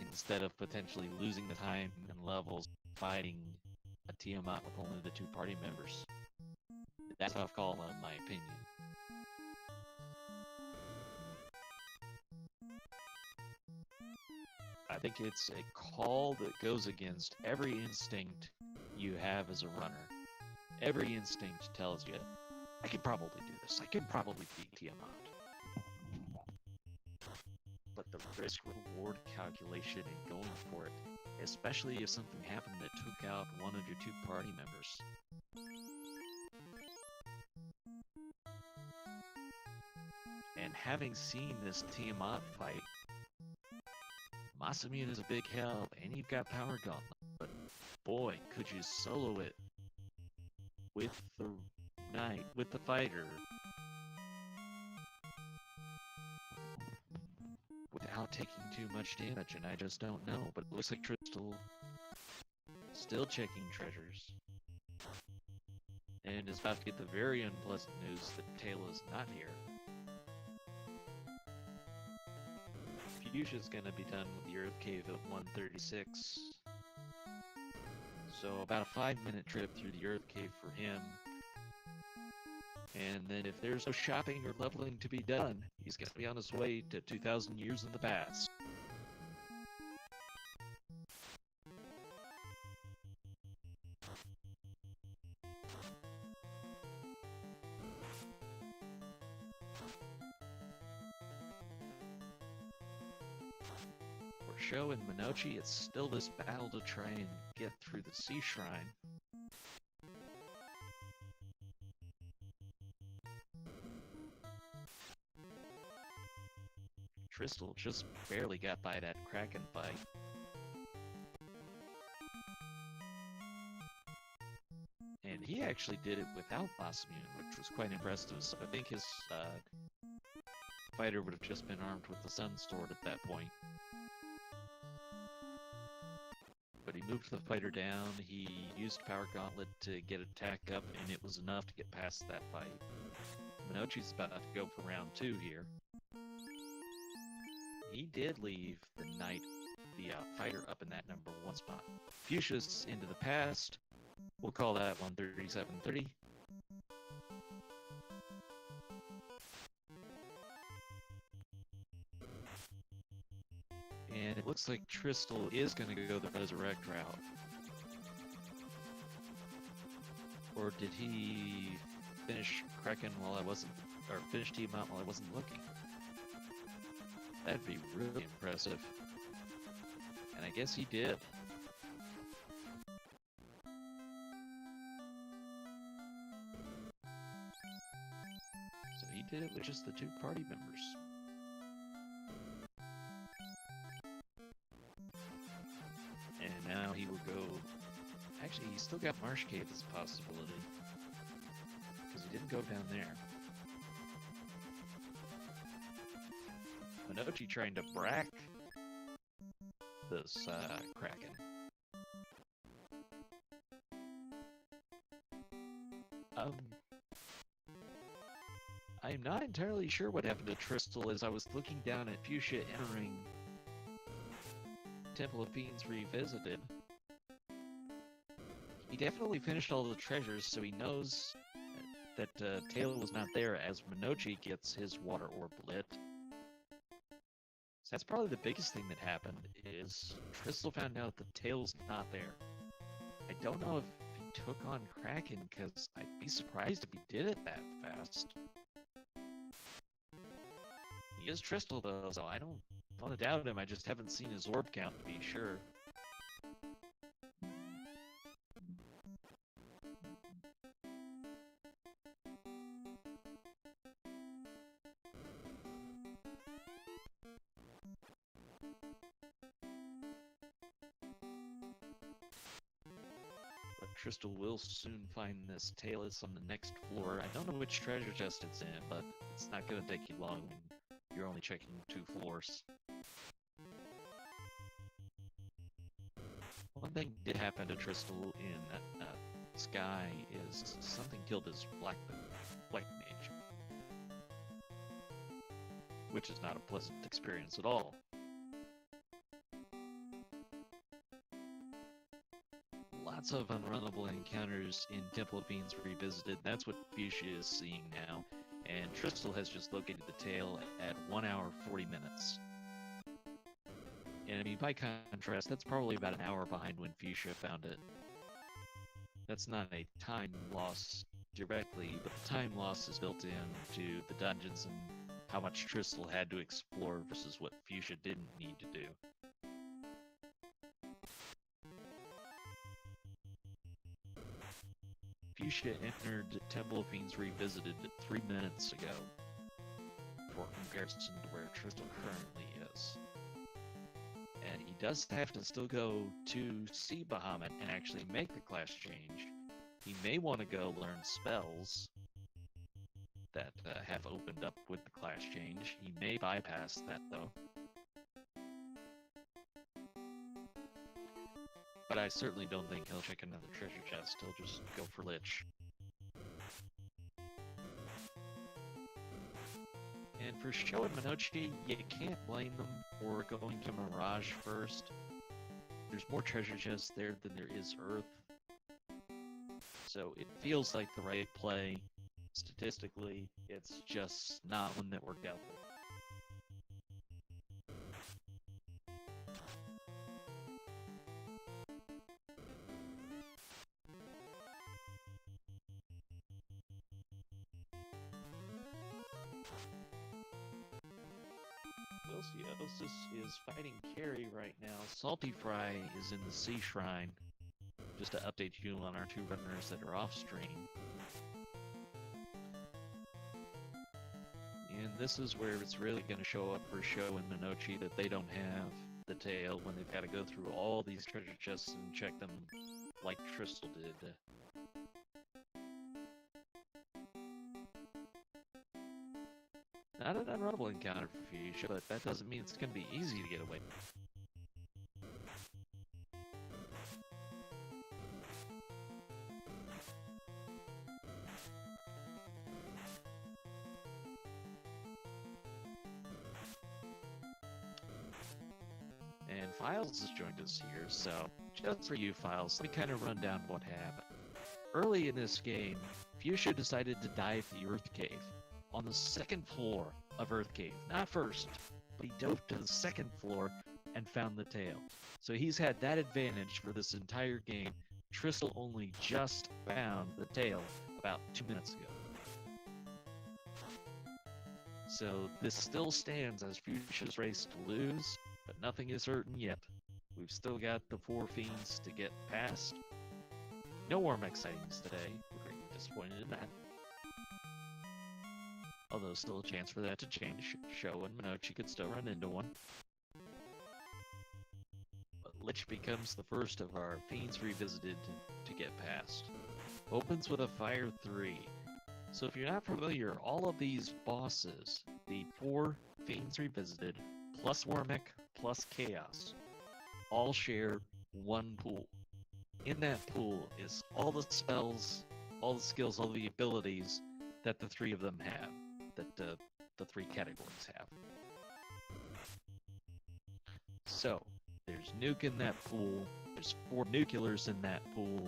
[SPEAKER 1] instead of potentially losing the time and levels fighting a Tiamat with only the two party members? That's a tough call, in my opinion. I think it's a call that goes against every instinct you have as a runner. Every instinct tells you, I could probably do this. I could probably beat Tiamat. But the risk-reward calculation in going for it, especially if something happened that took out one of your two party members. And having seen this Tiamat fight, Masamune is a big help, and you've got Power Gauntlet, but boy, could you solo it with the knight, with the fighter, without taking too much damage, and I just don't know. But it looks like Crystal still checking treasures, and is about to get the very unpleasant news that Taylor's not here. Fuchsia's gonna be done with the Earth Cave at 1:36. So about a 5-minute trip through the Earth Cave for him. And then if there's no shopping or leveling to be done, he's gonna be on his way to 2,000 years in the past. Sho and Minochi, it's still this battle to try and get through the Sea Shrine. Crystal just barely got by that Kraken fight. And he actually did it without Masamune, which was quite impressive. So I think his fighter would have just been armed with the Sun Sword at that point. But he moved the fighter down, he used Power Gauntlet to get attack up, and it was enough to get past that fight. Minochi's about to go for round 2 here. He did leave the knight, the fighter, up in that #1 spot. Fuchsia's into the past. We'll call that 137.30. And it looks like Crystal is going to go the Resurrect route. Or did he finish Kraken while I wasn't, or finish Tiamat while I wasn't looking? That'd be really impressive. And I guess he did. So he did it with just the two party members. And now he will go... Actually, he's still got Marsh Cave as a possibility. Because he didn't go down there. Minochi trying to brack this Kraken. I'm not entirely sure what happened to Crystal as I was looking down at Fuchsia entering Temple of Fiends Revisited. He definitely finished all the treasures, so he knows that Taylor was not there as Minochi gets his water orb lit. So that's probably the biggest thing that happened, is Crystal found out that Tail's not there. I don't know if he took on Kraken, because I'd be surprised if he did it that fast. He is Tristal, though, so I don't want to doubt him. I just haven't seen his orb count to be sure. But Tristal will soon find this tail. It's on the next floor. I don't know which treasure chest it's in, but it's not going to take you long when you're only checking 2 floors. One thing did happen to Tristal in Sky is something killed his Black Mage, which is not a pleasant experience at all. Lots of unrunnable encounters in Temple of Fiends Revisited. That's what Fuchsia is seeing now, and Tristal has just located the tail at 1 hour 40 minutes. And I mean, by contrast, that's probably about an hour behind when Fuchsia found it. That's not a time loss directly, but the time loss is built into the dungeons and how much Tristal had to explore versus what Fuchsia didn't need to do. Fuchsia entered Temple of Fiends Revisited 3 minutes ago, for comparison to where Tristal currently is. And he does have to still go to see Bahamut and actually make the class change. He may want to go learn spells that have opened up with the class change. He may bypass that, though. But I certainly don't think he'll check another treasure chest. He'll just go for Lich. And for Sho and Minochi, you can't blame them for going to Mirage first. There's more treasure chests there than there is Earth. So it feels like the right play. Statistically, it's just not one that worked out for them. Ilsiosis is fighting Carrie right now. Salty Fry is in the Sea Shrine. Just to update you on our 2 runners that are off stream. And this is where it's really going to show up for Sho and Minochi that they don't have the tail when they've got to go through all these treasure chests and check them like Tristal did. Not an unrunnable encounter for Fuchsia, but that doesn't mean it's going to be easy to get away. And Files has joined us here, so just for you, Files, let me kind of run down what happened. Early in this game, Fuchsia decided to dive the Earth Cave on the 2nd floor of Earth Cave. Not first, but he dove to the 2nd floor and found the tail. So he's had that advantage for this entire game. Tristal only just found the tail about 2 minutes ago. So this still stands as Fuchsia's race to lose, but nothing is certain yet. We've still got the 4 fiends to get past. No Warmack sightings today. We're greatly disappointed in that. Although still a chance for that to change. Sho and Minochi could still run into one. But Lich becomes the first of our Fiends Revisited to get past. Opens with a Fire 3. So if you're not familiar, all of these bosses, the 4 Fiends Revisited, plus Warmack, plus Chaos, all share one pool. In that pool is all the spells, all the skills, all the abilities that the 3 of them have. That the 3 categories have. So, there's Nuke in that pool, there's 4 Nuclears in that pool,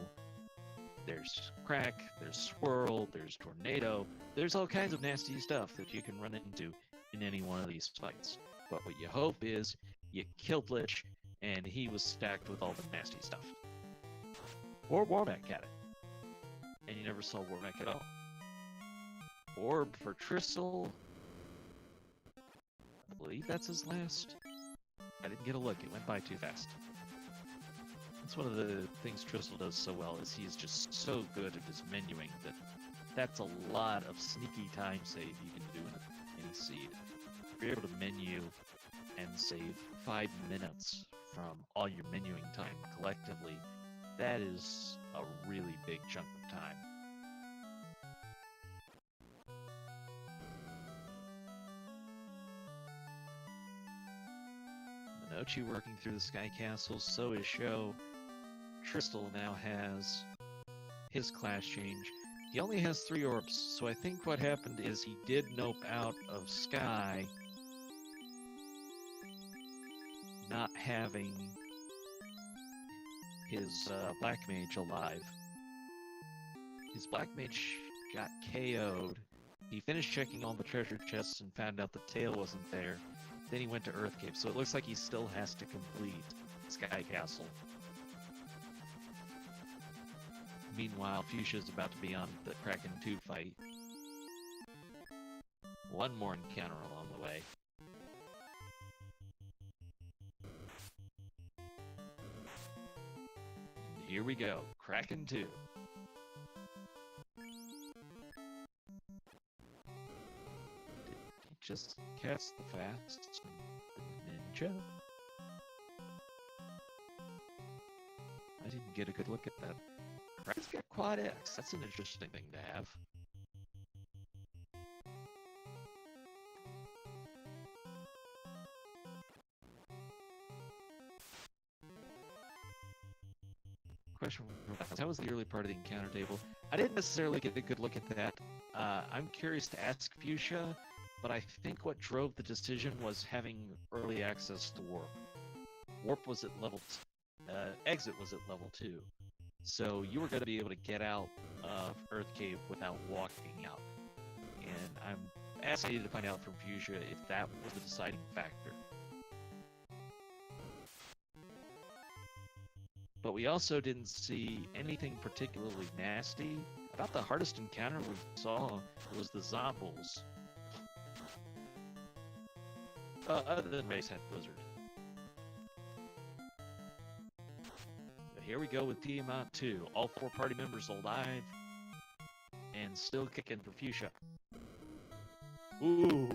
[SPEAKER 1] there's Crack, there's Swirl, there's Tornado, there's all kinds of nasty stuff that you can run into in any one of these fights. But what you hope is, you killed Lich, and he was stacked with all the nasty stuff. Or Warmack had it. and you never saw Warmech at all. Orb for Tristle. I believe that's his last. I didn't get a look, it went by too fast. That's one of the things Tristle does so well, is he's just so good at his menuing that that's a lot of sneaky time save you can do in any seed. If you're able to menu and save 5 minutes from all your menuing time collectively, that is a really big chunk of time. Minochi working through the Sky Castle, so is Sho. Tristle now has his class change. He only has 3 orbs, so I think what happened is he did nope out of Sky, not having his Black Mage alive. His Black Mage got KO'd. He finished checking all the treasure chests and found out the tail wasn't there. Then he went to Earth Cave, so it looks like he still has to complete Sky Castle. Meanwhile, Fuchsia's about to be on the Kraken 2 fight. One more encounter along the way. And here we go, Kraken 2. Did he just cast the fast ninja? I didn't get a good look at that. Kraken's got Quad X. That's an interesting thing to have. Question: how was the early part of the encounter table? I didn't necessarily get a good look at that. I'm curious to ask Fuchsia, but I think what drove the decision was having early access to Warp. Warp was at level exit was at level 2. So you were going to be able to get out of Earth Cave without walking out. And I'm fascinated to find out from Fuchsia if that was the deciding factor. But we also didn't see anything particularly nasty. About the hardest encounter we saw was the Zombles. Other than Race Hat Blizzard. Here we go with Tiamat 2. All 4 party members alive. And still kicking for Fuchsia. Ooh!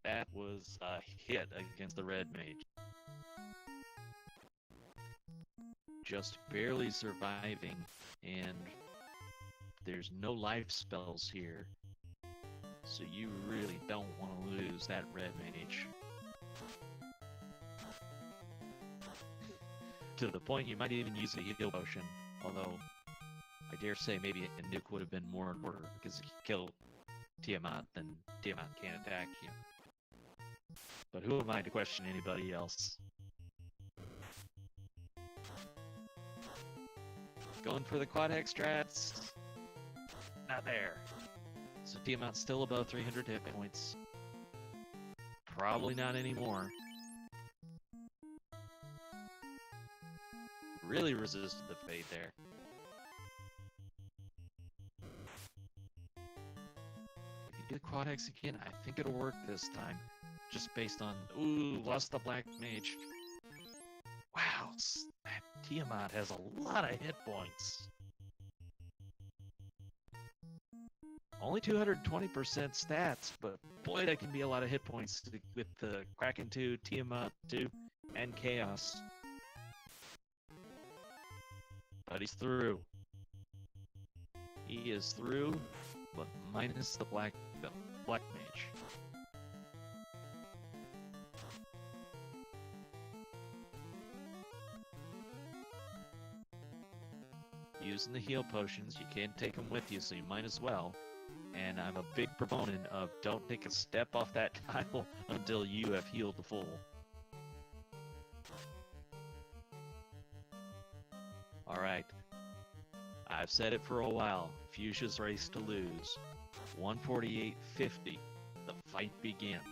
[SPEAKER 1] That was a hit against the Red Mage. Just barely surviving, and there's no life spells here. So you really don't want to lose that Red Mage. To the point you might even use a heal potion, although I dare say maybe a nuke would have been more in order, because if you kill Tiamat, then Tiamat can't attack you. But who am I to question anybody else? Going for the Quad X strats. Not there. So Tiamat's still above 300 hit points. Probably not anymore. Really resisted the fade there. If you do Quad X again, I think it'll work this time. Just based on, ooh, lost the Black Mage. Wow, that Tiamat has a lot of hit points. Only 220% stats, but boy, that can be a lot of hit points with the Kraken 2, Tiamat 2, and Chaos. But he's through. He is through, but minus the Black Mage. Using the heal potions, you can't take them with you, so you might as well. And I'm a big proponent of don't take a step off that tile until you have healed the full. Alright. I've said it for a while. Fuchsia's race to lose. 148.50. The fight begins.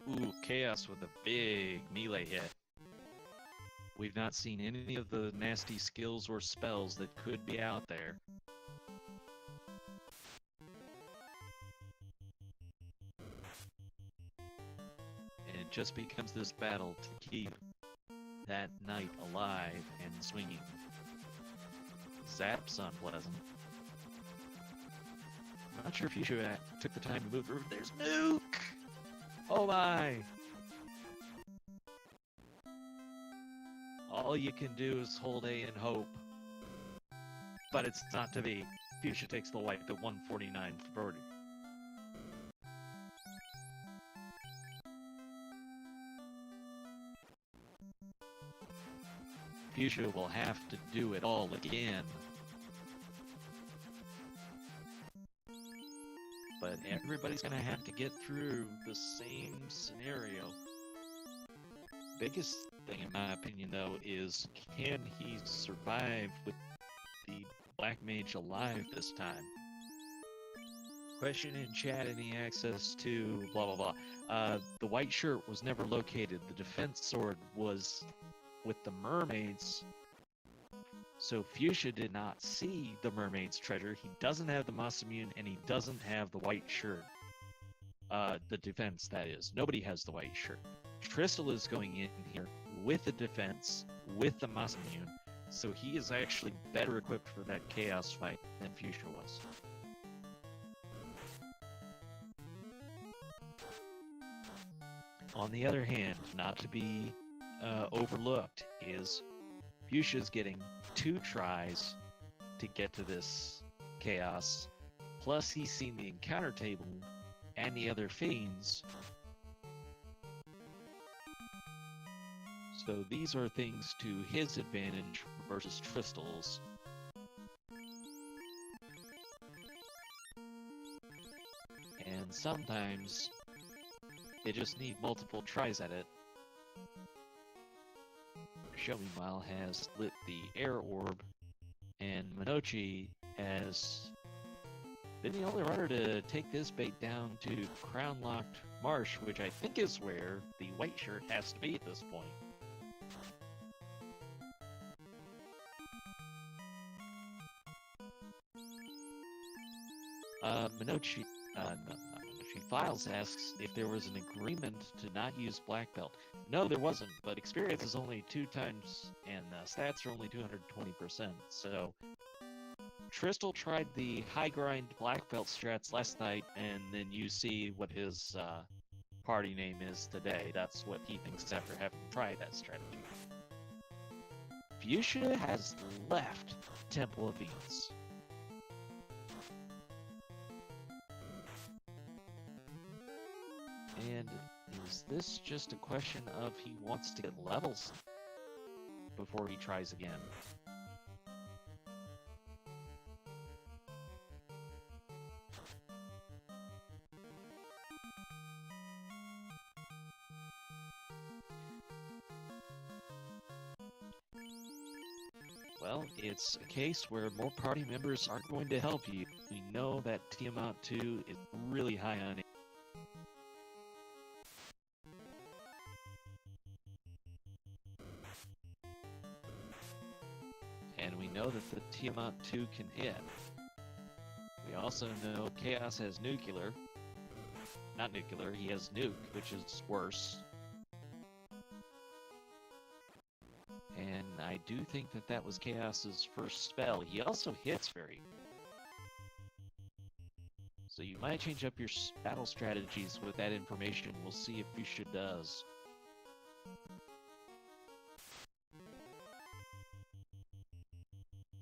[SPEAKER 1] Ooh, Chaos with a big melee hit. We've not seen any of the nasty skills or spells that could be out there. And it just becomes this battle to keep that knight alive and swinging. Zap's unpleasant. I'm not sure if you should have took the time to move through. There's Nuke! Oh my! All you can do is hold A and hope. But it's not to be. Fuchsia takes the white to 149 for birdie. Fuchsia will have to do it all again. But everybody's gonna have to get through the same scenario. Biggest thing, in my opinion, though, is can he survive with the Black Mage alive this time? Question in chat, any access to blah blah blah. The white shirt was never located. The defense sword was with the mermaids. So Fuchsia did not see the mermaid's treasure. He doesn't have the Masamune, and he doesn't have the white shirt. The defense, that is. Nobody has the white shirt. Tristel is going in here with the defense, with the Masamune, so he is actually better equipped for that chaos fight than Fuchsia was. On the other hand, not to be overlooked, is Fuchsia's getting 2 tries to get to this chaos, plus he's seen the encounter table and the other fiends. So these are things to his advantage versus Tristel's. And sometimes they just need multiple tries at it. Show, meanwhile, has lit the air orb, and Minochi has been the only runner to take this bait down to Crown-Locked Marsh, which I think is where the white shirt has to be at this point. Minochi, not Minochi, Files asks if there was an agreement to not use Black Belt. No, there wasn't, but experience is only 2 times, and stats are only 220%, so Tristel tried the high grind Black Belt strats last night, and then you see what his party name is today. That's what he thinks after having tried that strategy. Fuchsia has left Temple of Venus. And is this just a question of he wants to get levels before he tries again? Well, it's a case where more party members are going to help you. We know that Tiamat 2 is really high on it. And we know that the Tiamat 2 can hit. We also know Chaos has nuclear. Not nuclear, he has nuke, which is worse. And I do think that that was Chaos's first spell. He also hits very. So you might change up your battle strategies with that information. We'll see if Fuchsia does.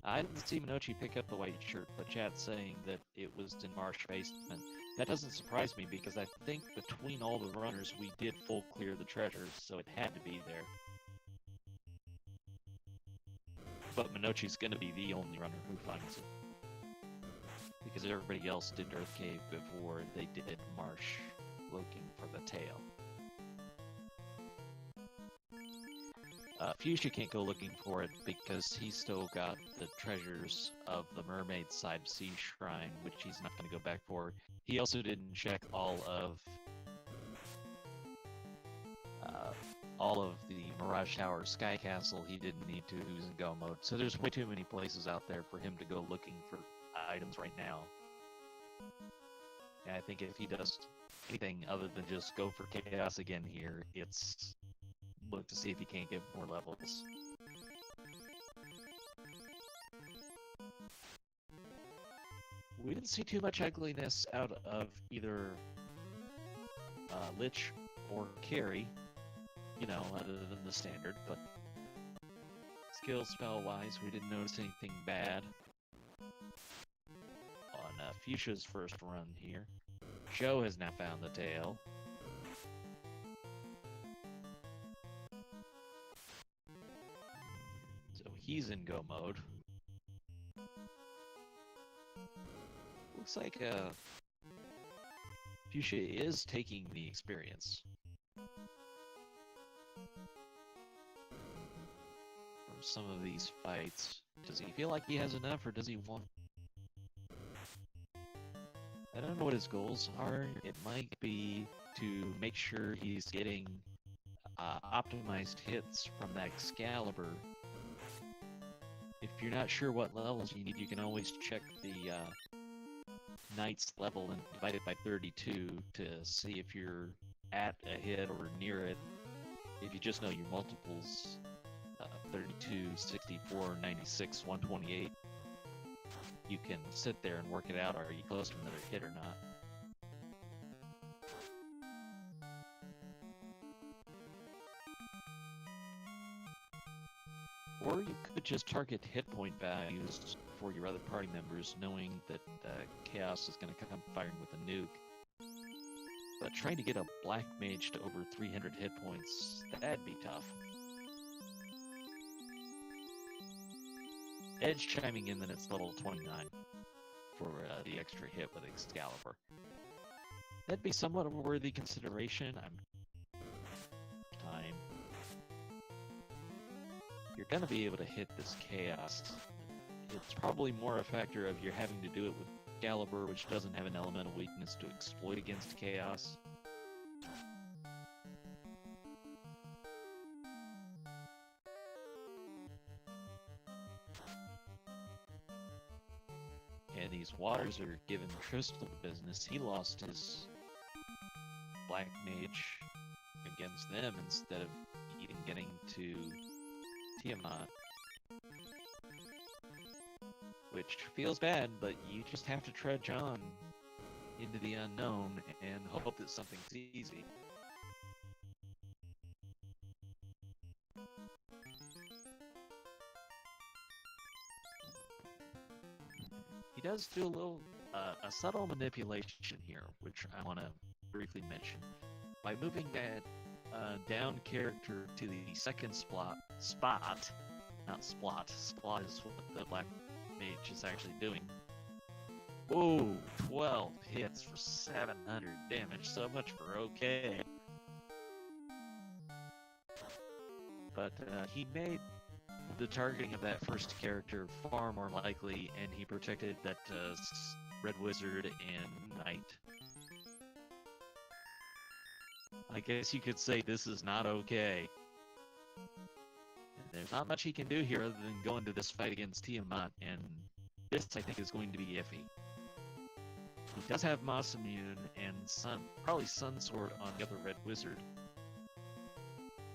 [SPEAKER 1] I didn't see Minochi pick up the white shirt, but chat's saying that it was in Marsh Basement. That doesn't surprise me because I think between all the runners we did full clear the treasures, so it had to be there. But Minochi's gonna be the only runner who finds it. Because everybody else did Earth Cave before they did Marsh looking for the tail. Fuchsia can't go looking for it because he's still got the treasures of the Mermaid Side Sea Shrine, which he's not going to go back for. He also didn't check all of all of the Mirage Tower Sky Castle he didn't need to, who's in go mode. So there's way too many places out there for him to go looking for items right now. And I think if he does anything other than just go for chaos again here, it's look to see if he can't get more levels. We didn't see too much ugliness out of either Lich or Carry, you know, other than the standard, but skill spell wise, we didn't notice anything bad on Fuchsia's first run here. Joe has now found the tail. So he's in go mode. Looks like Fuchsia is taking the experience from some of these fights. Does he feel like he has enough, or does he want... I don't know what his goals are. It might be to make sure he's getting optimized hits from that Excalibur. If you're not sure what levels you need, you can always check the Knight's level and divide it by 32 to see if you're at a hit or near it. If you just know your multiples, 32, 64, 96, 128, you can sit there and work it out. Are you close to another hit or not? Or you could just target hit point values for your other party members, knowing that Chaos is going to come firing with a nuke. But trying to get a Black Mage to over 300 hit points, that'd be tough. Edge chiming in that it's level 29 for the extra hit with Excalibur. That'd be somewhat of a worthy consideration. Time. You're going to be able to hit this Chaos. It's probably more a factor of you're having to do it with Excalibur, which doesn't have an elemental weakness to exploit against Chaos. And these waters are giving Crystal business. He lost his Black Mage against them instead of even getting to Tiamat. Which feels bad, but you just have to trudge on into the unknown and hope that something's easy. He does do a little, a subtle manipulation here, which I want to briefly mention. By moving that down character to the second spot, not splot, splot is what the Black Mage is actually doing. Whoa, 12 hits for 700 damage, so much for okay. But he made the targeting of that first character far more likely, and he protected that Red Wizard and Knight. I guess you could say this is not okay. There's not much he can do here other than go into this fight against Tiamat, and this, I think, is going to be iffy. He does have Moss Immune and probably Sun Sword on the other Red Wizard.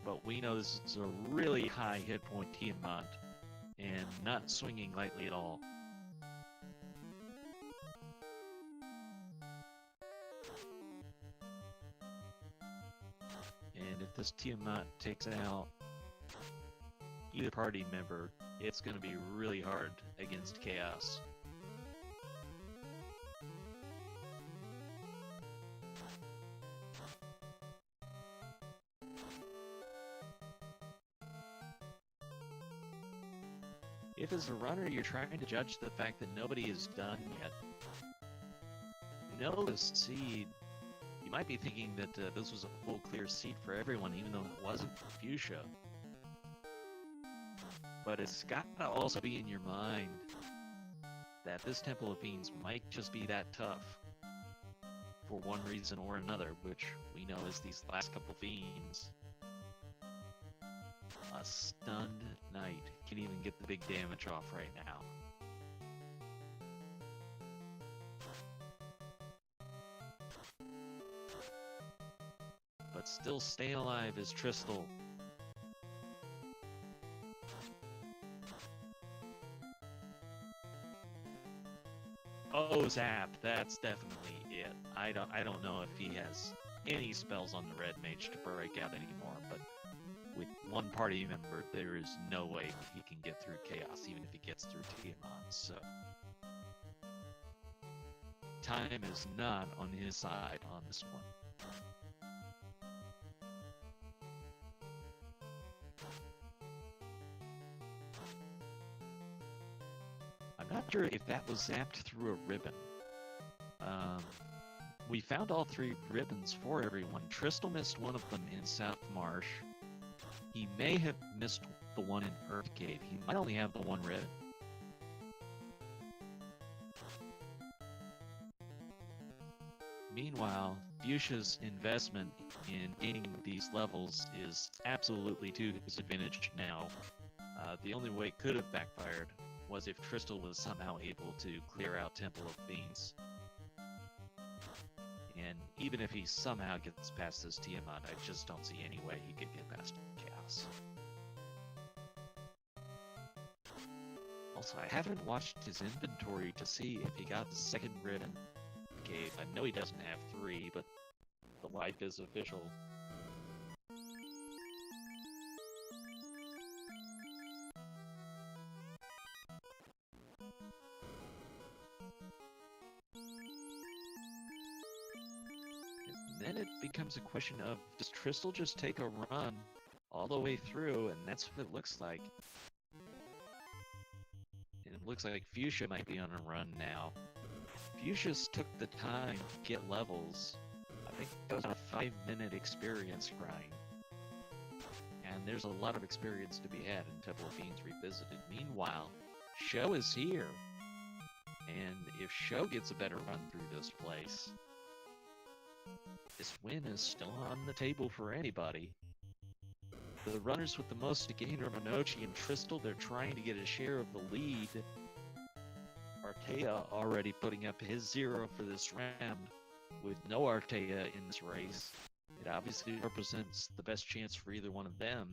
[SPEAKER 1] But we know this is a really high hit point Tiamat, and not swinging lightly at all. And if this Tiamat takes out either party member, it's going to be really hard against Chaos. If as a runner you're trying to judge the fact that nobody is done yet, know this seed, you might be thinking that this was a full clear seed for everyone, even though it wasn't for Fuchsia. But it's got to also be in your mind that this Temple of Fiends might just be that tough for one reason or another, which we know is these last couple Fiends. a stunned knight. Can't even get the big damage off right now. But still staying alive is Tristal. Oh, Zap, that's definitely it. I don't know if he has any spells on the red mage to break out anymore, but with one party member, there is no way he can get through Chaos, even if he gets through Tiamat, so... Time is not on his side on this one. I'm not sure if that was zapped through a ribbon. We found all 3 ribbons for everyone. Tristal missed one of them in South Marsh. He may have missed the one in Earth Cave. He might only have the one ribbon. Meanwhile, Fuchsia's investment in gaining these levels is absolutely to his advantage now. The only way it could have backfired was if Tristal was somehow able to clear out Temple of Fiends. And even if he somehow gets past this Tiamat, I just don't see any way he could get past Chaos. Also, I haven't watched his inventory to see if he got the second ribbon cave. I know he doesn't have 3, but the life is official. And then it becomes a question of, does Tristal just take a run all the way through, and that's what it looks like. And it looks like Fuchsia might be on a run now. Fuchsia's took the time to get levels. I think that was a 5-minute experience grind. And there's a lot of experience to be had in Temple of Fiends Revisited. Meanwhile, Sho is here. And if Sho gets a better run through this place, this win is still on the table for anybody. The runners with the most to gain are Minochi and Tristal. They're trying to get a share of the lead. Artea already putting up his 0 for this round. With no Artea in this race, it obviously represents the best chance for either one of them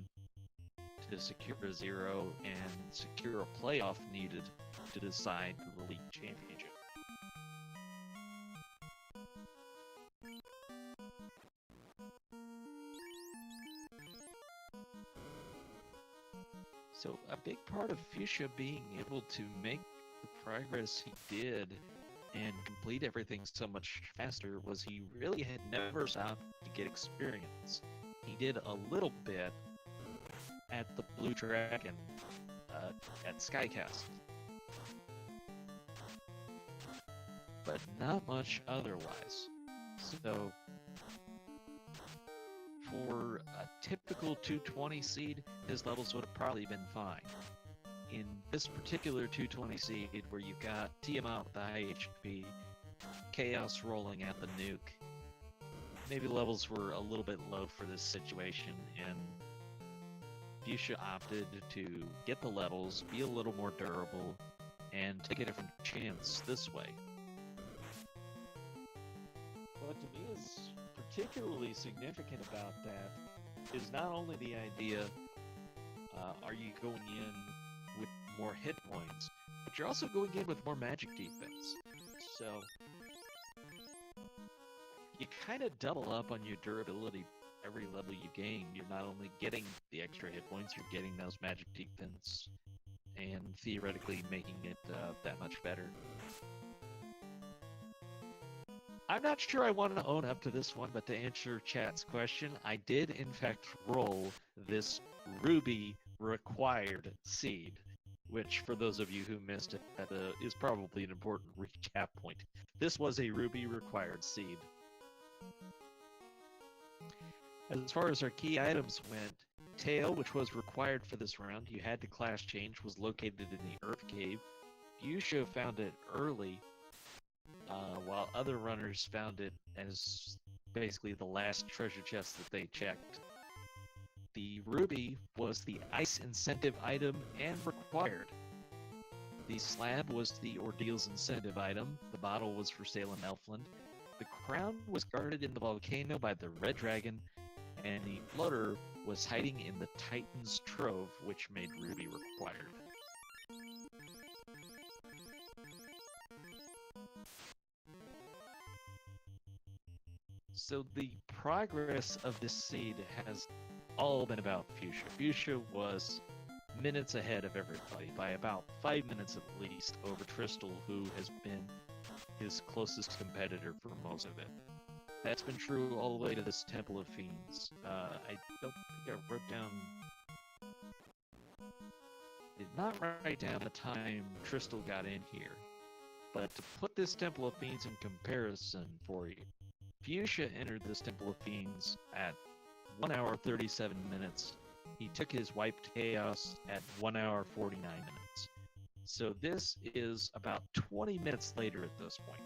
[SPEAKER 1] to secure a 0 and secure a playoff needed to decide the league championship. So a big part of Fuchsia being able to make the progress he did and complete everything so much faster was he really had never stopped to get experience. He did a little bit at the Blue Dragon at Skycast, but not much otherwise. So for a typical 220 seed, his levels would have probably been fine. In this particular 220 seed, where you've got Tiamat with the high HP, Chaos rolling at the nuke, maybe levels were a little bit low for this situation, and Fuchsia opted to get the levels, be a little more durable, and take a different chance this way. What to me is particularly significant about that is not only the idea, are you going in with more hit points, but you're also going in with more magic defense. So you kind of double up on your durability every level you gain. You're not only getting the extra hit points, you're getting those magic defense and theoretically making it that much better. I'm not sure I want to own up to this one, but to answer chat's question, I did in fact roll this Ruby required seed, which for those of you who missed it, is probably an important recap point. This was a Ruby required seed. As far as our key items went, Tail, which was required for this round, you had to class change, was located in the Earth Cave. Fuchsia found it early, while other runners found it as basically the last treasure chest that they checked. the ruby was the ice incentive item and required. The slab was the ordeal's incentive item, the bottle was for sale in Elfland, the crown was guarded in the volcano by the red dragon, and the floater was hiding in the Titan's Trove, which made ruby required. So the progress of this seed has all been about Fuchsia. Fuchsia was minutes ahead of everybody, by about 5 minutes at least, over Tristal, who has been his closest competitor for most of it. That's been true all the way to this Temple of Fiends. I don't think I wrote down... did not write down the time Tristal got in here. But to put this Temple of Fiends in comparison for you, Fuchsia entered this Temple of Fiends at 1 hour 37 minutes. He took his wiped chaos at 1 hour 49 minutes. So this is about 20 minutes later at this point.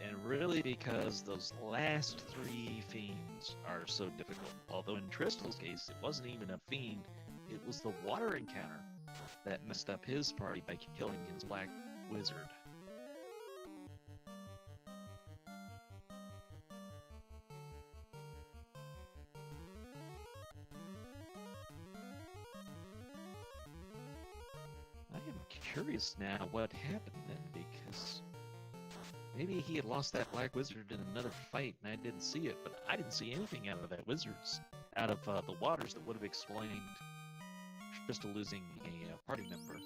[SPEAKER 1] And really because those last 3 fiends are so difficult. Although in Tristal's case, it wasn't even a fiend, it was the water encounter that messed up his party by killing his black wizard. I am curious now what happened then, because maybe he had lost that black wizard in another fight and I didn't see it, but I didn't see anything out of that wizard's, out of the waters that would have explained Crystal losing a party member.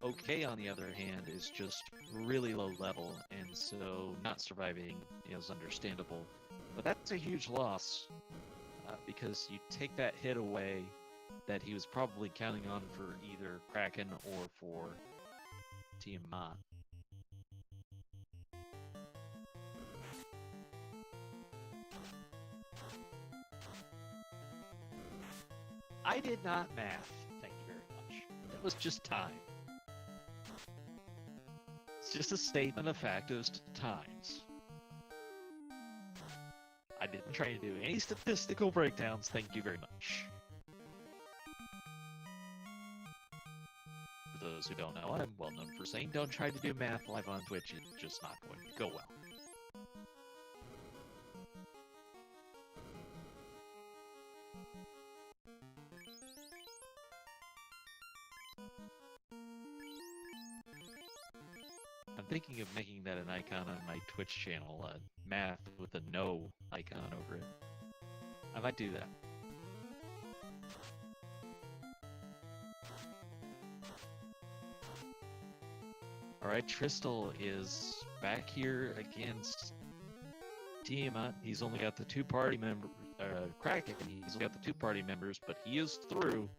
[SPEAKER 1] OK, on the other hand, is just really low level, and so not surviving is understandable. But that's a huge loss, because you take that hit away that he was probably counting on for either Kraken or for Tiamat. I did not math, thank you very much. That was just time. It's just a statement of fact as to times. I didn't try to do any statistical breakdowns, thank you very much. For those who don't know, I'm well known for saying don't try to do math live on Twitch, it's just not going to go well. I'm thinking of making that an icon on my Twitch channel, math with a no icon over it. I might do that. Alright, Tristal is back here against Tiamat. He's only got the 2 party members, Kraken, he's only got the 2 party members, but he is through,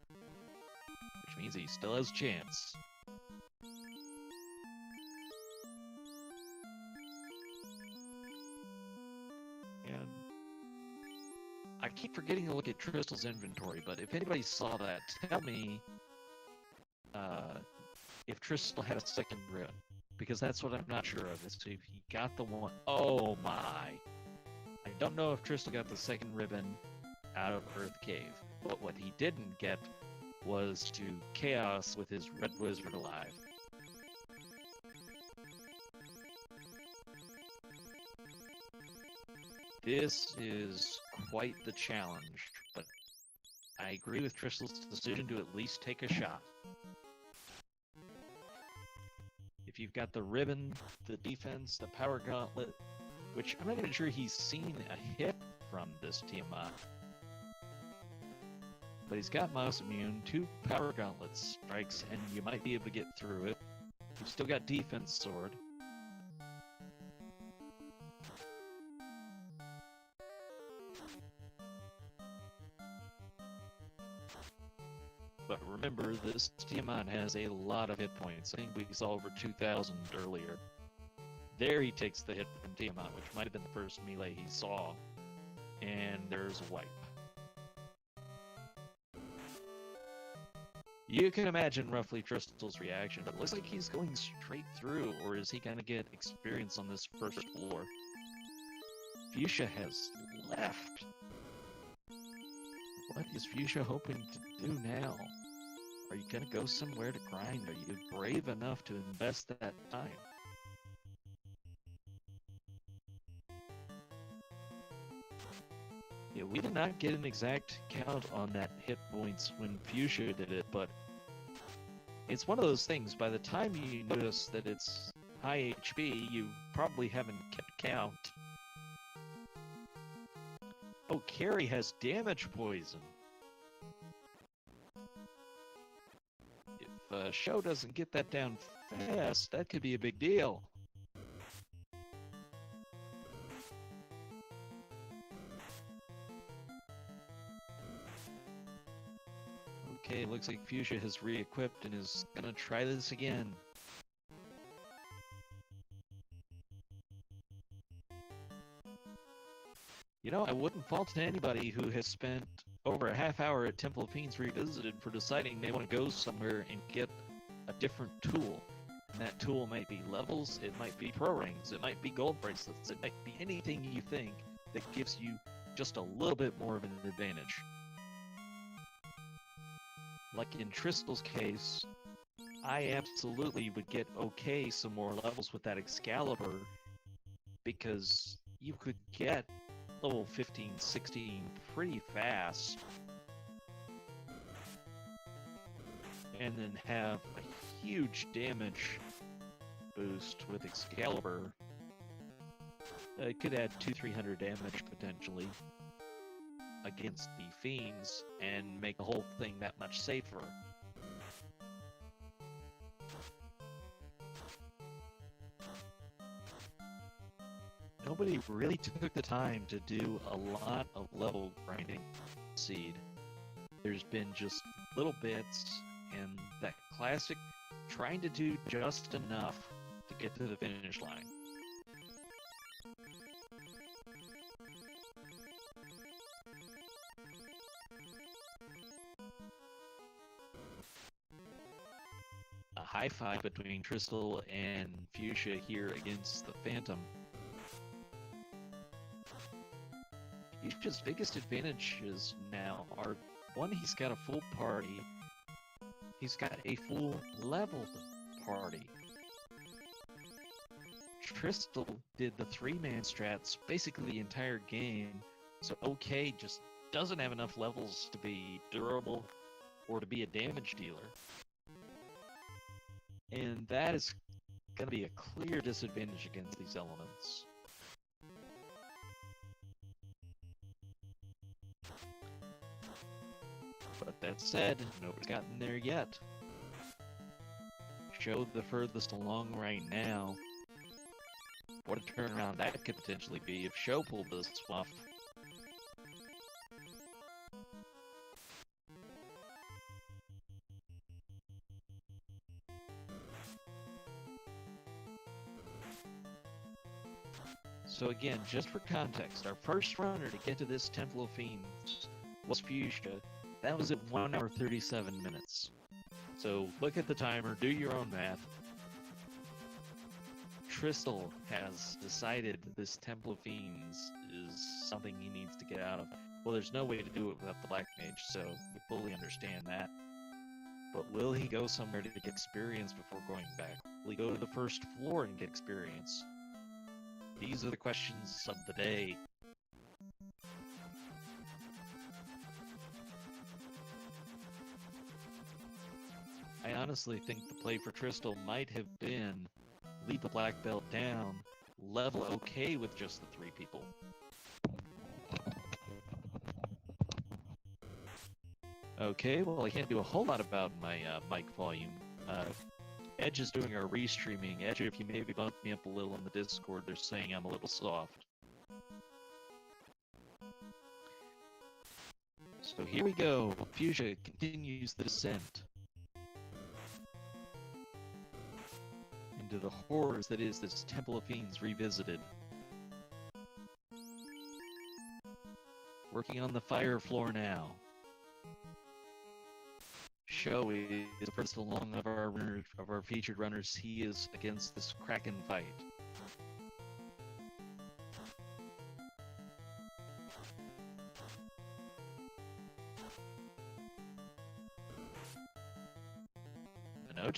[SPEAKER 1] which means he still has a chance. And I keep forgetting to look at Tristal's inventory, but if anybody saw that, tell me if Tristal had a second ribbon, because that's what I'm not sure of, is if he got the one. Oh my! I don't know if Tristal got the second ribbon out of Earth Cave, but what he didn't get was to Chaos with his red wizard alive. This is quite the challenge, but I agree with Tristal's decision to at least take a shot. If you've got the ribbon, the defense, the power gauntlet, which I'm not even sure he's seen a hit from this Tiamat. But he's got Mouse Immune, 2 power gauntlet strikes, and you might be able to get through it. You've still got defense sword. But remember, this Tiamat has a lot of hit points. I think we saw over 2,000 earlier. There he takes the hit from Tiamat, which might have been the first melee he saw. And there's a wipe. You can imagine roughly Tristal's reaction, but it looks like he's going straight through, or is he gonna get experience on this first floor? Fuchsia has left. What is Fuchsia hoping to do now? Are you gonna go somewhere to grind? Are you brave enough to invest that time? Yeah, we did not get an exact count on that hit points when Fuchsia did it, but it's one of those things, by the time you notice that it's high HP, you probably haven't kept count. Oh, Carrie has damage poison. If Sho doesn't get that down fast, that could be a big deal. Okay, looks like Fuchsia has re-equipped and is gonna try this again. You know, I wouldn't fault anybody who has spent over a half hour at Temple of Fiends Revisited for deciding they want to go somewhere and get a different tool. And that tool might be levels, it might be pro rings, it might be gold bracelets, it might be anything you think that gives you just a little bit more of an advantage. Like in Tristal's case, I absolutely would get okay some more levels with that Excalibur, because you could get level 15, 16 pretty fast, and then have a huge damage boost with Excalibur. It could add 200-300 damage potentially against the Fiends and make the whole thing that much safer. Nobody really took the time to do a lot of level grinding Seed. There's been just little bits, and that classic trying to do just enough to get to the finish line. A high five between Tristal and Fuchsia here against the Phantom. Fuchsia's biggest advantages now are, one, he's got a full party. He's got a full leveled party. Tristal did the 3-man strats basically the entire game, so OK just doesn't have enough levels to be durable or to be a damage dealer. And that is going to be a clear disadvantage against these elements. But that said, nobody's gotten there yet. Sho the furthest along right now. What a turnaround that could potentially be if Sho pulled this off. So again, just for context, our first runner to get to this Temple of Fiends was Fuchsia. That was at 1 hour 37 minutes. So look at the timer, do your own math. Tristal has decided this Temple of Fiends is something he needs to get out of. Well, there's no way to do it without the Black Mage, so we fully understand that. But will he go somewhere to get experience before going back? Will he go to the first floor and get experience? These are the questions of the day. I honestly think the play for Tristal might have been leave the black belt down, level okay with just the 3 people. Okay, well I can't do a whole lot about my mic volume. Edge is doing our restreaming. Edge, if you maybe bump me up a little on the Discord, they're saying I'm a little soft. So here we go. Fuchsia continues the descent into the horrors that is this Temple of Fiends Revisited. Working on the fire floor now. Sho is the first along of our featured runners. He is against this Kraken fight.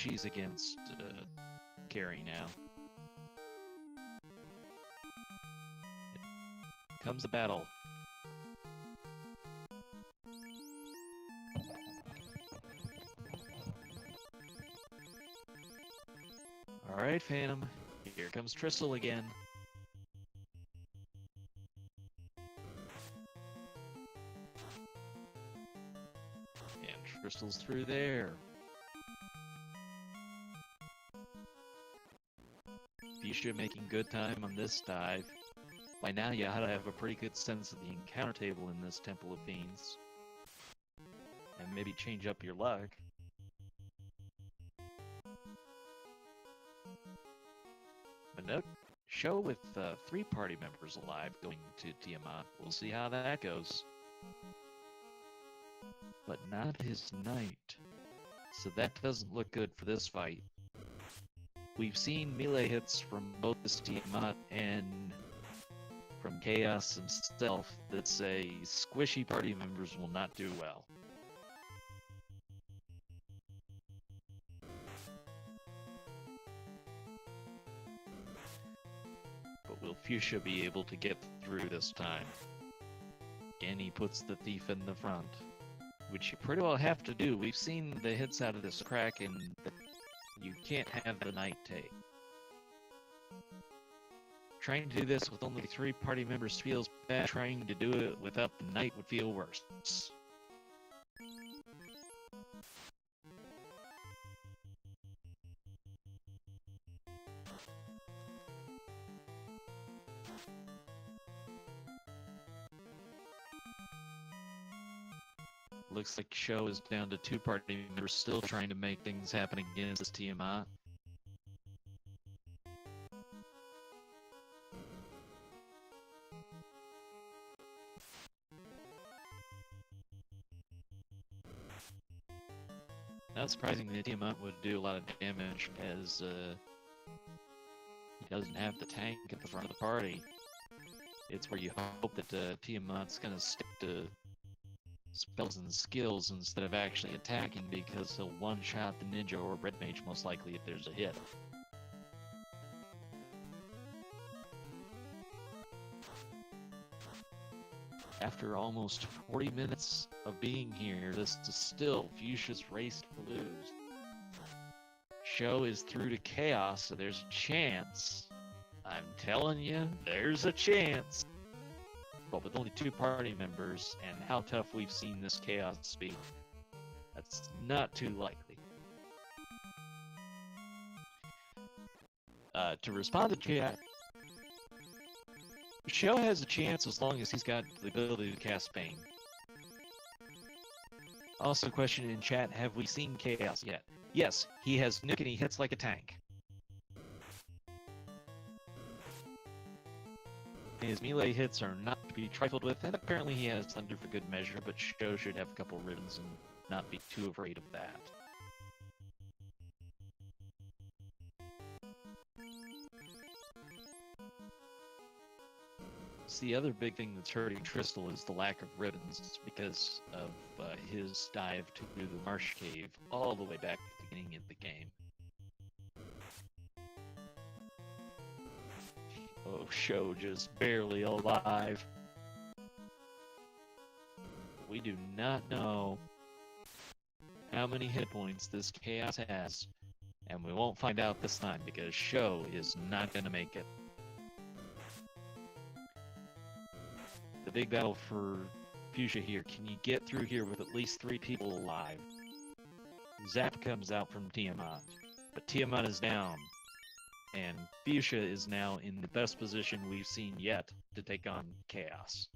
[SPEAKER 1] Peachy's against Carrie now. Here comes the battle. Alright, Phantom. Here comes Tristle again. And Tristle's through there. Fuchsia making good time on this dive. By now you ought to have a pretty good sense of the encounter table in this Temple of Fiends. And maybe change up your luck. But no show with 3 party members alive going to Tiamat. We'll see how that goes. But not his knight. So that doesn't look good for this fight. We've seen melee hits from both this Tiamat and from Chaos himself that say squishy party members will not do well. But will Fuchsia be able to get through this time? And he puts the thief in the front, which you pretty well have to do. We've seen the hits out of this Kraken that you can't have the knight take. Trying to do this with only 3 party members feels bad. Trying to do it without the knight would feel worse. Looks like Show is down to 2 party members still trying to make things happen against this Tiamat. Not surprisingly, Tiamat would do a lot of damage as he doesn't have the tank at the front of the party. It's where you hope that Tiamat's gonna stick to spells and skills instead of actually attacking, because he'll one-shot the ninja or red mage most likely if there's a hit. After almost 40 minutes of being here, this is still Fuchsia's race to lose. Show is through to Chaos, so there's a chance. I'm telling you, there's a chance. But with only 2 party members, and how tough we've seen this Chaos be, that's not too likely. To respond to chat, Show has a chance as long as he's got the ability to cast Bane. Also, question in chat, have we seen Chaos yet? Yes, he has Nuke and he hits like a tank. His melee hits are not to be trifled with, and apparently he has Thunder for good measure, but Show should have a couple ribbons and not be too afraid of that. The other big thing that's hurting Tristle is the lack of ribbons because of his dive to the Marsh Cave all the way back at the beginning of the game. Oh, Show just barely alive. We do not know how many hit points this Chaos has, and we won't find out this time because Show is not going to make it. The big battle for Fuchsia here. Can you get through here with at least 3 people alive? Zap comes out from Tiamat, but Tiamat is down, and Fuchsia is now in the best position we've seen yet to take on Chaos.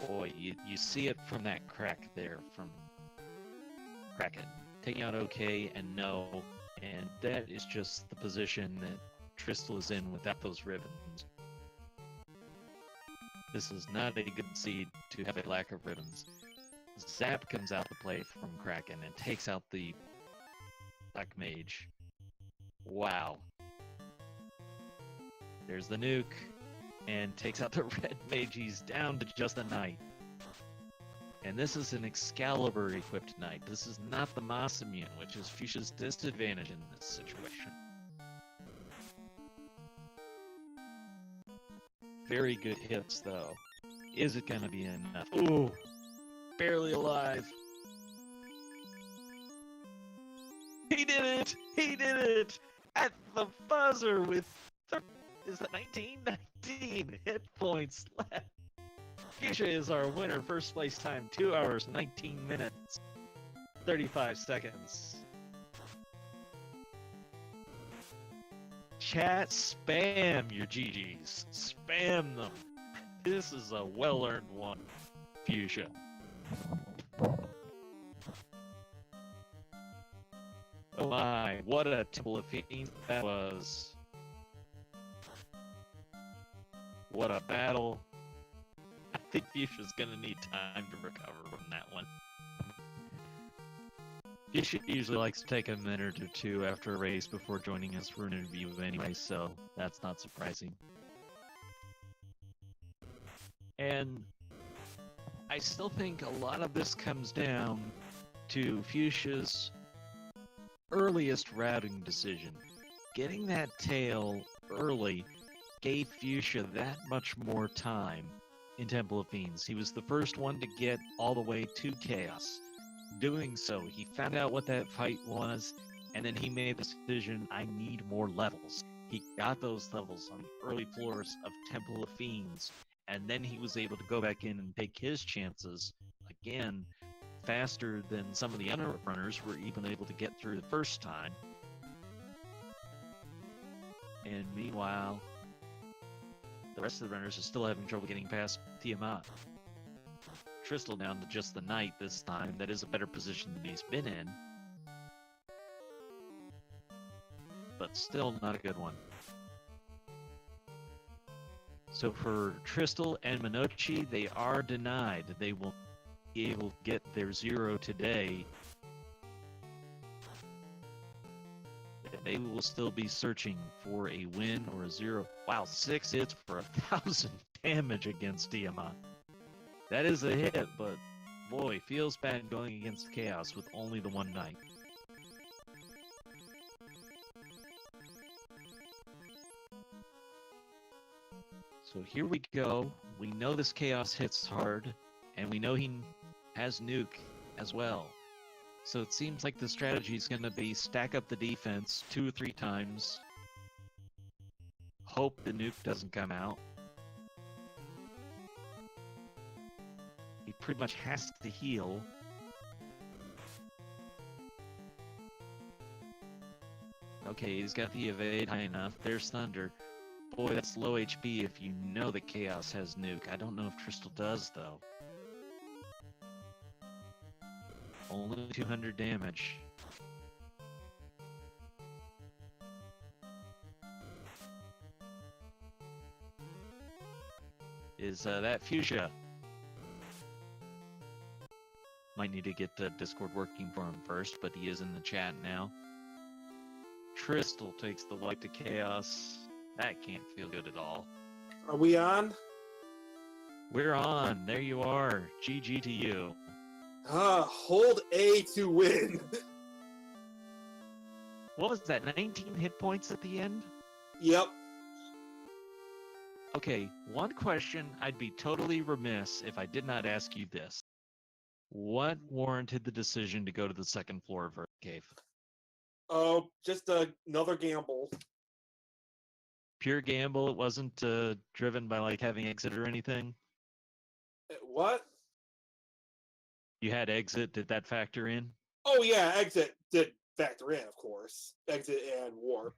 [SPEAKER 1] Boy, you see it from that crack there from Kraken. Taking out OK and no, and that is just the position that Tristle is in without those ribbons. This is not a good seed to have a lack of ribbons. Zap comes out to play from Kraken and takes out the Black Mage. Wow, There's the nuke. And takes out the red mage. He's down to just a knight. And this is an Excalibur-equipped knight. This is not the Moss immune, which is Fuchsia's disadvantage in this situation. Very good hits, though. Is it going to be enough? Ooh! Barely alive. He did it! He did it! At the buzzer with... Is that 19? 19 hit points left. Fuchsia is our winner. First place time, 2 hours, 19 minutes, 35 seconds. Chat, spam your GGs. Spam them. This is a well-earned one, Fuchsia. Oh my, what a Temple of Fiends that was. What a battle. I think Fuchsia's gonna need time to recover from that one. Fuchsia usually likes to take a minute or two after a race before joining us for an interview anyway, so that's not surprising. And I still think a lot of this comes down to Fuchsia's earliest routing decision. Getting that tail early gave Fuchsia that much more time in Temple of Fiends. He was the first one to get all the way to Chaos. Doing so, he found out what that fight was, and then he made the decision, I need more levels. He got those levels on the early floors of Temple of Fiends, and then he was able to go back in and take his chances again faster than some of the other runners were even able to get through the first time. And meanwhile, the rest of the runners are still having trouble getting past Tiamat. Tristal down to just the knight this time. That is a better position than he's been in. But still not a good one. So for Tristal and Minochi, they are denied. They will be able to get their 0 today. They will still be searching for a win or a 0. Wow, 6 hits for 1,000 damage against Tiamat. That is a hit, but boy, feels bad going against Chaos with only the one knight. So here we go. We know this Chaos hits hard, and we know he has nuke as well. So it seems like the strategy is going to be stack up the defense 2 or 3 times. Hope the nuke doesn't come out. He pretty much has to heal. Okay, he's got the evade high enough. There's Thunder. Boy, that's low HP if you know that Chaos has nuke. I don't know if Tristal does, though. Only 200 damage. Is that Fuchsia? Might need to get the Discord working for him first, but he is in the chat now. Tristal takes the light to Chaos. That can't feel good at all.
[SPEAKER 3] Are we on?
[SPEAKER 1] We're on. There you are. GG to you.
[SPEAKER 3] Hold A to win.
[SPEAKER 1] What was that, 19 hit points at the end?
[SPEAKER 3] Yep.
[SPEAKER 1] Okay, one question I'd be totally remiss if I did not ask you this. What warranted the decision to go to the second floor of Earth Cave?
[SPEAKER 3] Oh, just another gamble.
[SPEAKER 1] Pure gamble? It wasn't driven by like having exit or anything?
[SPEAKER 3] What?
[SPEAKER 1] You had exit, did that factor in?
[SPEAKER 3] Oh yeah, exit did factor in, of course. Exit and warp.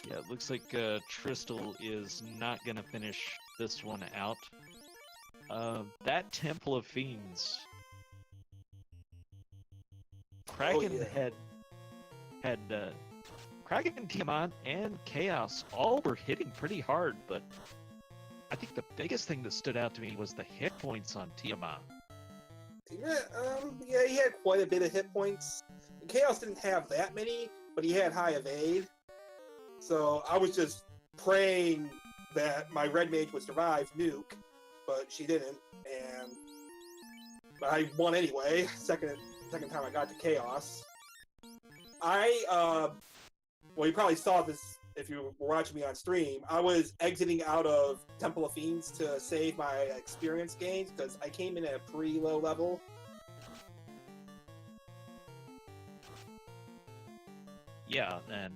[SPEAKER 1] Yeah, it looks like Tristal is not going to finish this one out. That Temple of Fiends. Kraken had Kraken, Tiamat, and Chaos all were hitting pretty hard, but I think the biggest thing that stood out to me was the hit points on Tiamat.
[SPEAKER 3] Yeah, he had quite a bit of hit points. Chaos didn't have that many, but he had high evade. So I was just praying that my red mage would survive nuke, but she didn't, and I won anyway. Second time I got to chaos. Well, you probably saw this if you were watching me on stream. I was exiting out of Temple of Fiends to save my experience gains because I came in at a pretty low level.
[SPEAKER 1] Yeah, and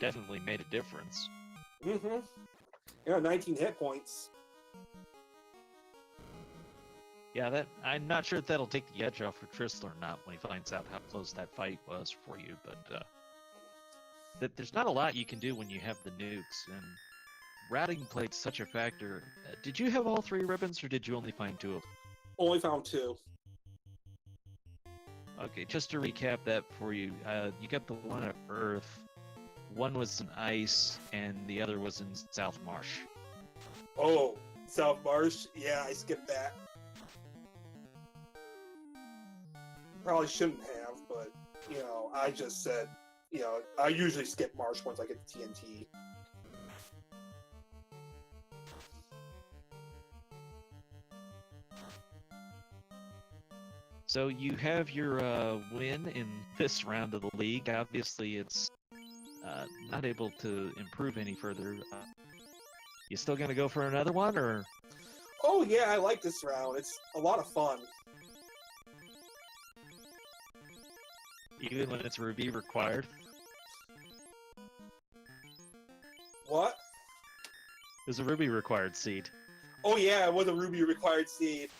[SPEAKER 1] definitely made a difference.
[SPEAKER 3] Mm-hmm. Yeah, 19 hit points.
[SPEAKER 1] Yeah, I'm not sure if that'll take the edge off for Tristler or not when he finds out how close that fight was for you, but there's not a lot you can do when you have the nukes, and routing played such a factor. Did you have all 3 ribbons, or did you only find 2 of them?
[SPEAKER 3] Only found 2.
[SPEAKER 1] Okay, just to recap that for you, you got the one at Earth, one was in Ice, and the other was in South Marsh.
[SPEAKER 3] Oh, South Marsh? Yeah, I skipped that. Probably shouldn't have, but, you know, I just said, you know, I usually skip Marsh once I get to TNT.
[SPEAKER 1] So you have your win in this round of the league. Obviously, it's not able to improve any further. You still gonna go for another one, or?
[SPEAKER 3] Oh yeah, I like this round. It's a lot of fun.
[SPEAKER 1] Even when it's Ruby required?
[SPEAKER 3] What?
[SPEAKER 1] There's a Ruby required seed.
[SPEAKER 3] Oh yeah, it was a Ruby required seed.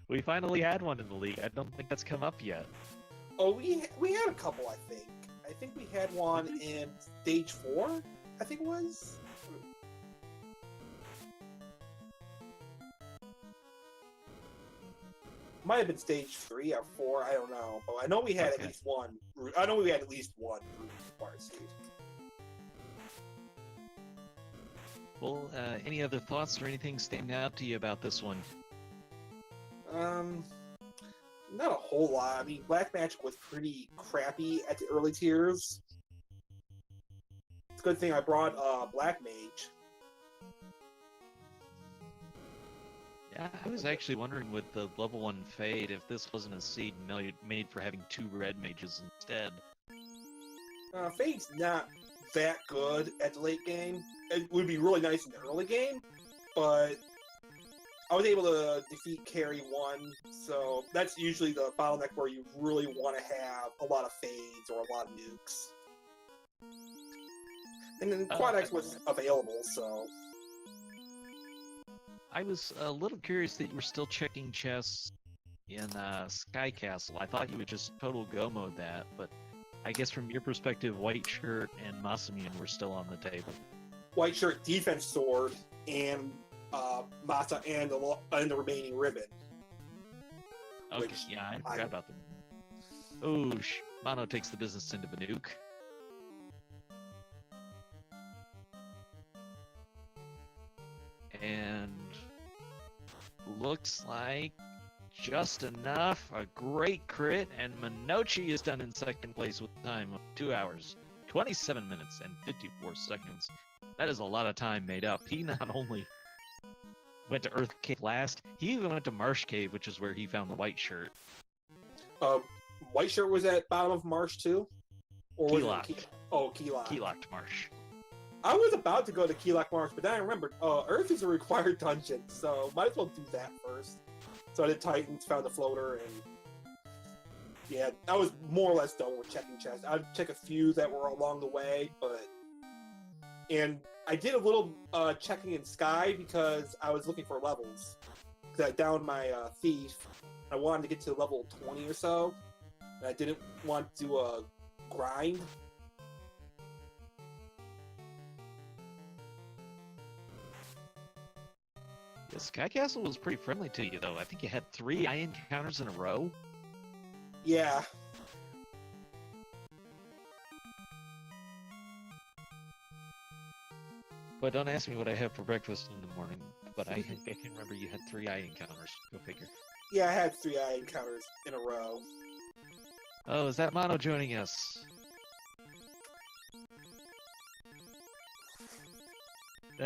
[SPEAKER 1] We finally had one in the league. I don't think that's come up yet.
[SPEAKER 3] Oh, we had a couple, I think. I think we had one in stage 4, I think it was. Might have been stage 3 or 4, I don't know. But I know we had at least one. I know we had at least one Ruby required seed.
[SPEAKER 1] Well, any other thoughts or anything standing out to you about this one?
[SPEAKER 3] Not a whole lot. I mean, Black Magic was pretty crappy at the early tiers. It's a good thing I brought Black Mage.
[SPEAKER 1] Yeah, I was actually wondering with the level 1 Fade if this wasn't a seed made for having 2 red mages instead.
[SPEAKER 3] Fade's not that good at the late game. It would be really nice in the early game, but I was able to defeat Carry 1, so that's usually the bottleneck where you really want to have a lot of Fades or a lot of nukes. And then Quad X was available, so...
[SPEAKER 1] I was a little curious that you were still checking chests in Sky Castle. I thought you would just total go mode that, but I guess from your perspective, White Shirt and Masamune were still on the table. White
[SPEAKER 3] Shirt defense sword and Masa and the remaining ribbon.
[SPEAKER 1] Okay, yeah, I forgot about them. Oh, Mono takes the business into the nuke. And looks like just enough. A great crit, and Minochi is done in second place with a time of 2 hours, 27 minutes, and 54 seconds. That is a lot of time made up. He not only went to Earth Cave last, he even went to Marsh Cave, which is where he found the White Shirt.
[SPEAKER 3] White Shirt was at bottom of Marsh too? Or
[SPEAKER 1] Keylocked.
[SPEAKER 3] Keylocked.
[SPEAKER 1] Keylocked Marsh.
[SPEAKER 3] I was about to go to Keylock Marsh, but then I remembered, Earth is a required dungeon, so might as well do that first. So I did Titans, found the floater, and yeah, I was more or less done with checking chests. I'd check a few that were along the way, and I did a little checking in Sky because I was looking for levels. Because I downed my Thief. I wanted to get to level 20 or so, and I didn't want to do a grind.
[SPEAKER 1] Yeah, Sky Castle was pretty friendly to you, though. I think you had 3 eye encounters in a row.
[SPEAKER 3] Yeah.
[SPEAKER 1] But don't ask me what I have for breakfast in the morning. But I can remember you had 3 eye encounters. Go figure.
[SPEAKER 3] Yeah, I had 3 eye encounters in a row.
[SPEAKER 1] Oh, is that Mono joining us?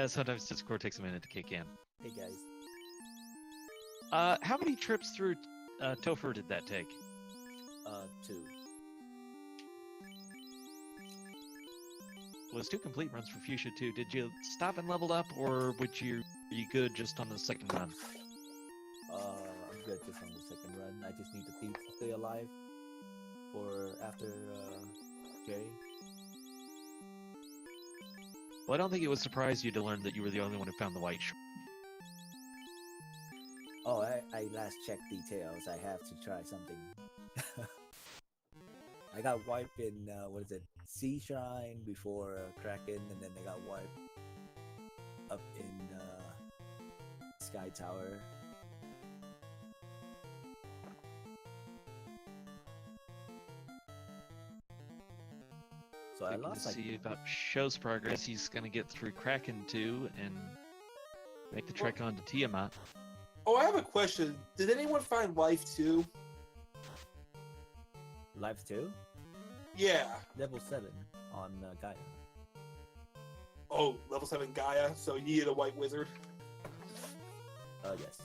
[SPEAKER 1] Sometimes Discord takes a minute to kick in.
[SPEAKER 4] Hey guys.
[SPEAKER 1] How many trips through Topher did that take?
[SPEAKER 4] 2.
[SPEAKER 1] Was 2 complete runs for Fuchsia too. Did you stop and leveled up, or are you good just on the second run?
[SPEAKER 4] I'm good just on the second run. I just need the thief to stay alive for after Jerry.
[SPEAKER 1] Well, I don't think it would surprise you to learn that you were the only one who found the white shroom.
[SPEAKER 4] Oh, I last checked details. I have to try something. I got wiped in what is it? Sea Shrine before Kraken, and then I got wiped up in Sky Tower. So I lost
[SPEAKER 1] to see about Show's progress. He's gonna get through Kraken 2 and make the trek on to Tiamat.
[SPEAKER 3] Oh, I have a question. Did anyone find Life 2?
[SPEAKER 4] Life 2?
[SPEAKER 3] Yeah.
[SPEAKER 4] Level 7 on Gaia.
[SPEAKER 3] Oh, level 7 Gaia, so you needed a white wizard?
[SPEAKER 4] Yes.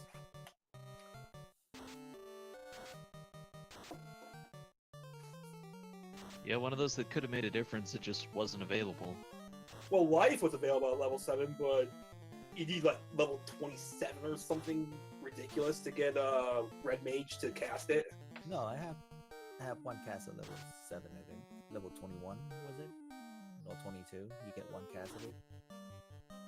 [SPEAKER 1] Yeah, one of those that could have made a difference. It just wasn't available.
[SPEAKER 3] Well, Life was available at level 7, but you need like level 27 or something ridiculous to get Red Mage to cast it.
[SPEAKER 4] No, I have one cast at level 7, I think. Level 21, was it? No, 22. You get one cast of it.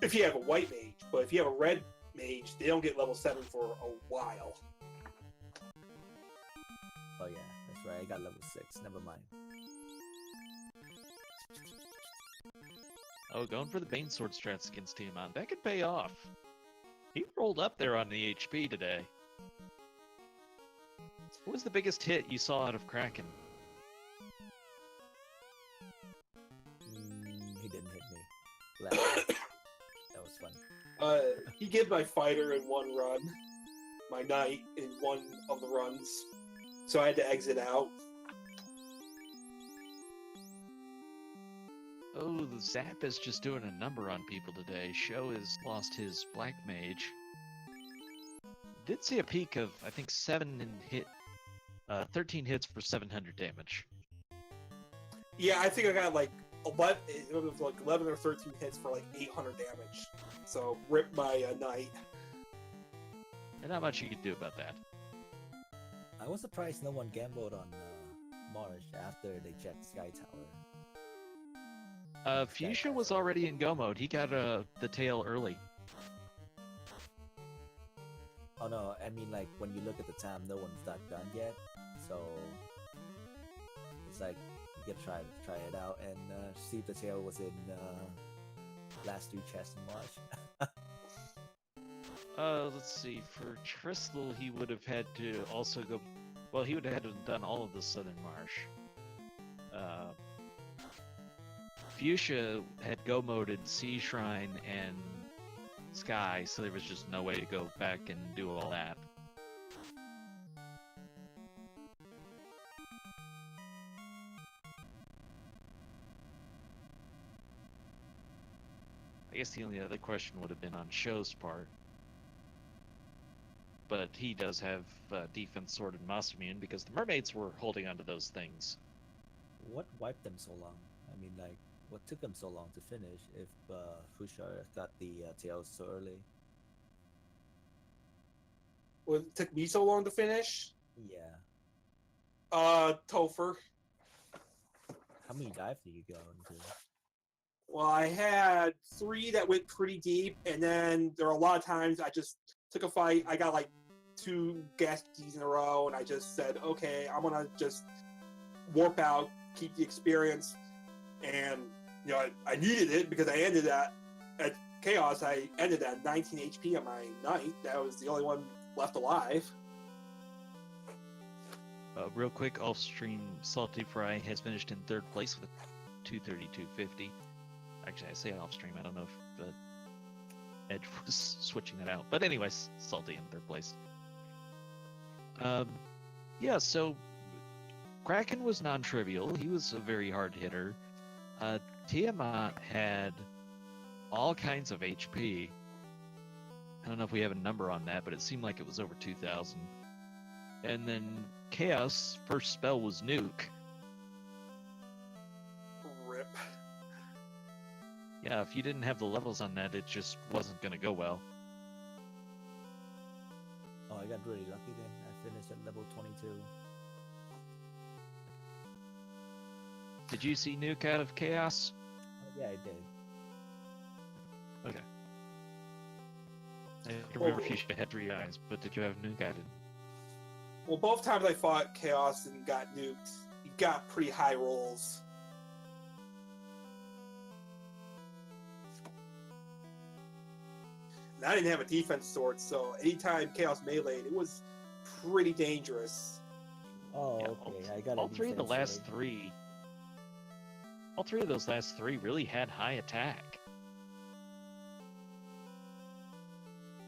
[SPEAKER 3] If you have a white mage, but if you have a red mage, they don't get level 7 for a while.
[SPEAKER 4] Oh yeah, that's right. I got level 6. Never mind.
[SPEAKER 1] Oh, going for the Bane Sword strats against Tiamat. That could pay off. He rolled up there on the HP today. What was the biggest hit you saw out of Kraken?
[SPEAKER 4] He didn't hit me. That was fun.
[SPEAKER 3] He gave my fighter in one run, my knight in one of the runs, so I had to exit out.
[SPEAKER 1] Oh, the Zap is just doing a number on people today. Show has lost his Black Mage. Did see a peak of, I think, 13 hits for 700 damage.
[SPEAKER 3] Yeah, I think I got like 11, it was like 11 or 13 hits for like 800 damage. So rip my knight.
[SPEAKER 1] And not much you could do about that.
[SPEAKER 4] I was surprised no one gambled on Marsh after they checked Sky Tower.
[SPEAKER 1] Fuchsia was already in go mode. He got the tail early.
[SPEAKER 4] Oh no, I mean like when you look at the time, no one's that done yet. So it's like you can try it out and see if the tail was in last 3 chests in March.
[SPEAKER 1] Let's see. For Tristle, he would have had to also go. Well, he would have had to have done all of the Southern Marsh. Fuchsia had go-moded Sea Shrine and Sky, so there was just no way to go back and do all that. I guess the only other question would have been on Show's part. But he does have defense sword and moss immune because the mermaids were holding onto those things.
[SPEAKER 4] What wiped them so long? I mean, like, what took them so long to finish if Fuchsia got the tails so early?
[SPEAKER 3] Well, it took me so long to finish?
[SPEAKER 4] Yeah.
[SPEAKER 3] Topher.
[SPEAKER 4] How many dives did you go into?
[SPEAKER 3] Well, I had 3 that went pretty deep, and then there were a lot of times I just took a fight. I got like 2 gas keys in a row, and I just said, okay, I'm gonna just warp out, keep the experience, and you know I needed it because I ended at Chaos. I ended at 19 HP on my knight. That was the only one left alive.
[SPEAKER 1] Real quick, off stream, Salty Fry has finished in 3rd place with 232.50. Actually, I say off stream. I don't know if the Edge was switching that out, but anyways, Salty in 3rd place. Yeah, so Kraken was non-trivial. He was a very hard hitter. Tiamat had all kinds of HP. I don't know if we have a number on that, but it seemed like it was over 2,000. And then Chaos' first spell was Nuke.
[SPEAKER 3] Rip.
[SPEAKER 1] Yeah, if you didn't have the levels on that, it just wasn't going to go well.
[SPEAKER 4] Oh, I got really lucky then. I finished at level 22.
[SPEAKER 1] Did you see Nuke out of Chaos?
[SPEAKER 4] Yeah, I did.
[SPEAKER 1] Okay. I don't remember if you had 3 eyes, but did you have Nuke added?
[SPEAKER 3] Well, both times I fought Chaos and got nuked, you got pretty high rolls. And I didn't have a defense sword, so anytime Chaos meleeed, it was pretty dangerous.
[SPEAKER 4] Oh,
[SPEAKER 1] Yeah,
[SPEAKER 4] okay. I got
[SPEAKER 1] all
[SPEAKER 4] a
[SPEAKER 1] three of the
[SPEAKER 4] defense
[SPEAKER 1] last
[SPEAKER 4] sword.
[SPEAKER 1] 3. All 3 of those last 3 really had high attack.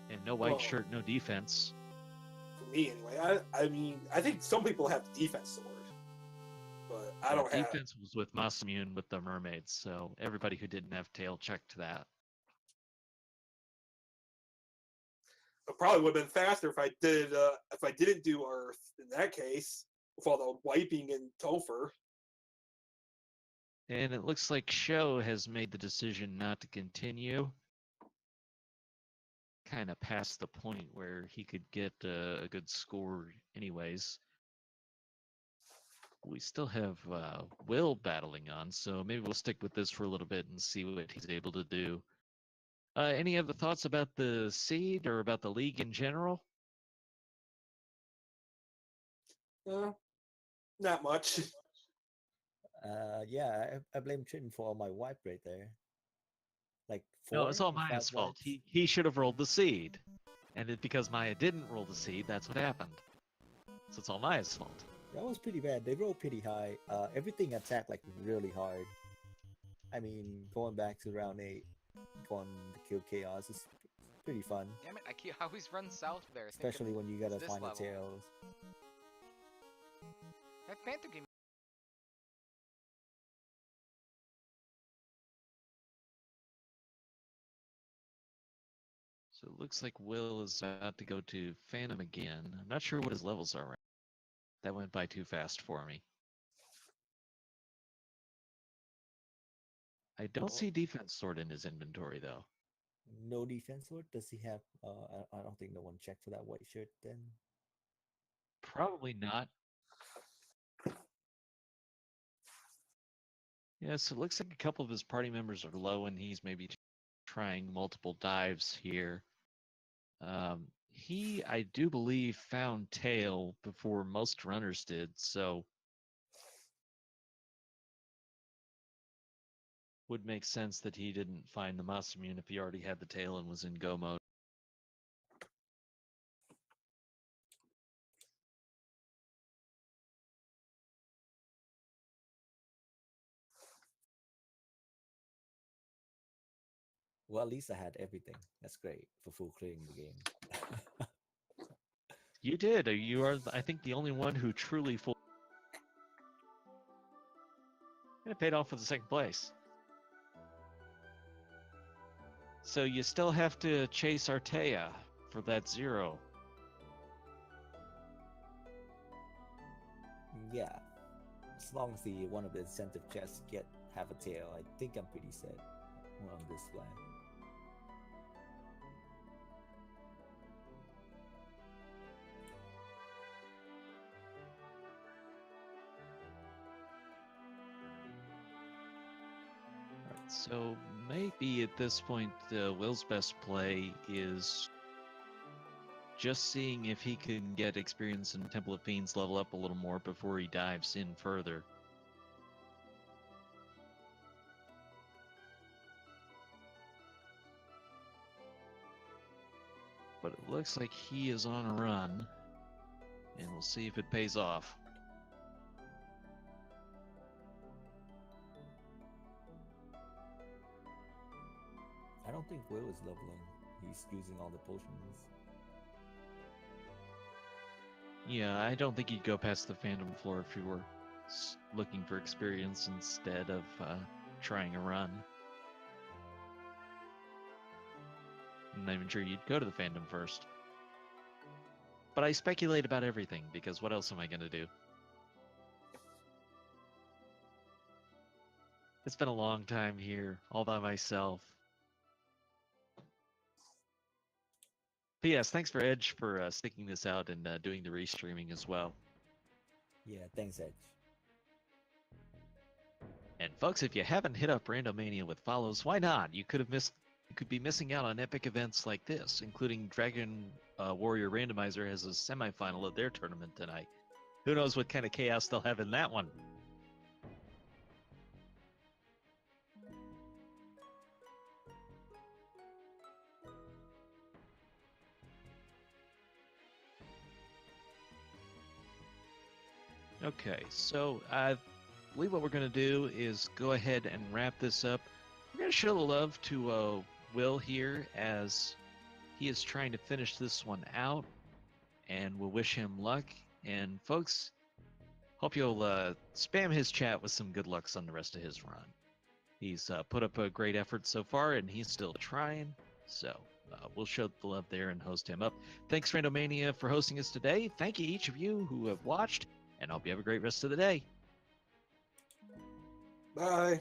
[SPEAKER 1] And no white
[SPEAKER 3] Well,
[SPEAKER 1] shirt, no defense.
[SPEAKER 3] For me, anyway. I mean, I think some people have the defense sword, but I don't have.
[SPEAKER 1] Defense was with Masamune with the mermaids, so everybody who didn't have tail checked that.
[SPEAKER 3] It probably would have been faster if I did. If I didn't do Earth in that case, with all the wiping and Topher.
[SPEAKER 1] And it looks like Sho has made the decision not to continue. Kind of past the point where he could get a good score anyways. We still have Will battling on, so maybe we'll stick with this for a little bit and see what he's able to do. Any other thoughts about the seed or about the league in general?
[SPEAKER 3] Not much.
[SPEAKER 4] Yeah, I blame Triton for all my wipe right there. Like
[SPEAKER 1] No, it's all
[SPEAKER 4] 5
[SPEAKER 1] Maya's fault.
[SPEAKER 4] wipes.
[SPEAKER 1] He should have rolled the seed. And because Maya didn't roll the seed, that's what happened. So it's all Maya's fault.
[SPEAKER 4] That was pretty bad. They rolled pretty high. Everything attacked like really hard. I mean, going back to round 8, going to kill Chaos is pretty fun.
[SPEAKER 5] Damn it, I always run south there.
[SPEAKER 4] Especially when you gotta
[SPEAKER 5] this
[SPEAKER 4] find the
[SPEAKER 5] level.
[SPEAKER 4] tails.
[SPEAKER 5] That Phantom game.
[SPEAKER 1] So it looks like Will is about to go to Phantom again. I'm not sure what his levels are right. That went by too fast for me. I don't see defense sword in his inventory though.
[SPEAKER 4] No defense sword? Does he have? I don't think no one checked for that white shirt then.
[SPEAKER 1] Probably not. Yes, it looks like a couple of his party members are low and he's maybe trying multiple dives here. He, I do believe, found tail before most runners did, so would make sense that he didn't find the Masamune if he already had the tail and was in go mode.
[SPEAKER 4] Well, at least I had everything. That's great for full clearing the game.
[SPEAKER 1] You did. You are, I think, the only one who truly full. And it paid off with the second place. So you still have to chase Artea for that 0.
[SPEAKER 4] Yeah. As long as the one of the incentive chests have a tail, I think I'm pretty set on this plan.
[SPEAKER 1] Alright, so maybe at this point, Will's best play is just seeing if he can get experience in Temple of Fiends level up a little more before he dives in further. But it looks like he is on a run, and we'll see if it pays off.
[SPEAKER 4] I don't think Will is leveling. He's using all the potions.
[SPEAKER 1] Yeah, I don't think he'd go past the Phantom floor if he were looking for experience instead of trying a run. I'm not even sure you'd go to the fandom first. But I speculate about everything, because what else am I going to do? It's been a long time here, all by myself. But yes, thanks for Edge for sticking this out and doing the restreaming as well.
[SPEAKER 4] Yeah, thanks, Edge.
[SPEAKER 1] And folks, if you haven't hit up Randomania with follows, why not? You could be missing out on epic events like this, including Dragon Warrior Randomizer has a semifinal of their tournament tonight. Who knows what kind of chaos they'll have in that one? Okay, so I believe what we're going to do is go ahead and wrap this up. We're going to show the love to Will here as he is trying to finish this one out, and we'll wish him luck. And folks, hope you'll spam his chat with some good lucks on the rest of his run. He's put up a great effort so far, and he's still trying, so we'll show the love there and host him up. Thanks, Randomania, for hosting us today. Thank you, each of you who have watched, and I hope you have a great rest of the day.
[SPEAKER 3] Bye.